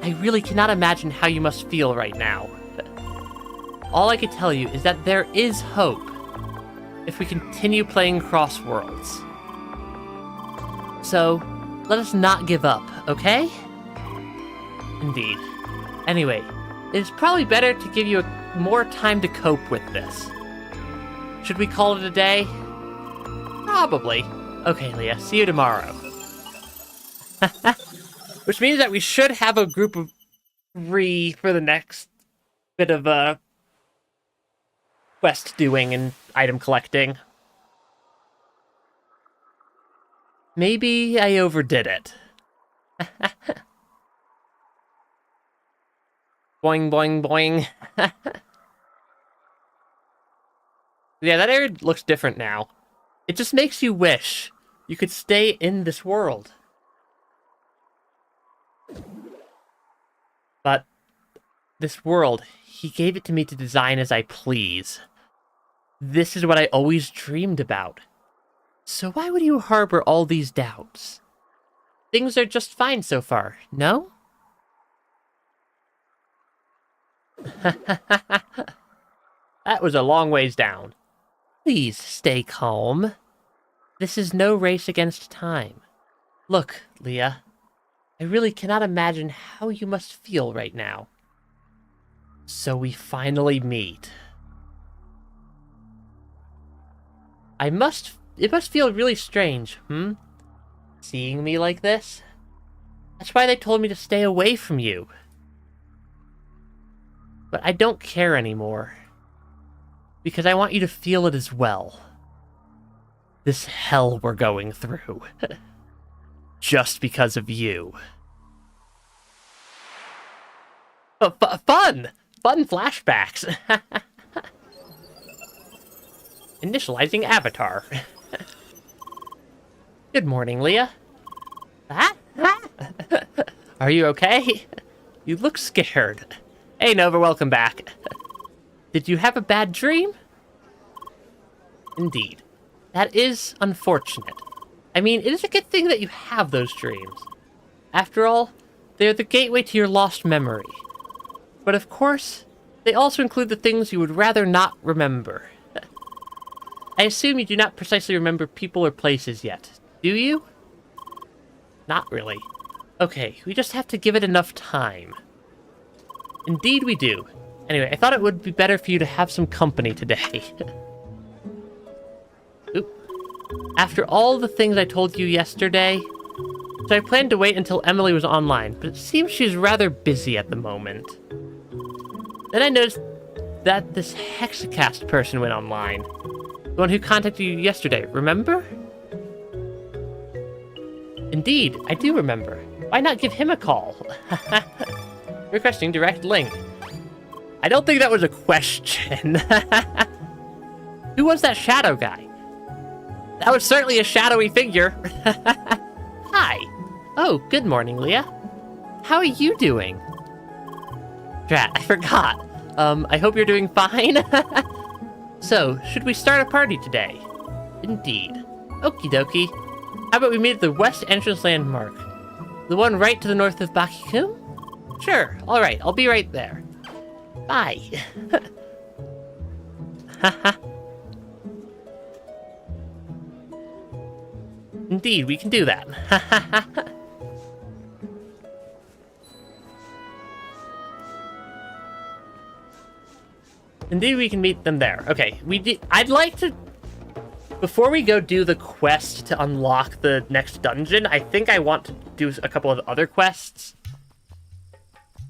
I really cannot imagine how you must feel right now. All I can tell you is that there is hope if we continue playing Crossworlds. So, let us not give up, okay? Indeed. Anyway, it is probably better to give you a more time to cope with this. Should we call it a day? Probably. Okay, Leah, see you tomorrow. Which means that we should have a group of 3 for the next bit of quest doing and item collecting. Maybe I overdid it. Boing, boing, boing. Yeah, that area looks different now. It just makes you wish you could stay in this world. But this world, he gave it to me to design as I please. This is what I always dreamed about. So why would you harbor all these doubts? Things are just fine so far, no? That was a long ways down. Please stay calm. This is no race against time. Look, Leah, I really cannot imagine how you must feel right now. So we finally meet. It must feel really strange, Seeing me like this? That's why they told me to stay away from you. But I don't care anymore. Because I want you to feel it as well. This hell we're going through. Just because of you. Fun! Fun flashbacks! Initializing avatar. Good morning, Leah. Are you okay? You look scared. Hey, Nova, welcome back. Did you have a bad dream? Indeed. That is unfortunate. I mean, it is a good thing that you have those dreams. After all, they're the gateway to your lost memory. But of course, they also include the things you would rather not remember. I assume you do not precisely remember people or places yet, do you? Not really. Okay, we just have to give it enough time. Indeed we do. Anyway, I thought it would be better for you to have some company today. Oop. After all the things I told you yesterday, so I planned to wait until Emily was online, but it seems she's rather busy at the moment. Then I noticed that this Hexacast person went online. The one who contacted you yesterday, remember? Indeed, I do remember. Why not give him a call? Requesting direct link. I don't think that was a question. Who was that shadow guy? That was certainly a shadowy figure. Hi. Oh, good morning, Leah. How are you doing? Drat, I forgot. I hope you're doing fine. So, should we start a party today? Indeed. Okie dokie. How about we meet at the west entrance landmark? The one right to the north of Bakikum? Sure, alright, I'll be right there. Bye. Indeed, we can do that. Indeed, we can meet them there. Okay, I'd like to... Before we go do the quest to unlock the next dungeon, I think I want to do a couple of other quests.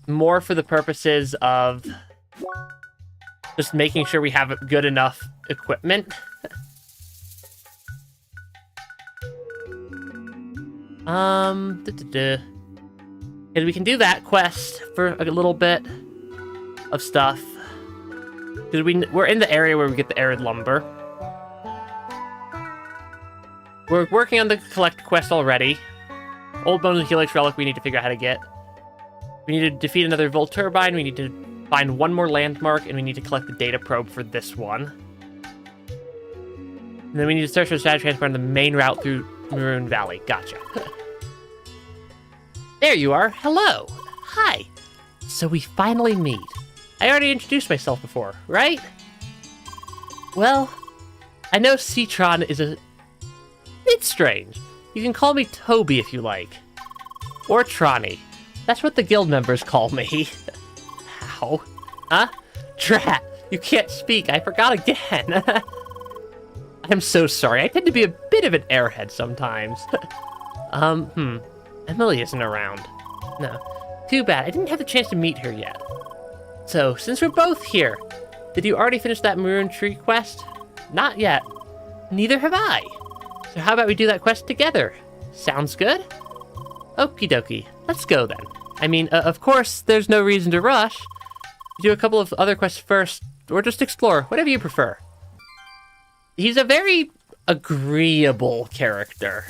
More for the purposes of just making sure we have good enough equipment. And we can do that quest for a little bit of stuff. Because we're in the area where we get the arid lumber. We're working on the collect quest already. Old Bones and Helix Relic we need to figure out how to get. We need to defeat another Volt Turbine, we need to find one more landmark, and we need to collect the data probe for this one. And then we need to search for the status transport on the main route through Maroon Valley. Gotcha. There you are. Hello. Hi. So we finally meet. I already introduced myself before, right? Well, I know Citron is a bit strange. You can call me Toby if you like. Or Tronny. That's what the guild members call me. How? Huh? Drat, you can't speak. I forgot again. I'm so sorry. I tend to be a bit of an airhead sometimes. Emily isn't around. No. Too bad. I didn't have the chance to meet her yet. So, since we're both here, did you already finish that Maroon Tree quest? Not yet. Neither have I. So how about we do that quest together? Sounds good? Okie dokie. Let's go then. I mean, of course, there's no reason to rush. Do a couple of other quests first, or just explore, whatever you prefer. He's a very agreeable character.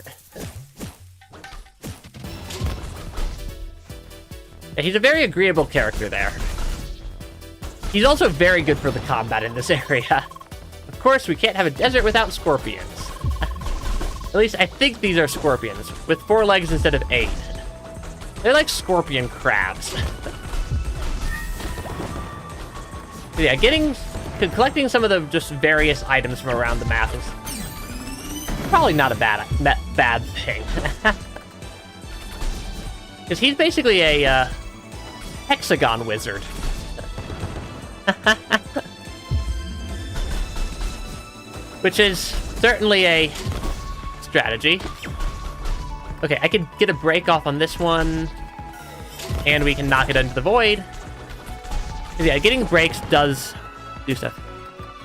He's a very agreeable character there. He's also very good for the combat in this area. Of course, we can't have a desert without scorpions. At least I think these are scorpions, with 4 legs instead of 8. They're like scorpion crabs. Yeah, collecting some of the just various items from around the map is probably not a bad thing. Because he's basically a hexagon wizard. Which is certainly a strategy. Okay, I can get a break off on this one, and we can knock it into the void. Yeah, getting breaks does do stuff.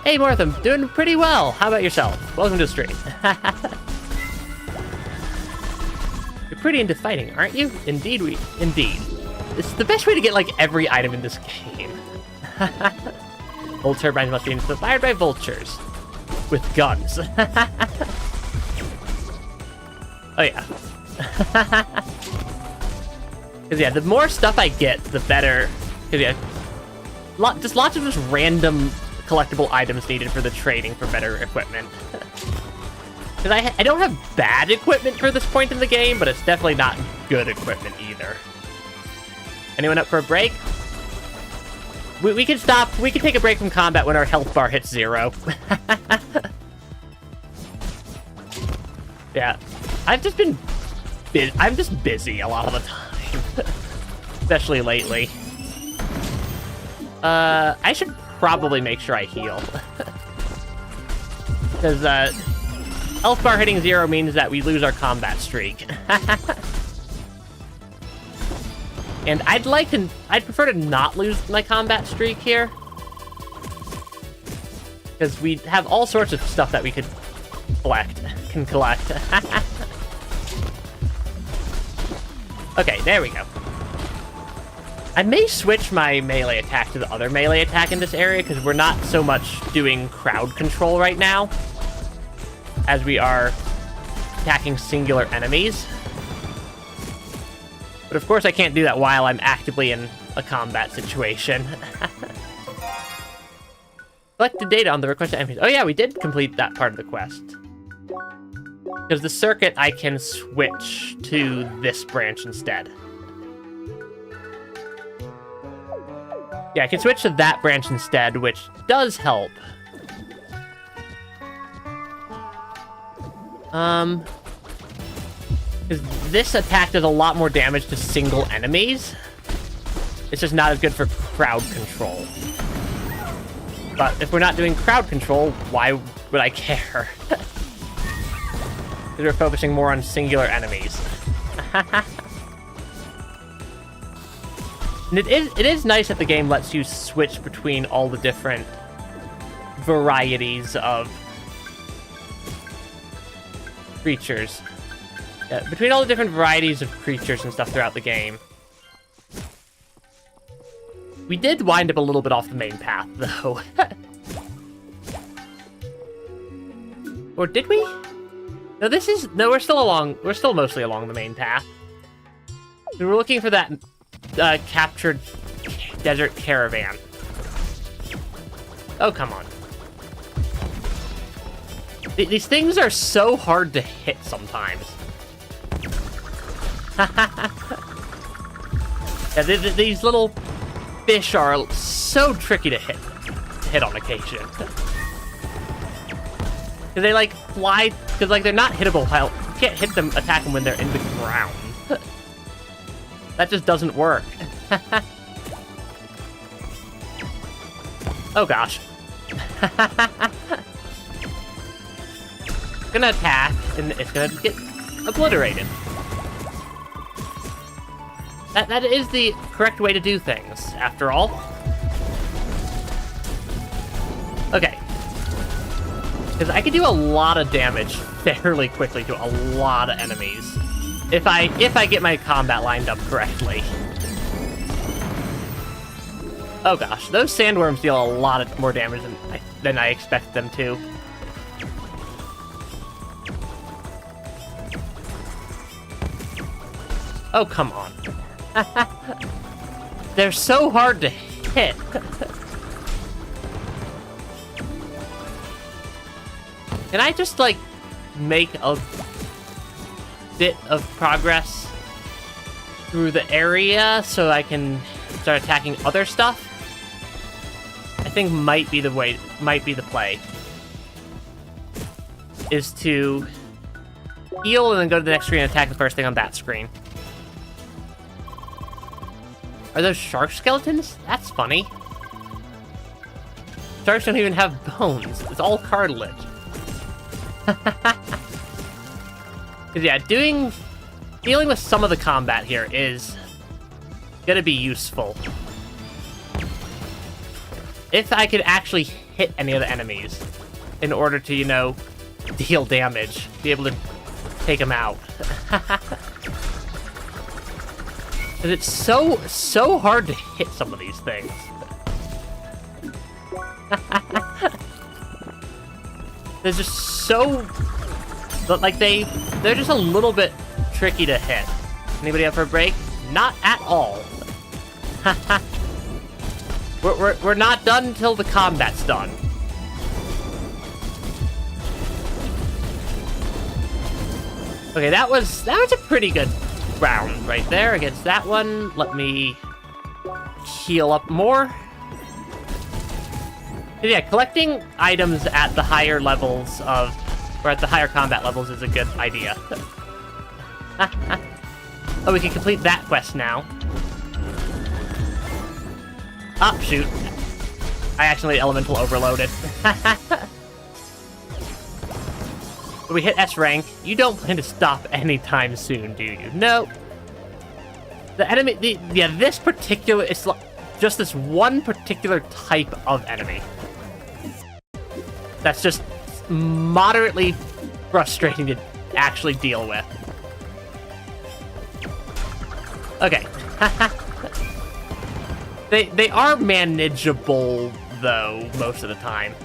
Hey, Martha, I'm doing pretty well. How about yourself? Welcome to the stream. You're pretty into fighting, aren't you? Indeed. This is the best way to get, like, every item in this game. Old turbines must be inspired by vultures. With guns. Oh, yeah. Because, yeah, the more stuff I get, the better. Because, yeah, just lots of just random collectible items needed for the trading for better equipment. Because I don't have bad equipment for this point in the game, but it's definitely not good equipment either. Anyone up for a break? We can stop. We can take a break from combat when our health bar hits 0. Yeah, I'm just busy a lot of the time, especially lately. I should probably make sure I heal. Because, health bar hitting 0 means that we lose our combat streak. And I'd prefer to not lose my combat streak here. Because we have all sorts of stuff that we can collect. Okay, there we go. I may switch my melee attack to the other melee attack in this area, because we're not so much doing crowd control right now, as we are attacking singular enemies. But of course I can't do that while I'm actively in a combat situation. Collected data on the requested enemies. Oh yeah, we did complete that part of the quest. Because the circuit, I can switch to this branch instead. Yeah, I can switch to that branch instead, which does help. Because this attack does a lot more damage to single enemies. It's just not as good for crowd control. But if we're not doing crowd control, why would I care? Because we're focusing more on singular enemies. And it is nice that the game lets you switch between all the different varieties of creatures. Yeah, between all the different varieties of creatures and stuff throughout the game. We did wind up a little bit off the main path, though. Or did we? No, we're still mostly along the main path. We were looking for that captured desert caravan. Oh, come on. These things are so hard to hit sometimes. Yeah, these little fish are so tricky to hit on occasion. Because they, like, fly, because, like, they're not hittable. You can't attack them when they're in the ground. That just doesn't work. Oh gosh. Gonna attack, and it's gonna get obliterated. That is the correct way to do things, after all. Okay. Because I can do a lot of damage fairly quickly to a lot of enemies. If I get my combat lined up correctly. Oh gosh, those sandworms deal a lot more damage than I expect them to. Oh, come on. They're so hard to hit. Can I just, like, make a bit of progress through the area so I can start attacking other stuff? I think might be the play. Is to heal and then go to the next screen and attack the first thing on that screen. Are those shark skeletons? That's funny. Sharks don't even have bones. It's all cartilage. Because yeah, dealing with some of the combat here is gonna be useful. If I could actually hit any of the enemies in order to, you know, deal damage, be able to take them out. Because it's so hard to hit some of these things. They're just so... like, they're just a little bit tricky to hit. Anybody up for a break? Not at all. We're not done until the combat's done. Okay, that was a pretty good round right there against that one. Let me heal up more. But yeah, collecting items at the higher levels of, or at the higher combat levels is a good idea. Oh, we can complete that quest now. Oh, shoot. I accidentally elemental overloaded. We hit S rank. You don't plan to stop anytime soon, do you? Nope. The enemy, yeah, this particular, it's just this one particular type of enemy. That's just moderately frustrating to actually deal with. Okay. They are manageable, though, most of the time.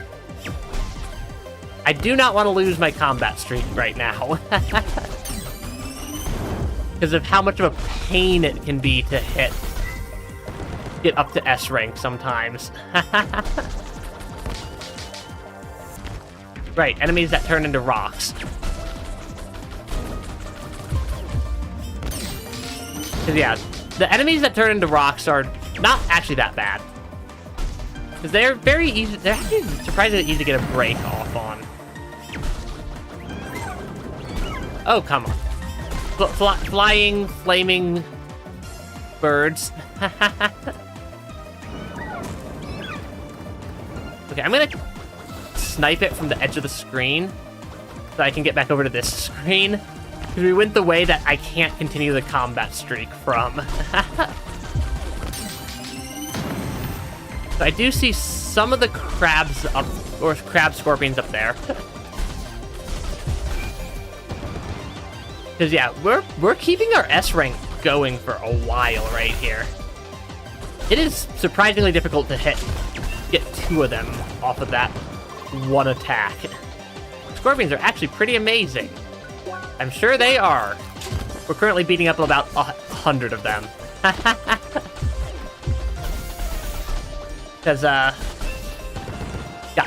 I do not want to lose my combat streak right now. Because of how much of a pain it can be to get up to S rank sometimes. Right, enemies that turn into rocks. Because yeah, the enemies that turn into rocks are not actually that bad. Because they're very easy, they're actually surprisingly easy to get a break off on. Oh, come on. Flying, flaming birds. Okay, I'm gonna snipe it from the edge of the screen so I can get back over to this screen. Because we went the way that I can't continue the combat streak from. So I do see some of the crabs up, or crab scorpions up there. Because yeah, we're keeping our S rank going for a while right here. It is surprisingly difficult to get two of them off of that one attack. Scorpions are actually pretty amazing. I'm sure they are. We're currently beating up about 100 of them. Because,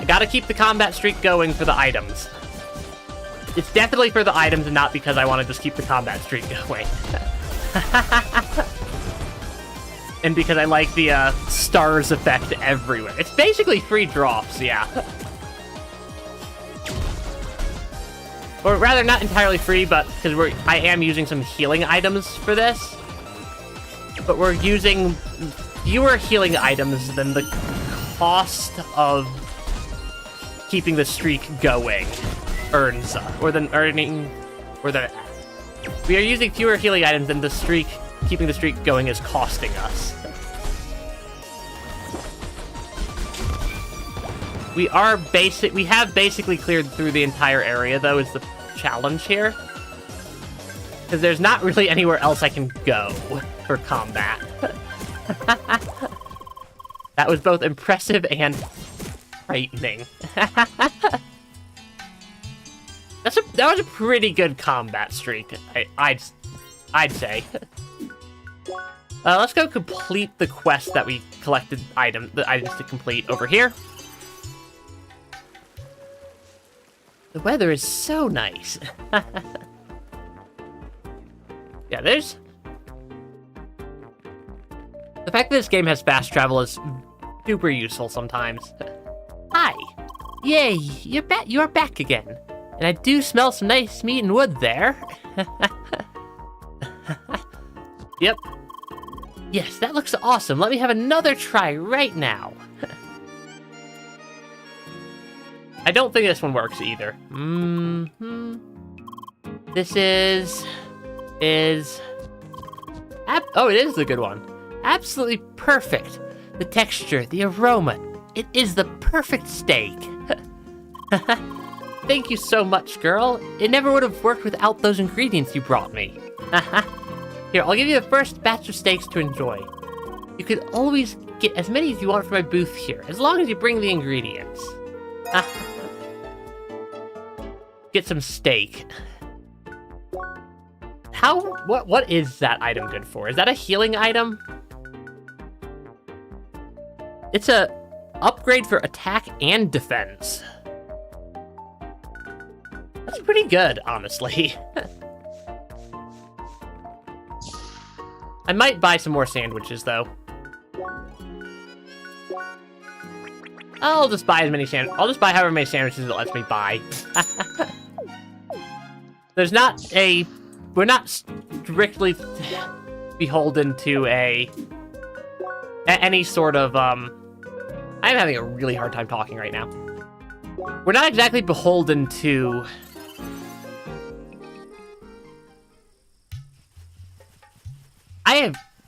gotta keep the combat streak going for the items. It's definitely for the items and not because I want to just keep the combat streak going. And because I like the stars effect everywhere. It's basically free drops, yeah. Or rather, not entirely free, but because I am using some healing items for this. But we're using fewer healing items than the cost of keeping the streak going earns, or the earning, or the... We are using fewer healing items than the streak, keeping the streak going is costing us. We have basically cleared through the entire area, though, is the challenge here. Because there's not really anywhere else I can go for combat. That was both impressive and frightening. That was a pretty good combat streak, I'd say. Let's go complete the quest that we collected the items to complete over here. The weather is so nice. Yeah, there's... The fact that this game has fast travel is super useful sometimes. Hi! Yay, you're back again. And I do smell some nice meat and wood there. Yep. Yes, that looks awesome. Let me have another try right now. I don't think this one works either. This is... Oh, it is the good one. Absolutely perfect. The texture, the aroma. It is the perfect steak. Thank you so much, girl. It never would have worked without those ingredients you brought me. Here, I'll give you the first batch of steaks to enjoy. You could always get as many as you want from my booth here, as long as you bring the ingredients. Get some steak. What is that item good for? Is that a healing item? It's a upgrade for attack and defense. That's pretty good, honestly. I might buy some more sandwiches, though. I'll just buy however many sandwiches it lets me buy. We're not strictly beholden to any sort of, I'm having a really hard time talking right now. We're not exactly beholden to...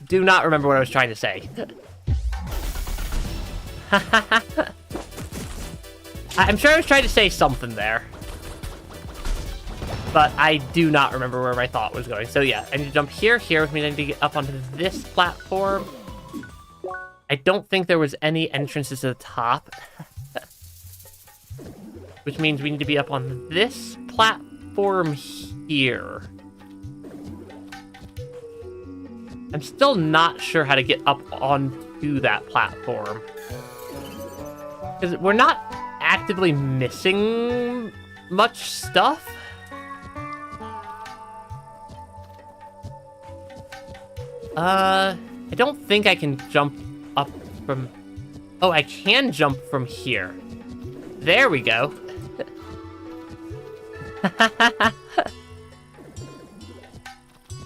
do not remember what I was trying to say. I'm sure I was trying to say something there. But I do not remember where my thought was going. So yeah, I need to jump here, which means I need to get up onto this platform. I don't think there was any entrances to the top. Which means we need to be up on this platform here. I'm still not sure how to get up onto that platform. Because we're not actively missing much stuff. I don't think I can jump up from... Oh, I can jump from here. There we go.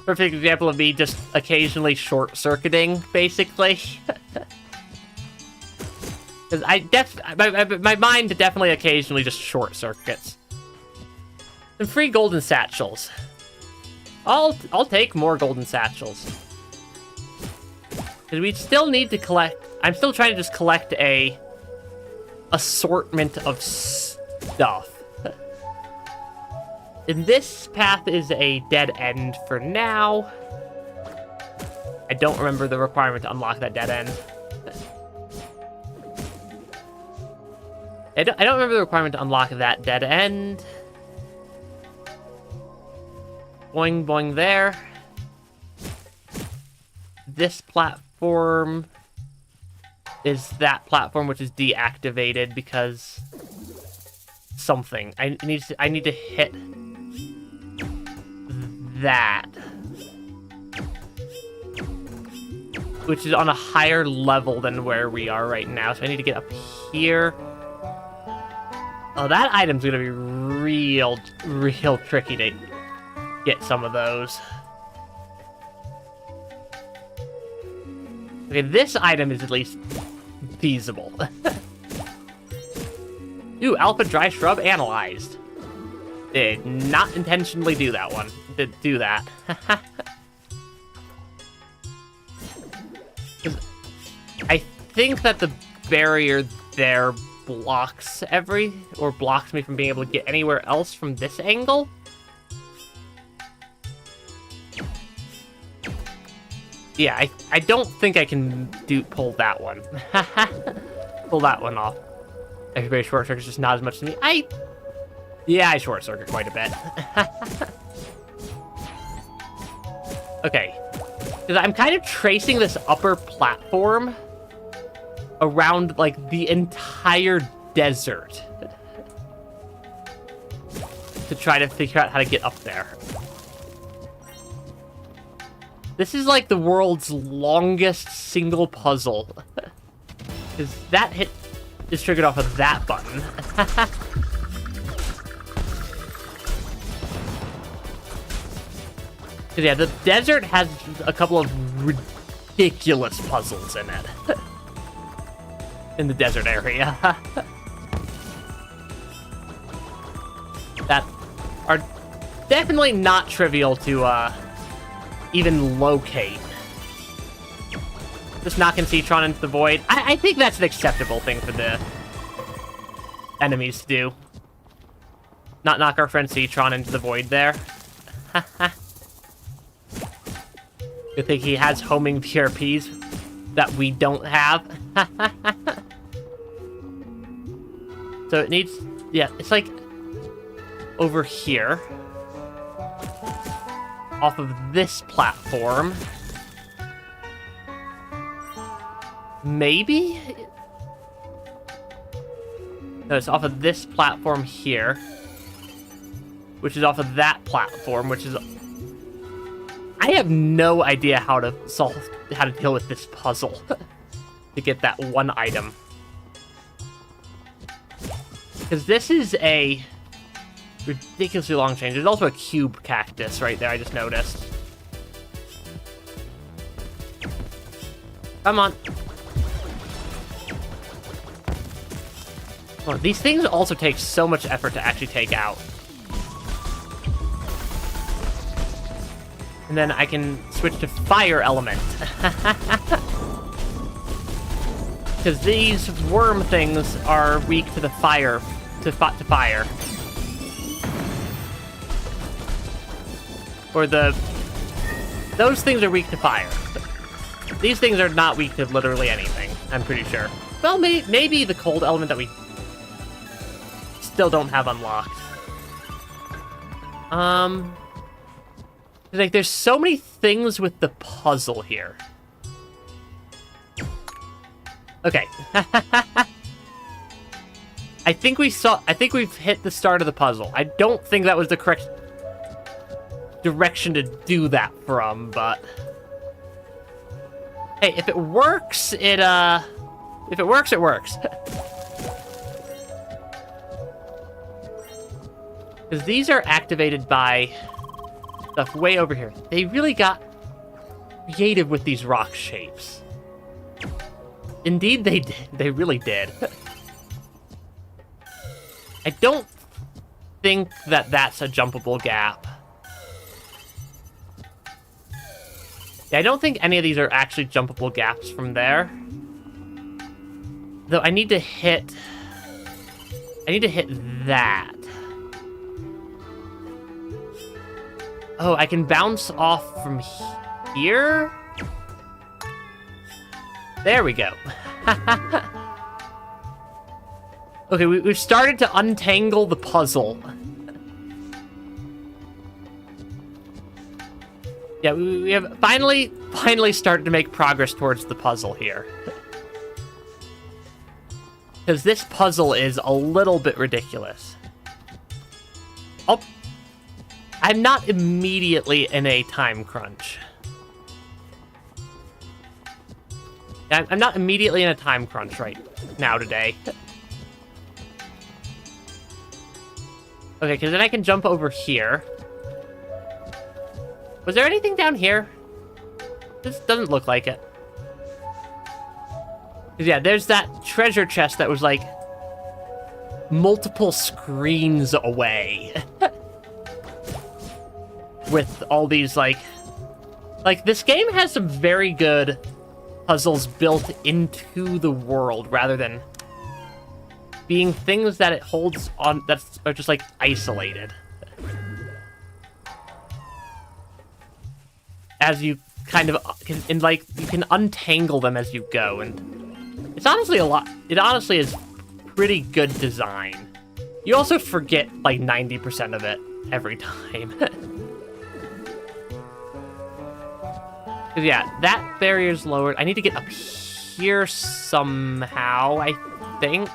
Perfect example of me just occasionally short-circuiting, basically. Because my mind definitely occasionally just short-circuits. Some free golden satchels. I'll take more golden satchels. Because we still need to collect... I'm still trying to just collect a assortment of stuff. And this path is a dead end for now. I don't remember the requirement to unlock that dead end. I don't remember the requirement to unlock that dead end. Boing, boing there. This platform is that platform which is deactivated because something. I need to hit that, which is on a higher level than where we are right now. So I need to get up here. Oh, that item's gonna be real tricky to get some of those. Okay, this item is at least feasible. Ooh, alpha dry shrub analyzed. Did not intentionally do that one. Did do that. I think that the barrier there blocks me from being able to get anywhere else from this angle. Yeah, I don't think I can pull that one. Pull that one off. Everybody short circuit's just not as much to me. Yeah, I short circuit quite a bit. Okay. Because I'm kind of tracing this upper platform around, like, the entire desert to try to figure out how to get up there. This is like the world's longest single puzzle. Because that hit is triggered off of that button. Because yeah, the desert has a couple of ridiculous puzzles in it. In the desert area. That are definitely not trivial to even locate. Just knocking Citron into the void. I think that's an acceptable thing for the enemies to do. Not knock our friend Citron into the void there. You think he has homing PRPs that we don't have? So it needs... Yeah, it's like... over here. Off of this platform. Maybe? No, it's off of this platform here. Which is off of that platform, which is... I have no idea how to deal with this puzzle. To get that one item. Because this is a ridiculously long change. There's also a cube cactus right there, I just noticed. Come on. Oh, these things also take so much effort to actually take out. And then I can switch to fire element. Because these worm things are weak to the fire, to fire. Or those things are weak to fire. These things are not weak to literally anything, I'm pretty sure. Well, maybe the cold element that we still don't have unlocked. Like, there's so many things with the puzzle here. Okay. I think we've hit the start of the puzzle. I don't think that was the correct direction to do that from, but... Hey, if it works, it works, it works. Because these are activated by stuff way over here. They really got creative with these rock shapes. Indeed, they did. They really did. I don't think that that's a jumpable gap. Yeah, I don't think any of these are actually jumpable gaps from there. Though I need to hit that. Oh, I can bounce off from here? There we go. Okay, we've started to untangle the puzzle. Yeah, we have finally started to make progress towards the puzzle here. Because this puzzle is a little bit ridiculous. Oh, I'm not immediately in a time crunch. I'm not immediately in a time crunch right now today. Okay, because then I can jump over here. Was there anything down here? This doesn't look like it. Yeah, there's that treasure chest that was like multiple screens away. With all these like this game has some very good puzzles built into the world rather than being things that it holds on that are just like isolated. As you kind of and like you can untangle them as you go, and it's honestly it honestly is pretty good design. You also forget like 90% of it every time. Yeah, that barrier's lowered. I need to get up here somehow, I think.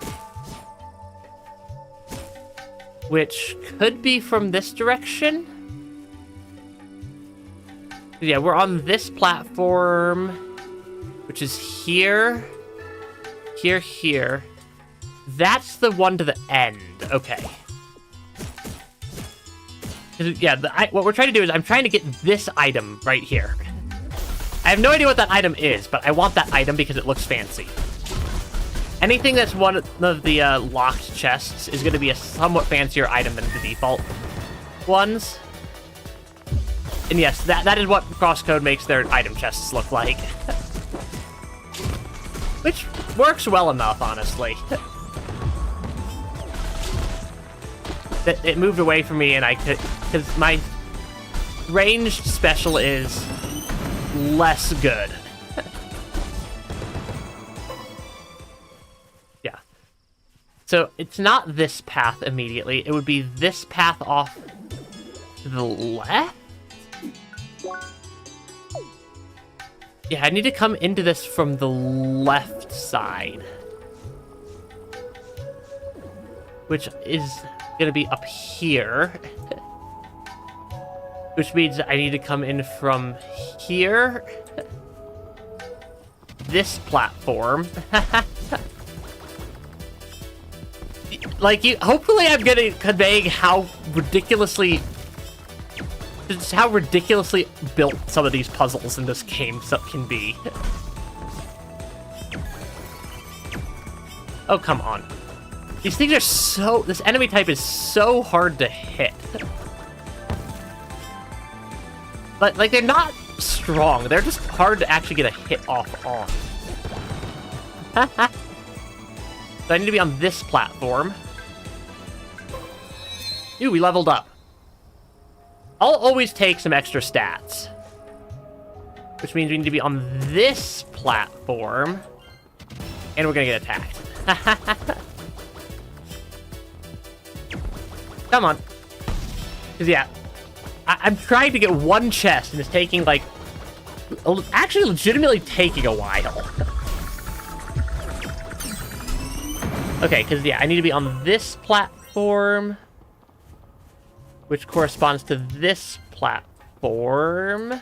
Which could be from this direction. Yeah, we're on this platform, which is here, here, here. That's the one to the end. Okay. Yeah, what we're trying to do is I'm trying to get this item right here. I have no idea what that item is, but I want that item because it looks fancy. Anything that's one of the locked chests is going to be a somewhat fancier item than the default ones. And yes, that is what Crosscode makes their item chests look like. Which works well enough, honestly. It moved away from me and I could... Because my ranged special is less good. Yeah. So it's not this path immediately. It would be this path off to the left? Yeah, I need to come into this from the left side. Which is gonna be up here. Which means I need to come in from here. This platform. Like, hopefully I'm gonna convey how ridiculously built some of these puzzles in this game can be. Oh, come on. These things are so... This enemy type is so hard to hit. But, like, they're not strong. They're just hard to actually get a hit off on. So I need to be on this platform. Ooh, we leveled up. I'll always take some extra stats. Which means we need to be on this platform. And we're gonna get attacked. Come on. Because, yeah, I'm trying to get one chest, and it's taking, like... Actually, legitimately taking a while. Okay, because, yeah, I need to be on this platform. Which corresponds to this platform.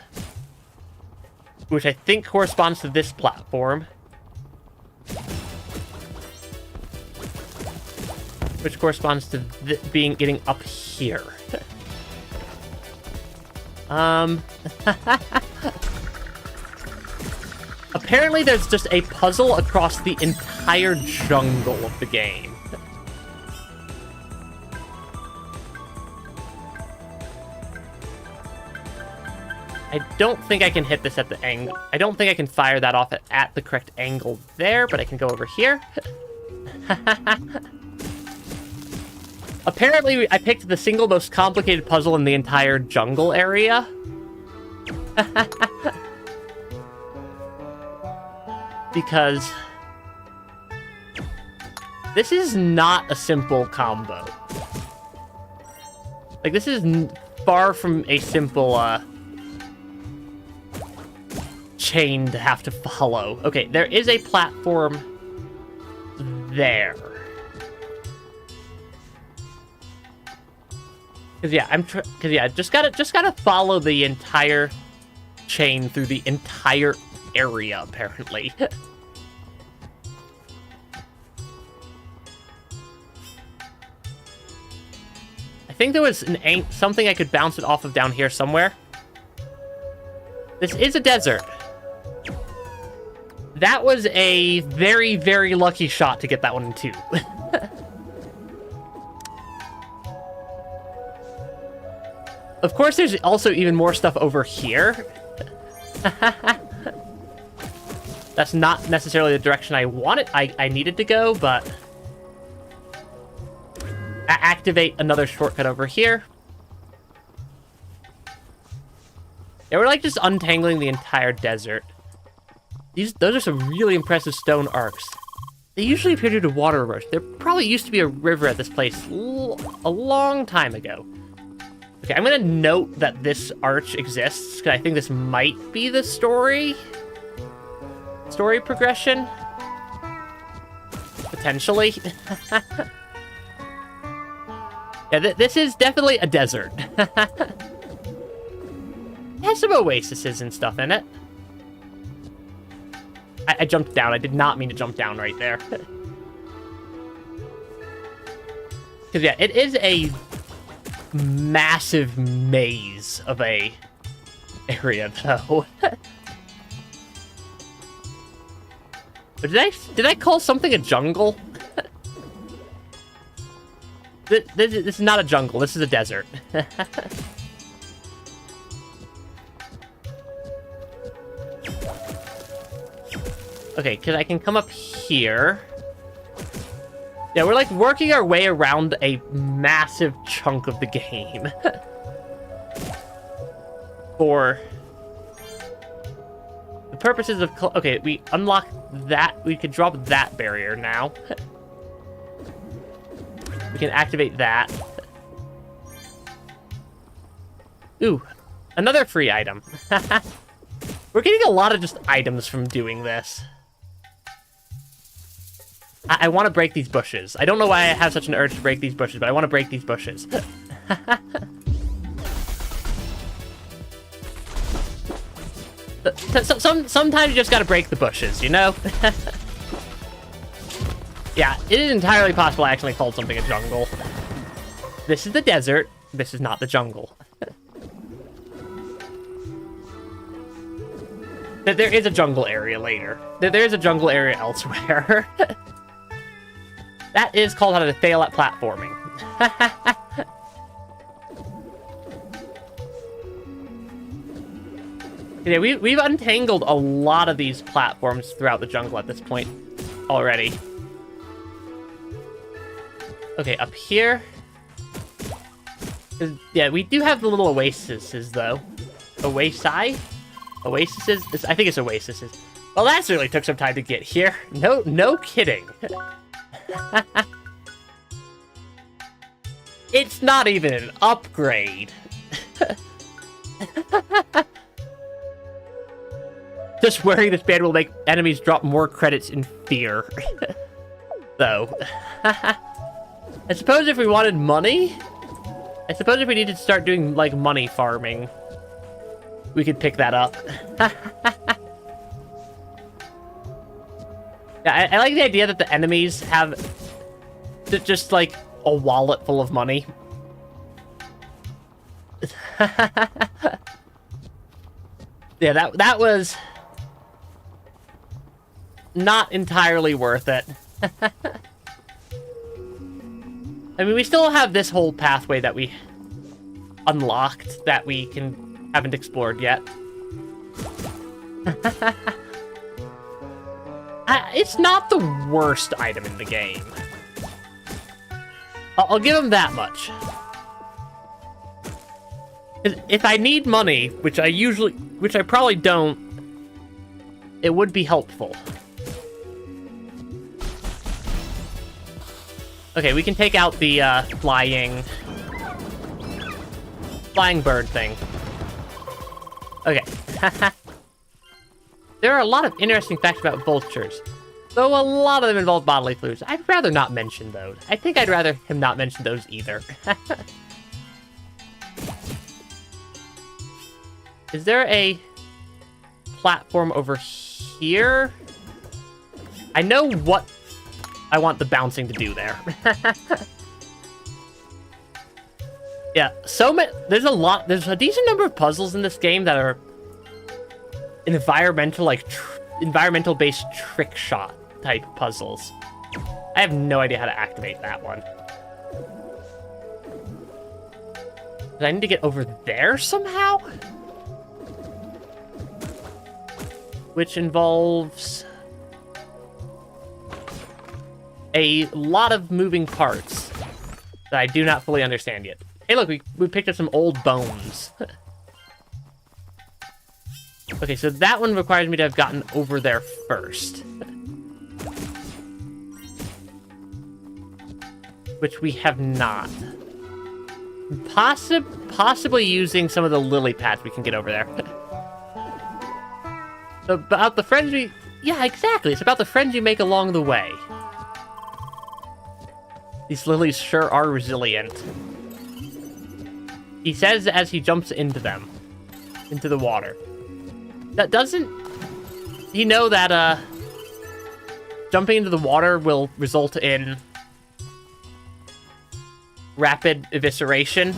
Which I think corresponds to this platform. Which corresponds to getting up here. Apparently there's just a puzzle across the entire jungle of the game. I don't think I can hit this at the angle. I don't think I can fire that off at the correct angle there, but I can go over here. Apparently, I picked the single most complicated puzzle in the entire jungle area. Because this is not a simple combo. Like, this is far from a simple chain to have to follow. Okay, there is a platform there. Cause yeah, just gotta follow the entire chain through the entire area, apparently. I think there was something I could bounce it off of down here somewhere. This is a desert. that was a very, very lucky shot to get that one in 2. Of course, there's also even more stuff over here. That's not necessarily the direction I wanted. I needed to go, but activate another shortcut over here. Yeah, we're like just untangling the entire desert. Those are some really impressive stone arcs. They usually appear due to water erosion. There probably used to be a river at this place a long time ago. Okay, I'm gonna note that this arch exists, because I think this might be the story progression. Potentially. Yeah, this is definitely a desert. It has some oases and stuff in it. I jumped down. I did not mean to jump down right there. Because, yeah, it is a massive maze of a area, though. But did I call something a jungle? This is not a jungle. This is a desert. Okay, because I can come up here. Yeah, we're like working our way around a massive chunk of the game. For the purposes of... Okay, we unlock that. We could drop that barrier now. We can activate that. Ooh, another free item. We're getting a lot of just items from doing this. I want to break these bushes. I don't know why I have such an urge to break these bushes, but I want to break these bushes. Sometimes you just gotta break the bushes, you know? Yeah, it is entirely possible I actually called something a jungle. This is the desert. This is not the jungle. There is a jungle area later. There is a jungle area elsewhere. That is called how to fail at platforming. Yeah, we've untangled a lot of these platforms throughout the jungle at this point already. Okay, up here. Yeah, we do have the little oases, though. Oasis? Oases? I think it's oases. Well, that certainly took some time to get here. No kidding. It's not even an upgrade. Just wearing this band will make enemies drop more credits in fear. Though. I suppose if we wanted money... I suppose if we needed to start doing, like, money farming, we could pick that up. Yeah, I like the idea that the enemies have just, like, a wallet full of money. Yeah, that was not entirely worth it. I mean, we still have this whole pathway that we unlocked that we haven't explored yet. It's not the worst item in the game. I'll give him that much. If I need money, which I probably don't, it would be helpful. Okay, we can take out the flying bird thing. Okay. There are a lot of interesting facts about vultures, though a lot of them involve bodily fluids. I'd rather not mention those. I think I'd rather him not mention those either. Is there a platform over here? I know what I want the bouncing to do there. Yeah, there's a decent number of puzzles in this game that are environmental, like, environmental-based trick shot type puzzles. I have no idea how to activate that one. Do I need to get over there somehow? Which involves a lot of moving parts that I do not fully understand yet. Hey, look, we picked up some old bones. Okay, so that one requires me to have gotten over there first. Which we have not. Possibly using some of the lily pads we can get over there. About the friends we... Yeah, exactly. It's about the friends you make along the way. These lilies sure are resilient. He says as he jumps into them. Into the water. That doesn't... he know that, jumping into the water will result in rapid evisceration?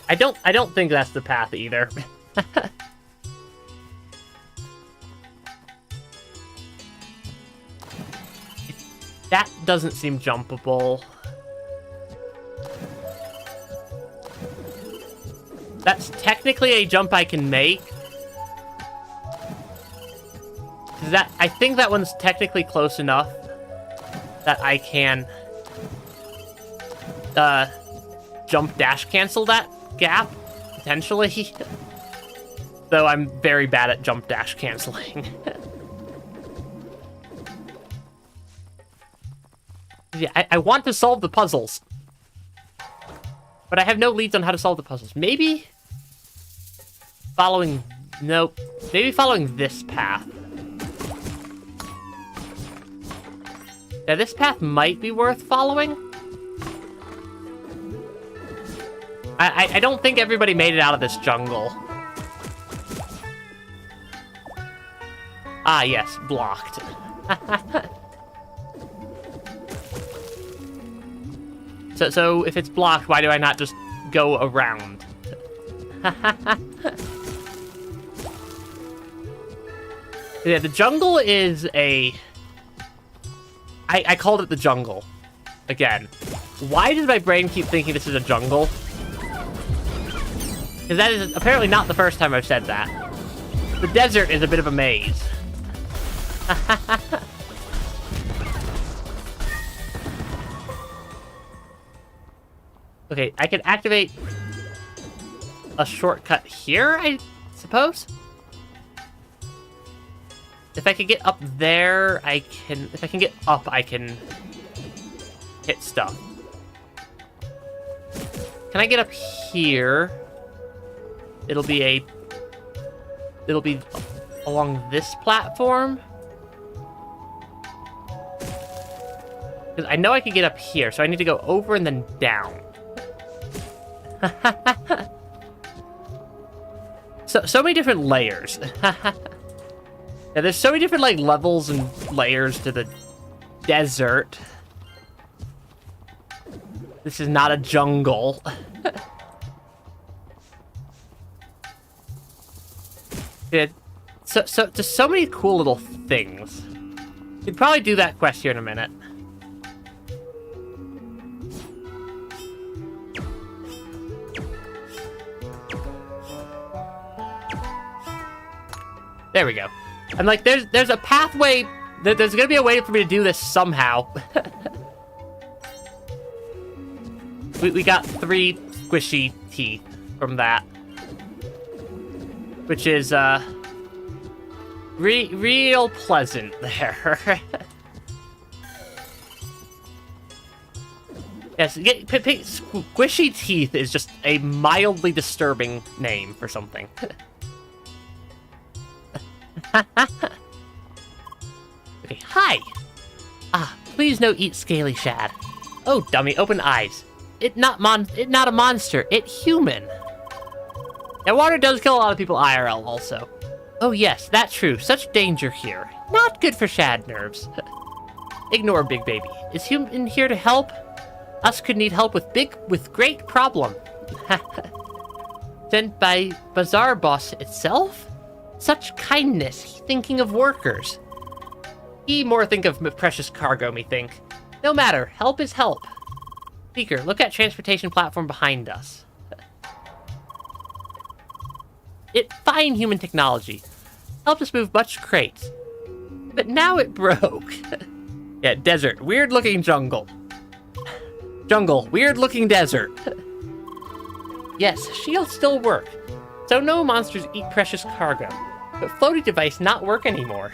I don't think that's the path either. That doesn't seem jumpable. That's technically a jump I can make. I think that one's technically close enough that I can jump dash cancel that gap, potentially. Though I'm very bad at jump dash canceling. Yeah, I want to solve the puzzles. But I have no leads on how to solve the puzzles. Maybe following... Nope. Maybe following this path. Yeah, this path might be worth following. I don't think everybody made it out of this jungle. Ah, yes. Blocked. So if it's blocked, why do I not just go around? Yeah, the jungle is a... I called it the jungle. Again. Why does my brain keep thinking this is a jungle? Because that is apparently not the first time I've said that. The desert is a bit of a maze. Okay, I can activate a shortcut here, I suppose? If I can get up there, I can... If I can get up, I can hit stuff. Can I get up here? It'll be along this platform? Because I know I could get up here, so I need to go over and then down. So many different layers. Yeah, there's so many different, like, levels and layers to the desert. This is not a jungle. Yeah, just so many cool little things. You'd probably do that quest here in a minute. There we go. I'm like, there's a pathway. There's gonna be a way for me to do this somehow. we got 3 squishy teeth from that, which is real pleasant there. Yes, squishy teeth is just a mildly disturbing name for something. Okay, hi! Ah, please no eat scaly shad. Oh, dummy, open eyes. It not a monster, it human. Now, water does kill a lot of people IRL also. Oh yes, that's true, such danger here. Not good for shad nerves. Ignore big baby. Is human here to help? Us could need help with great problem. Sent by Bazaar Boss itself? Such kindness, thinking of workers. He more think of precious cargo, me think. No matter, help is help. Seeker, look at transportation platform behind us. Fine human technology. Helped us move much crates. But now it broke. Yeah, desert. Weird-looking jungle. Jungle. Weird-looking desert. Yes, shields still work. So no monsters eat precious cargo. But floating device not work anymore.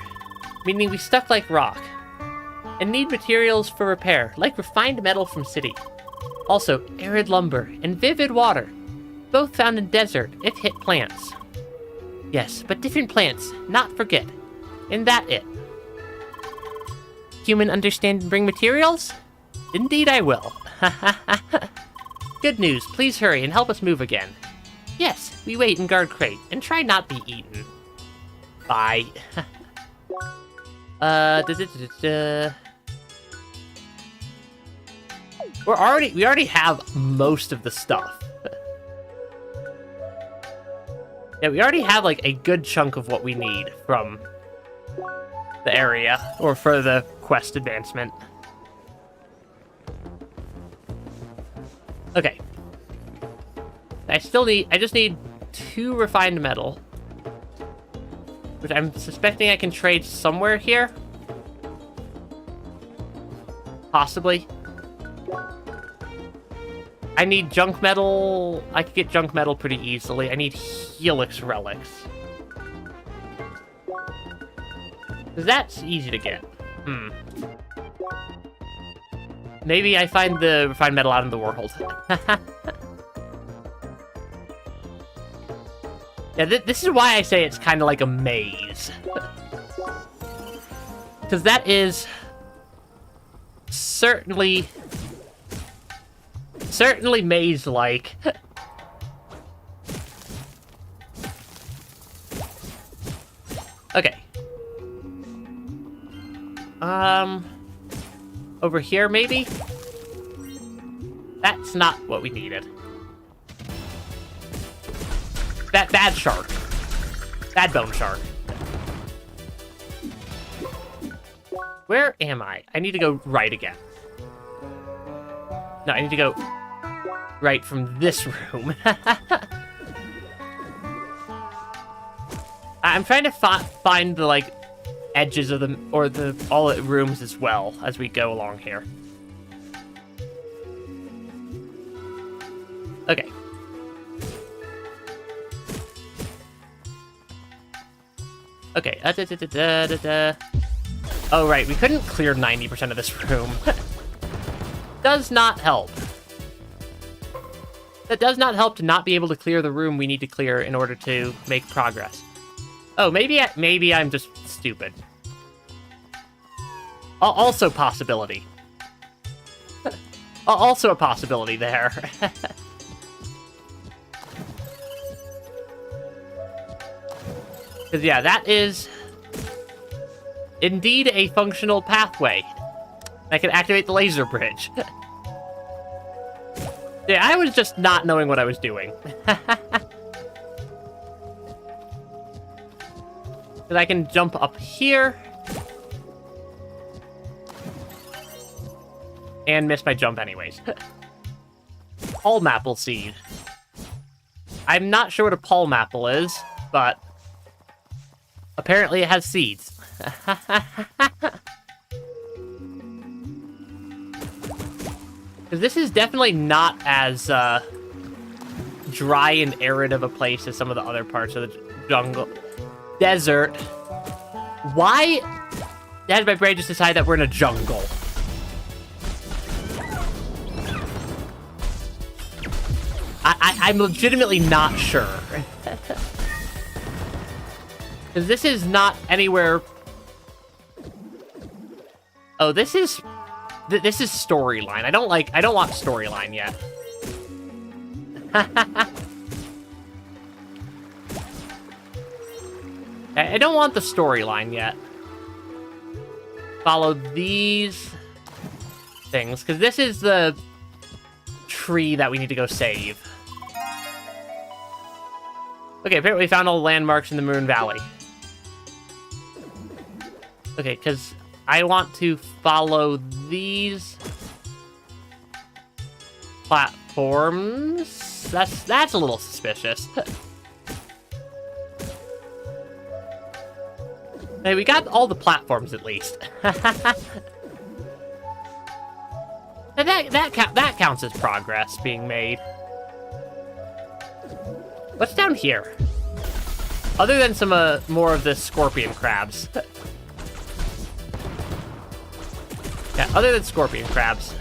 Meaning we stuck like rock. And need materials for repair, like refined metal from city. Also, arid lumber and vivid water. Both found in desert, if hit plants. Yes, but different plants, not forget. And that it. Human understand and bring materials? Indeed I will. Good news, please hurry and help us move again. Yes, we wait and guard crate, and try not be eaten. Bye. We already have most of the stuff. Yeah, we already have, like, a good chunk of what we need from the area, or for the quest advancement. Okay. I just need 2 refined metal. Which I'm suspecting I can trade somewhere here. Possibly. I need junk metal. I could get junk metal pretty easily. I need helix relics. Because that's easy to get. Maybe I find the refined metal out in the world. Yeah, this is why I say it's kind of like a maze. Because that is certainly maze-like. Okay. Over here, maybe? That's not what we needed. Bad shark. Bad bone shark. Where am I? I need to go right again. No, I need to go right from this room. I'm trying to find the, like, edges of them, or all the rooms as well as we go along here. Okay. Okay. Oh, right. We couldn't clear 90% of this room. Does not help. That does not help to not be able to clear the room we need to clear in order to make progress. Oh, maybe I'm just stupid. Also possibility. Also a possibility there. Because, yeah, that is indeed a functional pathway. I can activate the laser bridge. Yeah, I was just not knowing what I was doing. Because I can jump up here. And miss my jump anyways. Palmapple seed. I'm not sure what a palmapple is, but apparently it has seeds. Because this is definitely not as dry and arid of a place as some of the other parts of the jungle. Desert. Why did my brain just decide that we're in a jungle? I'm legitimately not sure. Because this is not anywhere... Oh, this is storyline. I don't want storyline yet. I don't want the storyline yet. Follow these things, because this is the tree that we need to go save. Okay, apparently we found all the landmarks in the Moon Valley. Okay, because I want to follow these platforms. That's a little suspicious. Hey, we got all the platforms at least. And that counts as progress being made. What's down here? Other than some more of the scorpion crabs. Yeah, other than scorpion crabs.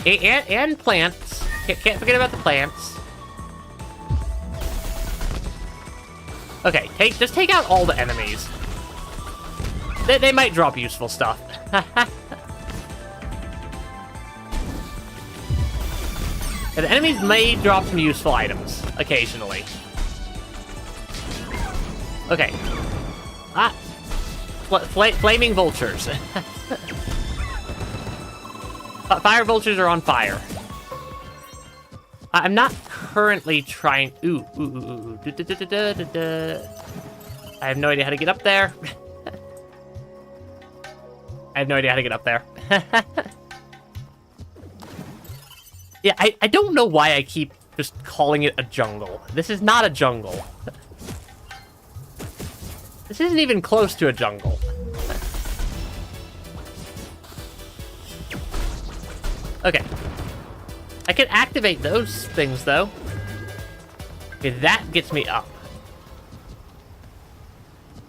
And plants. Can't forget about the plants. Okay, just take out all the enemies. They might drop useful stuff. And the enemies may drop some useful items, occasionally. Okay. Flaming vultures. Fire vultures are on fire. I'm not currently trying... Ooh. I have no idea how to get up there. I have no idea how to get up there. Yeah, I don't know why I keep just calling it a jungle. This is not a jungle. This isn't even close to a jungle. Okay. I can activate those things, though. Okay, that gets me up.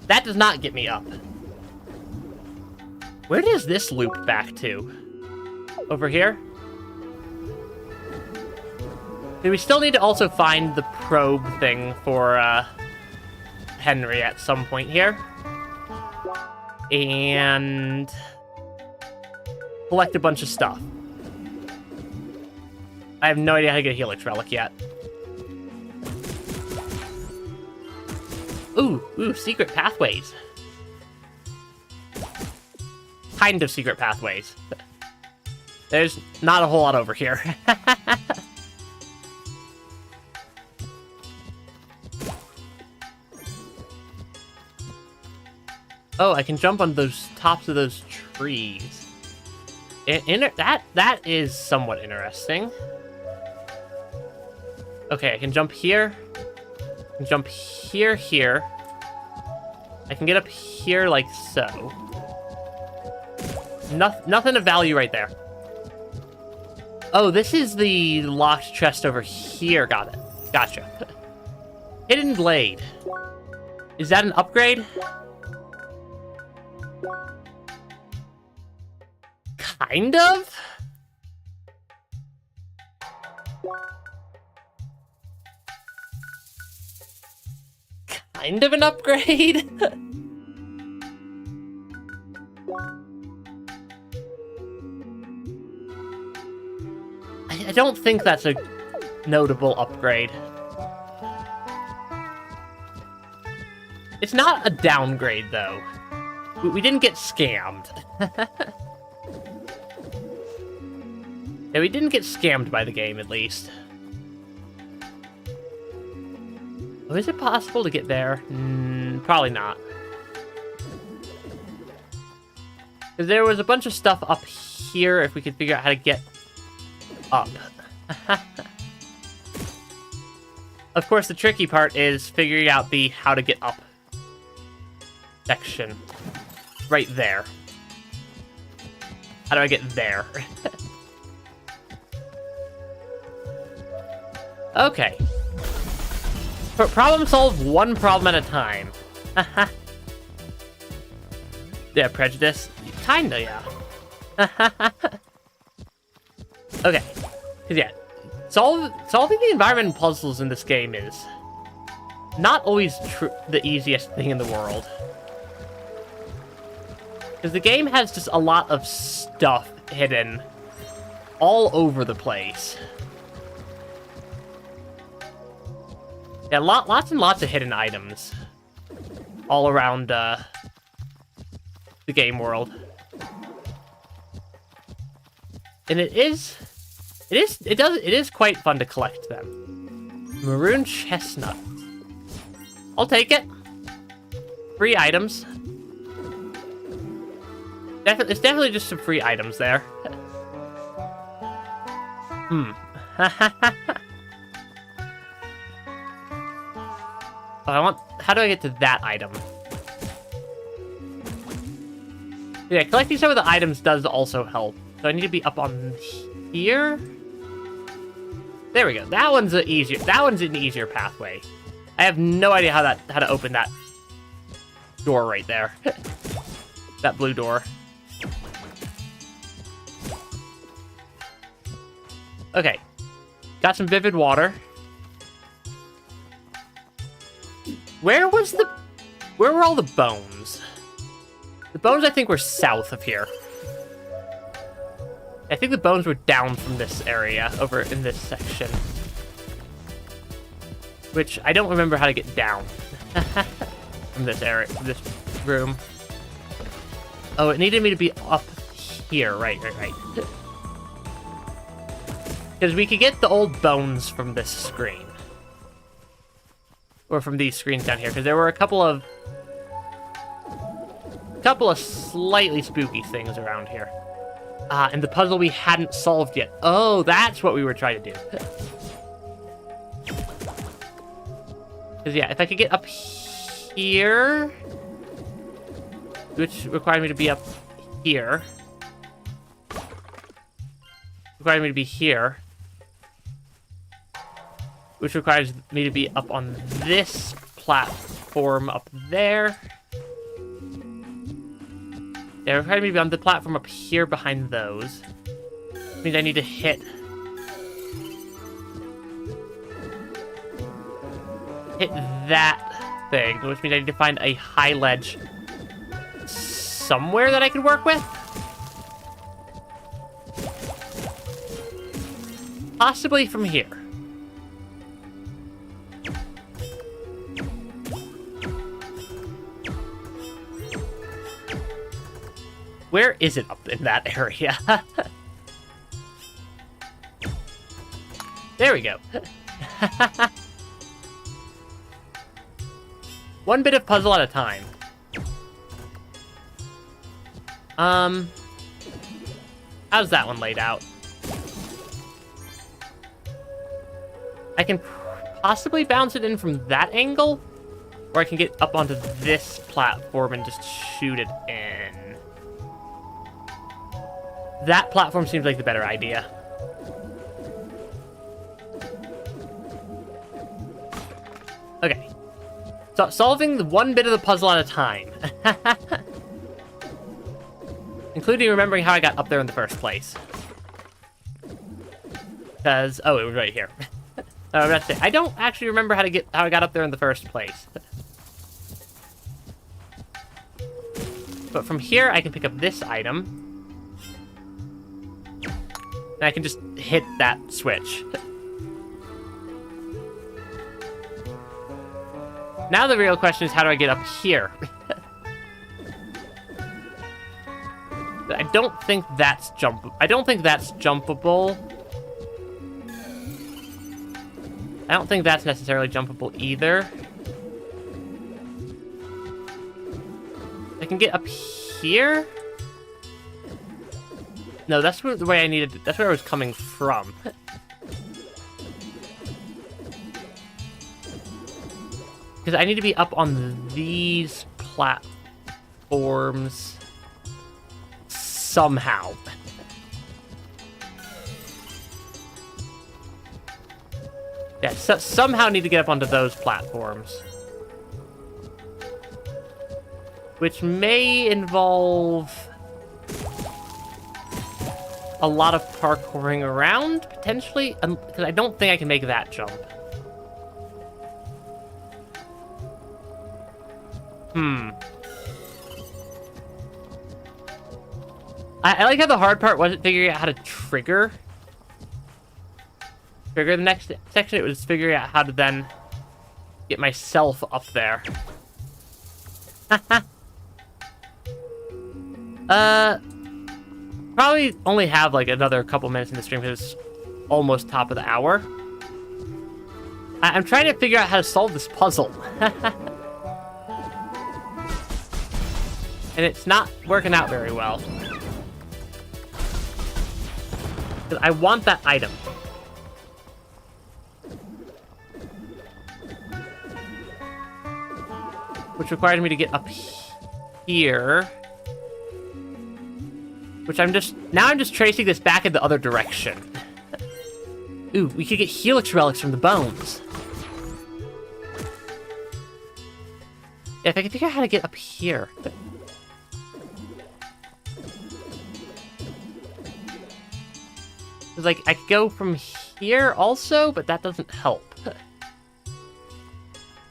That does not get me up. Where does this loop back to? Over here? Do we still need to also find the probe thing for Henry at some point here? And collect a bunch of stuff. I have no idea how to get a Helix Relic yet. Ooh, secret pathways. Kind of secret pathways. There's not a whole lot over here. Oh, I can jump on those tops of those trees. That is somewhat interesting. Okay, I can jump here. I can jump here. I can get up here like so. Nothing of value right there. Oh, this is the locked chest over here. Got it. Gotcha. Hidden Blade. Is that an upgrade? Kind of? Kind of an upgrade? I don't think that's a notable upgrade. It's not a downgrade, though. We didn't get scammed. Yeah, we didn't get scammed by the game, at least. Oh, is it possible to get there? Probably not. Because there was a bunch of stuff up here if we could figure out how to get up. Of course, the tricky part is figuring out the how to get up section. Right there. How do I get there? Okay. Problem solve one problem at a time. Yeah, prejudice? Kinda, yeah. Okay. Cause yeah, solving the environment puzzles in this game is not always the easiest thing in the world. Because the game has just a lot of stuff hidden all over the place. Yeah, lots and lots of hidden items all around the game world. And it is quite fun to collect them. Maroon chestnut. I'll take it. 3 items. It's definitely just some free items there. How do I get to that item? Yeah, collecting some of the items does also help. So I need to be up on here. There we go. That one's an easier pathway. I have no idea how to open that door right there. That blue door. Okay. Got some vivid water. Where were all the bones? The bones, I think, were south of here. I think the bones were down from this area, over in this section. Which, I don't remember how to get down. From this area, from this room. Oh, it needed me to be up here. Right. Because we could get the old bones from this screen. Or from these screens down here, because there were a couple of slightly spooky things around here. And the puzzle we hadn't solved yet. Oh, that's what we were trying to do. Because, yeah, if I could get up here, which required me to be up here. Required me to be here. Which requires me to be up on this platform up there. Yeah, it requires me to be on the platform up here behind those. Which means I need to hit that thing, which means I need to find a high ledge somewhere that I can work with. Possibly from here. Where is it up in that area? There we go. One bit of puzzle at a time. How's that one laid out? I can possibly bounce it in from that angle, or I can get up onto this platform and just shoot it in. That platform seems like the better idea. Okay. So, solving the one bit of the puzzle at a time. Including remembering how I got up there in the first place. Because, oh, it was right here. I was about to say, I don't actually remember how I got up there in the first place. But from here, I can pick up this item. And I can just hit that switch. Now the real question is, how do I get up here? I don't think that's jumpable. I don't think that's necessarily jumpable either. I can get up here? No, that's the way I needed. That's where I was coming from. Because I need to be up on these platforms somehow. Yeah, somehow need to get up onto those platforms. Which may involve a lot of parkouring around, potentially, because I don't think I can make that jump. I like how the hard part wasn't figuring out how to trigger the next section. It was figuring out how to then get myself up there. Probably only have like another couple minutes in the stream because it's almost top of the hour. I'm trying to figure out how to solve this puzzle. And it's not working out very well. I want that item. Which requires me to get up here. Which I'm just tracing this back in the other direction. Ooh, we could get helix relics from the bones. Yeah, if I can figure out how to get up here. Cause like, I could go from here also, but that doesn't help.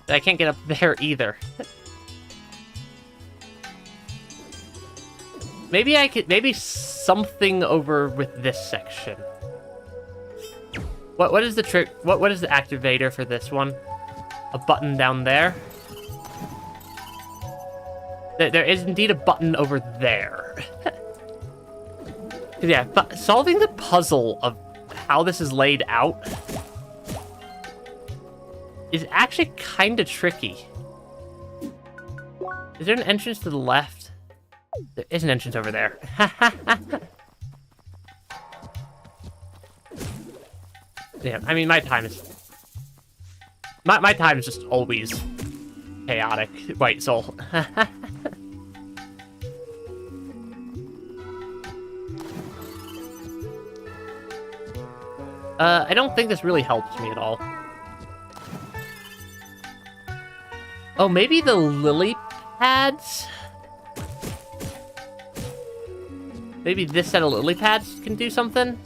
I can't get up there either. Maybe I could, maybe something over with this section. What is the trick? What is the activator for this one? A button down there. There is indeed a button over there. Yeah, but solving the puzzle of how this is laid out is actually kind of tricky. Is there an entrance to the left? There is an entrance over there. Yeah, I mean, my time is just always chaotic, White Soul. I don't think this really helps me at all. Oh, maybe the lily pads? Maybe this set of lily pads can do something?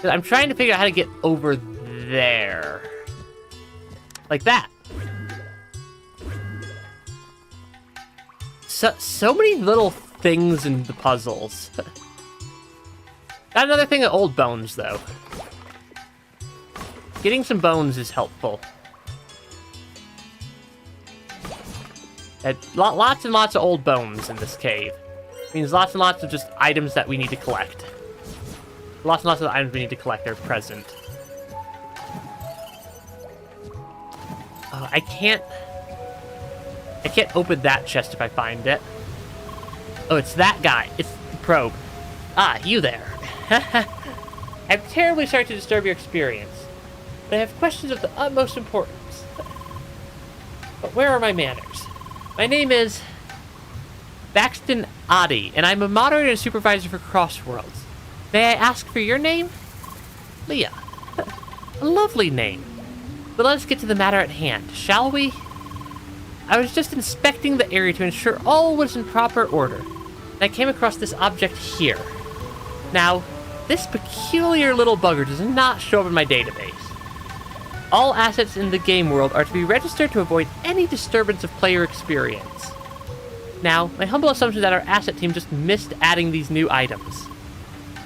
I'm trying to figure out how to get over there. Like that. So many little things in the puzzles. Got another thing of old bones, though. Getting some bones is helpful. Lots and lots of old bones in this cave. Means lots and lots of just items that we need to collect. Lots and lots of the items we need to collect are present. I can't open that chest if I find it. Oh, it's that guy. It's the probe. Ah, you there. I'm terribly sorry to disturb your experience, but I have questions of the utmost importance. But where are my manners? My name is Baxton Adi, and I'm a moderator and supervisor for Crossworlds. May I ask for your name? Leah. A lovely name. But let us get to the matter at hand, shall we? I was just inspecting the area to ensure all was in proper order, and I came across this object here. Now, this peculiar little bugger does not show up in my database. All assets in the game world are to be registered to avoid any disturbance of player experience. Now, my humble assumption is that our asset team just missed adding these new items.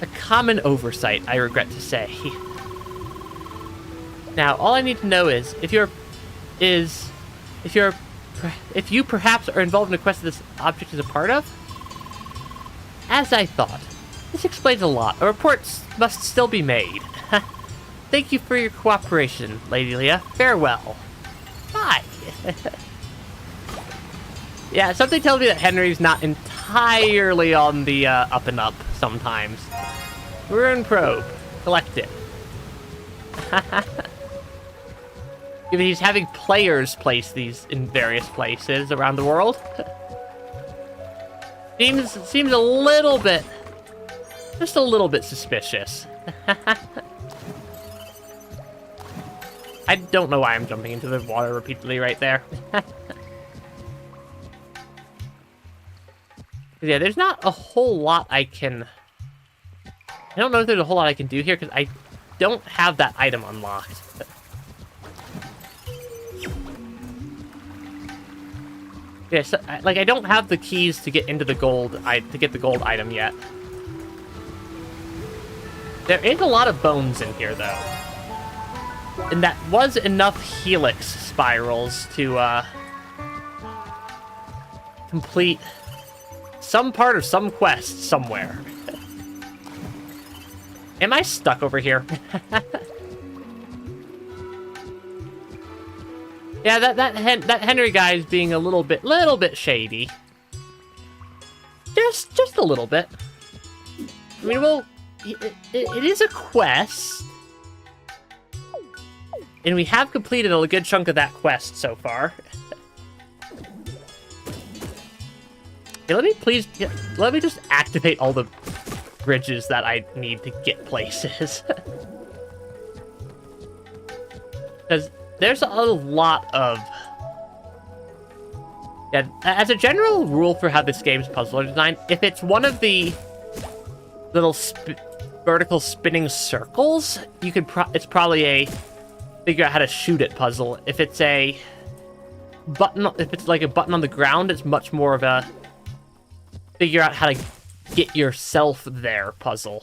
A common oversight, I regret to say. Now, all I need to know is if you perhaps are involved in a quest that this object is a part of? As I thought. This explains a lot. A report must still be made. Thank you for your cooperation, Lady Leah. Farewell. Bye. Yeah, something tells me that Henry's not entirely on the up and up sometimes. Ruin probe. Collect it. He's having players place these in various places around the world. Seems a little bit, just a little bit suspicious. I don't know why I'm jumping into the water repeatedly right there. Yeah, there's not a whole lot I can... I don't know if there's a whole lot I can do here, because I don't have that item unlocked. Yeah, so, like, I don't have the keys to get into the gold, to get the gold item yet. There is a lot of bones in here, though. And that was enough helix spirals to, complete some part of some quest somewhere. Am I stuck over here? Yeah, that Henry guy is being a little bit shady. Just a little bit. I mean, well, it is a quest, and we have completed a good chunk of that quest so far. Okay, let me just activate all the bridges that I need to get places. Because there's a lot of... Yeah, as a general rule for how this game's puzzles are designed, if it's one of the little vertical spinning circles, you could it's probably a figure out how to shoot it puzzle. If it's a button, if it's like a button on the ground, it's much more of a figure out how to get yourself there puzzle.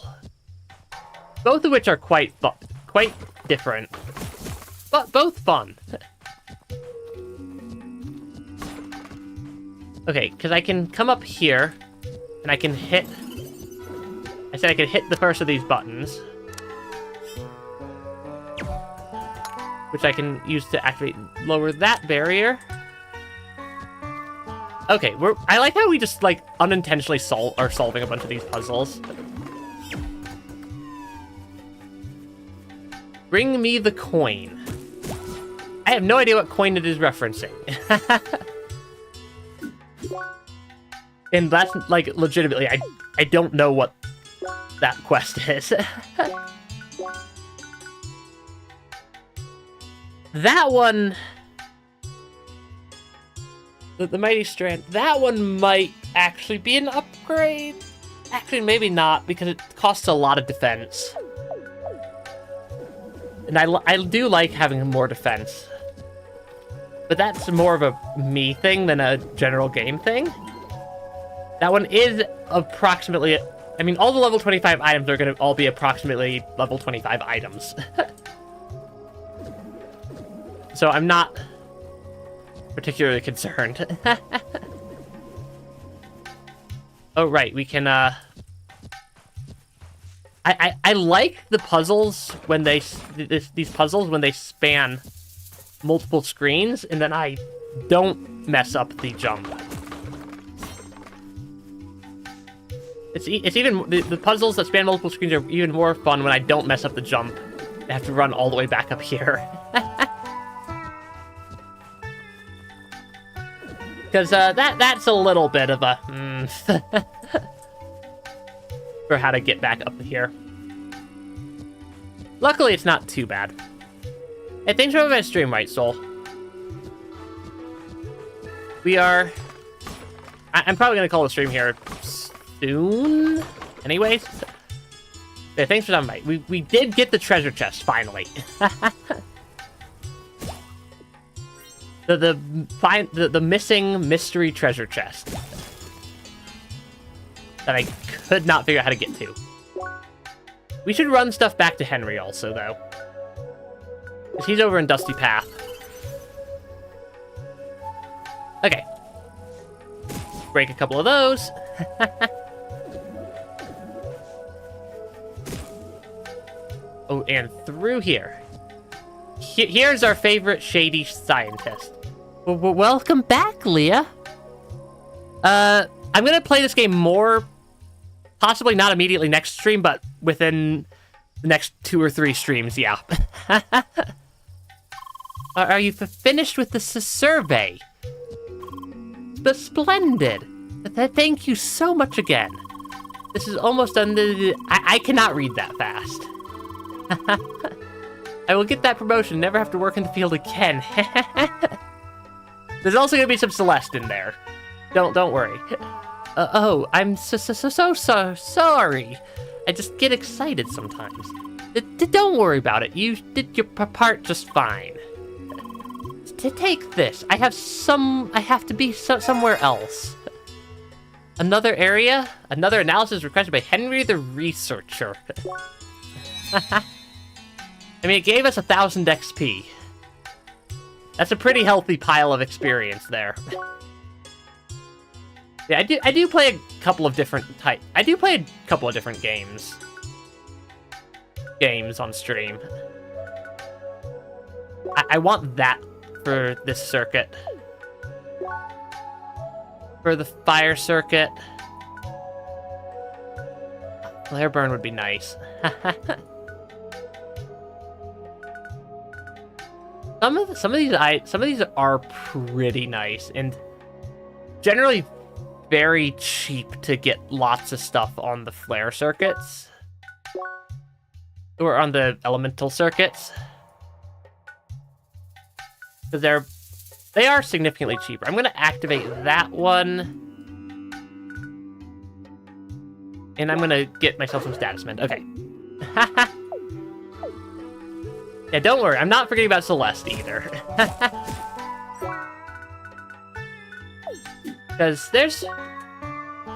Both of which are quite different, but both fun. Okay, because I can come up here, and I can hit... I said I could hit the first of these buttons. Which I can use to activate, lower that barrier. Okay, I like how we just, like, unintentionally are solving a bunch of these puzzles. Bring me the coin. I have no idea what coin it is referencing. And that's, like, legitimately, I don't know what that quest is. That one... The Mighty Strand, that one might actually be an upgrade. Actually, maybe not, because it costs a lot of defense. And I do like having more defense. But that's more of a me thing than a general game thing. That one is approximately... I mean, all the level 25 items are going to all be approximately level 25 items. So I'm not particularly concerned. Oh, right, we can, I like the puzzles when they... These puzzles when they span multiple screens, and then I don't mess up the jump. It's even... The puzzles that span multiple screens are even more fun when I don't mess up the jump. I have to run all the way back up here. Because that's a little bit of a... for how to get back up here. Luckily, it's not too bad. Hey, thanks for my stream, White Soul. We are... I'm probably going to call the stream here soon. Anyways. Yeah, thanks for stopping by. We did get the treasure chest, finally. the missing mystery treasure chest. That I could not figure out how to get to. We should run stuff back to Henry also, though. Because he's over in Dusty Path. Okay. Break a couple of those. Oh, and through here. Here's our favorite shady scientist. Welcome back, Leah. I'm gonna play this game more, possibly not immediately next stream, but within the next 2 or 3 streams, yeah. Are you finished with the survey? Splendid. Thank you so much again. This is almost done. I cannot read that fast. I will get that promotion, never have to work in the field again. There's also gonna be some Celeste in there. Don't worry. Oh, I'm so sorry. I just get excited sometimes. Don't worry about it. You did your part just fine. To take this, I have to be somewhere else. Another area? Another analysis requested by Henry the Researcher. I mean, it gave us 1,000 XP. That's a pretty healthy pile of experience there. Yeah, I do play a couple of different games. games on stream. I want that for this circuit. For the fire circuit, flare burn would be nice. Some of these are pretty nice and generally very cheap to get lots of stuff on the flare circuits or on the elemental circuits, because they are significantly cheaper. I'm gonna activate that one, and I'm gonna get myself some status men. Okay. Yeah, don't worry. I'm not forgetting about Celeste either. Because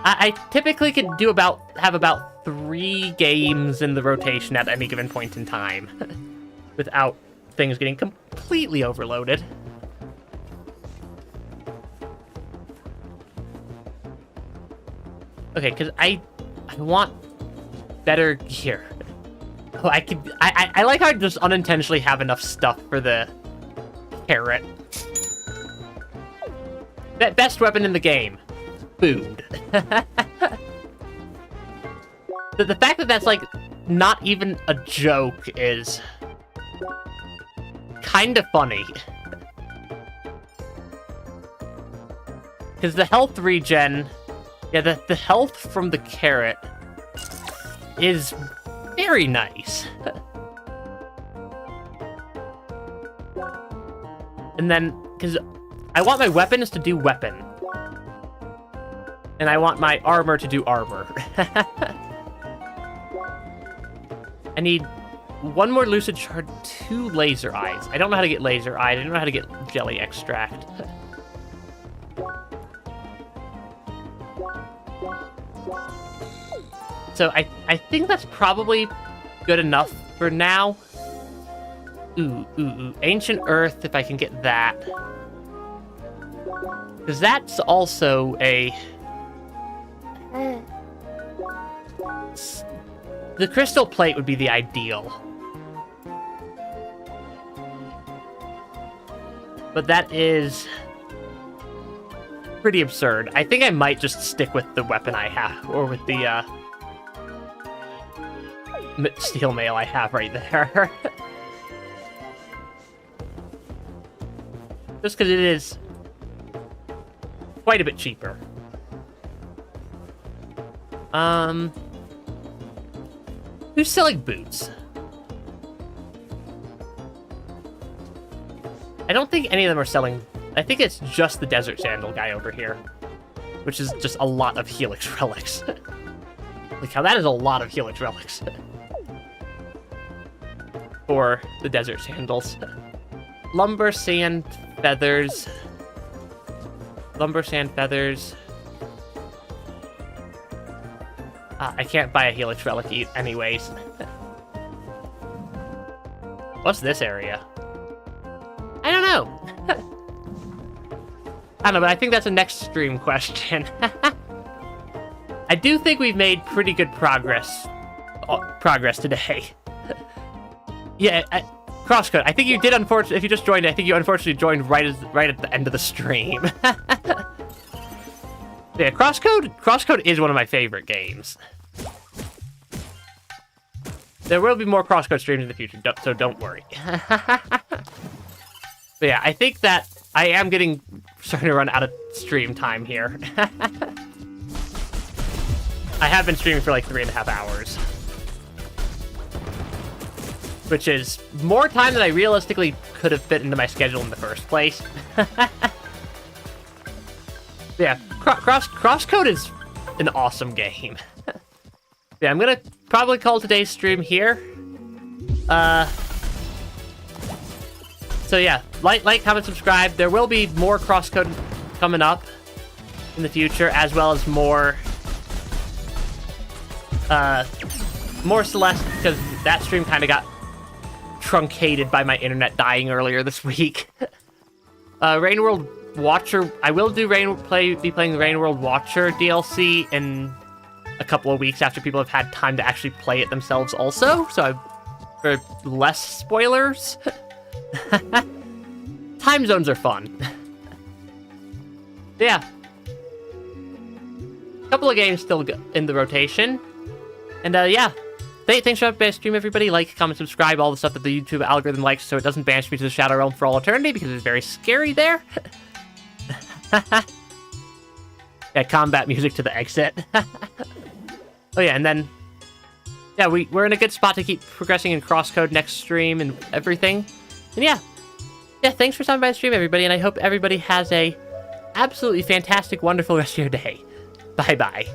I typically could have about 3 games in the rotation at any given point in time without things getting completely overloaded. Okay, because I want better gear. Oh, I like how I just unintentionally have enough stuff for the carrot. That best weapon in the game. Food. The fact that that's, like, not even a joke is kind of funny. Because the health regen... Yeah, the health from the carrot is very nice. And then, because I want my weapons to do weapon. And I want my armor to do armor. I need 1 more lucid shard, 2 laser eyes. I don't know how to get laser eyes. I don't know how to get jelly extract. So I think that's probably good enough for now. Ooh. Ancient Earth, if I can get that. Because that's also a... The crystal plate would be the ideal. But that is pretty absurd. I think I might just stick with the weapon I have, or with the steel mail I have right there. Just because it is quite a bit cheaper. Who's selling boots? I don't think any of them are selling... I think it's just the desert sandal guy over here, which is just a lot of helix relics. Look how that is a lot of helix relics. For the desert sandals. Lumber, sand, feathers. Lumber, sand, feathers. I can't buy a helix relic anyways. What's this area? I don't know. I don't know, but I think that's a next stream question. I do think we've made pretty good progress today. Yeah, Crosscode. I think you did unfortunately. If you just joined, I think you unfortunately joined right at the end of the stream. Yeah, Crosscode is one of my favorite games. There will be more Crosscode streams in the future, so don't worry. But yeah, I think that I am starting to run out of stream time here. I have been streaming for like 3.5 hours. Which is more time than I realistically could have fit into my schedule in the first place. Yeah, Crosscode is an awesome game. Yeah, I'm gonna probably call today's stream here. So yeah, like, comment, subscribe. There will be more Crosscode coming up in the future, as well as more Celeste, because that stream kind of got truncated by my internet dying earlier this week. Rain World Watcher, I will do be playing the Rain World Watcher DLC in a couple of weeks after people have had time to actually play it themselves also, so for less spoilers. Time zones are fun. Yeah. A couple of games still in the rotation. And yeah. Thanks for watching my stream, everybody. Like, comment, subscribe, all the stuff that the YouTube algorithm likes so it doesn't banish me to the Shadow Realm for all eternity, because it's very scary there. Yeah, combat music to the exit. Oh yeah, and then... Yeah, we're in a good spot to keep progressing in crosscode next stream and everything. And yeah. Yeah, thanks for stopping by the stream, everybody, and I hope everybody has a absolutely fantastic, wonderful rest of your day. Bye-bye.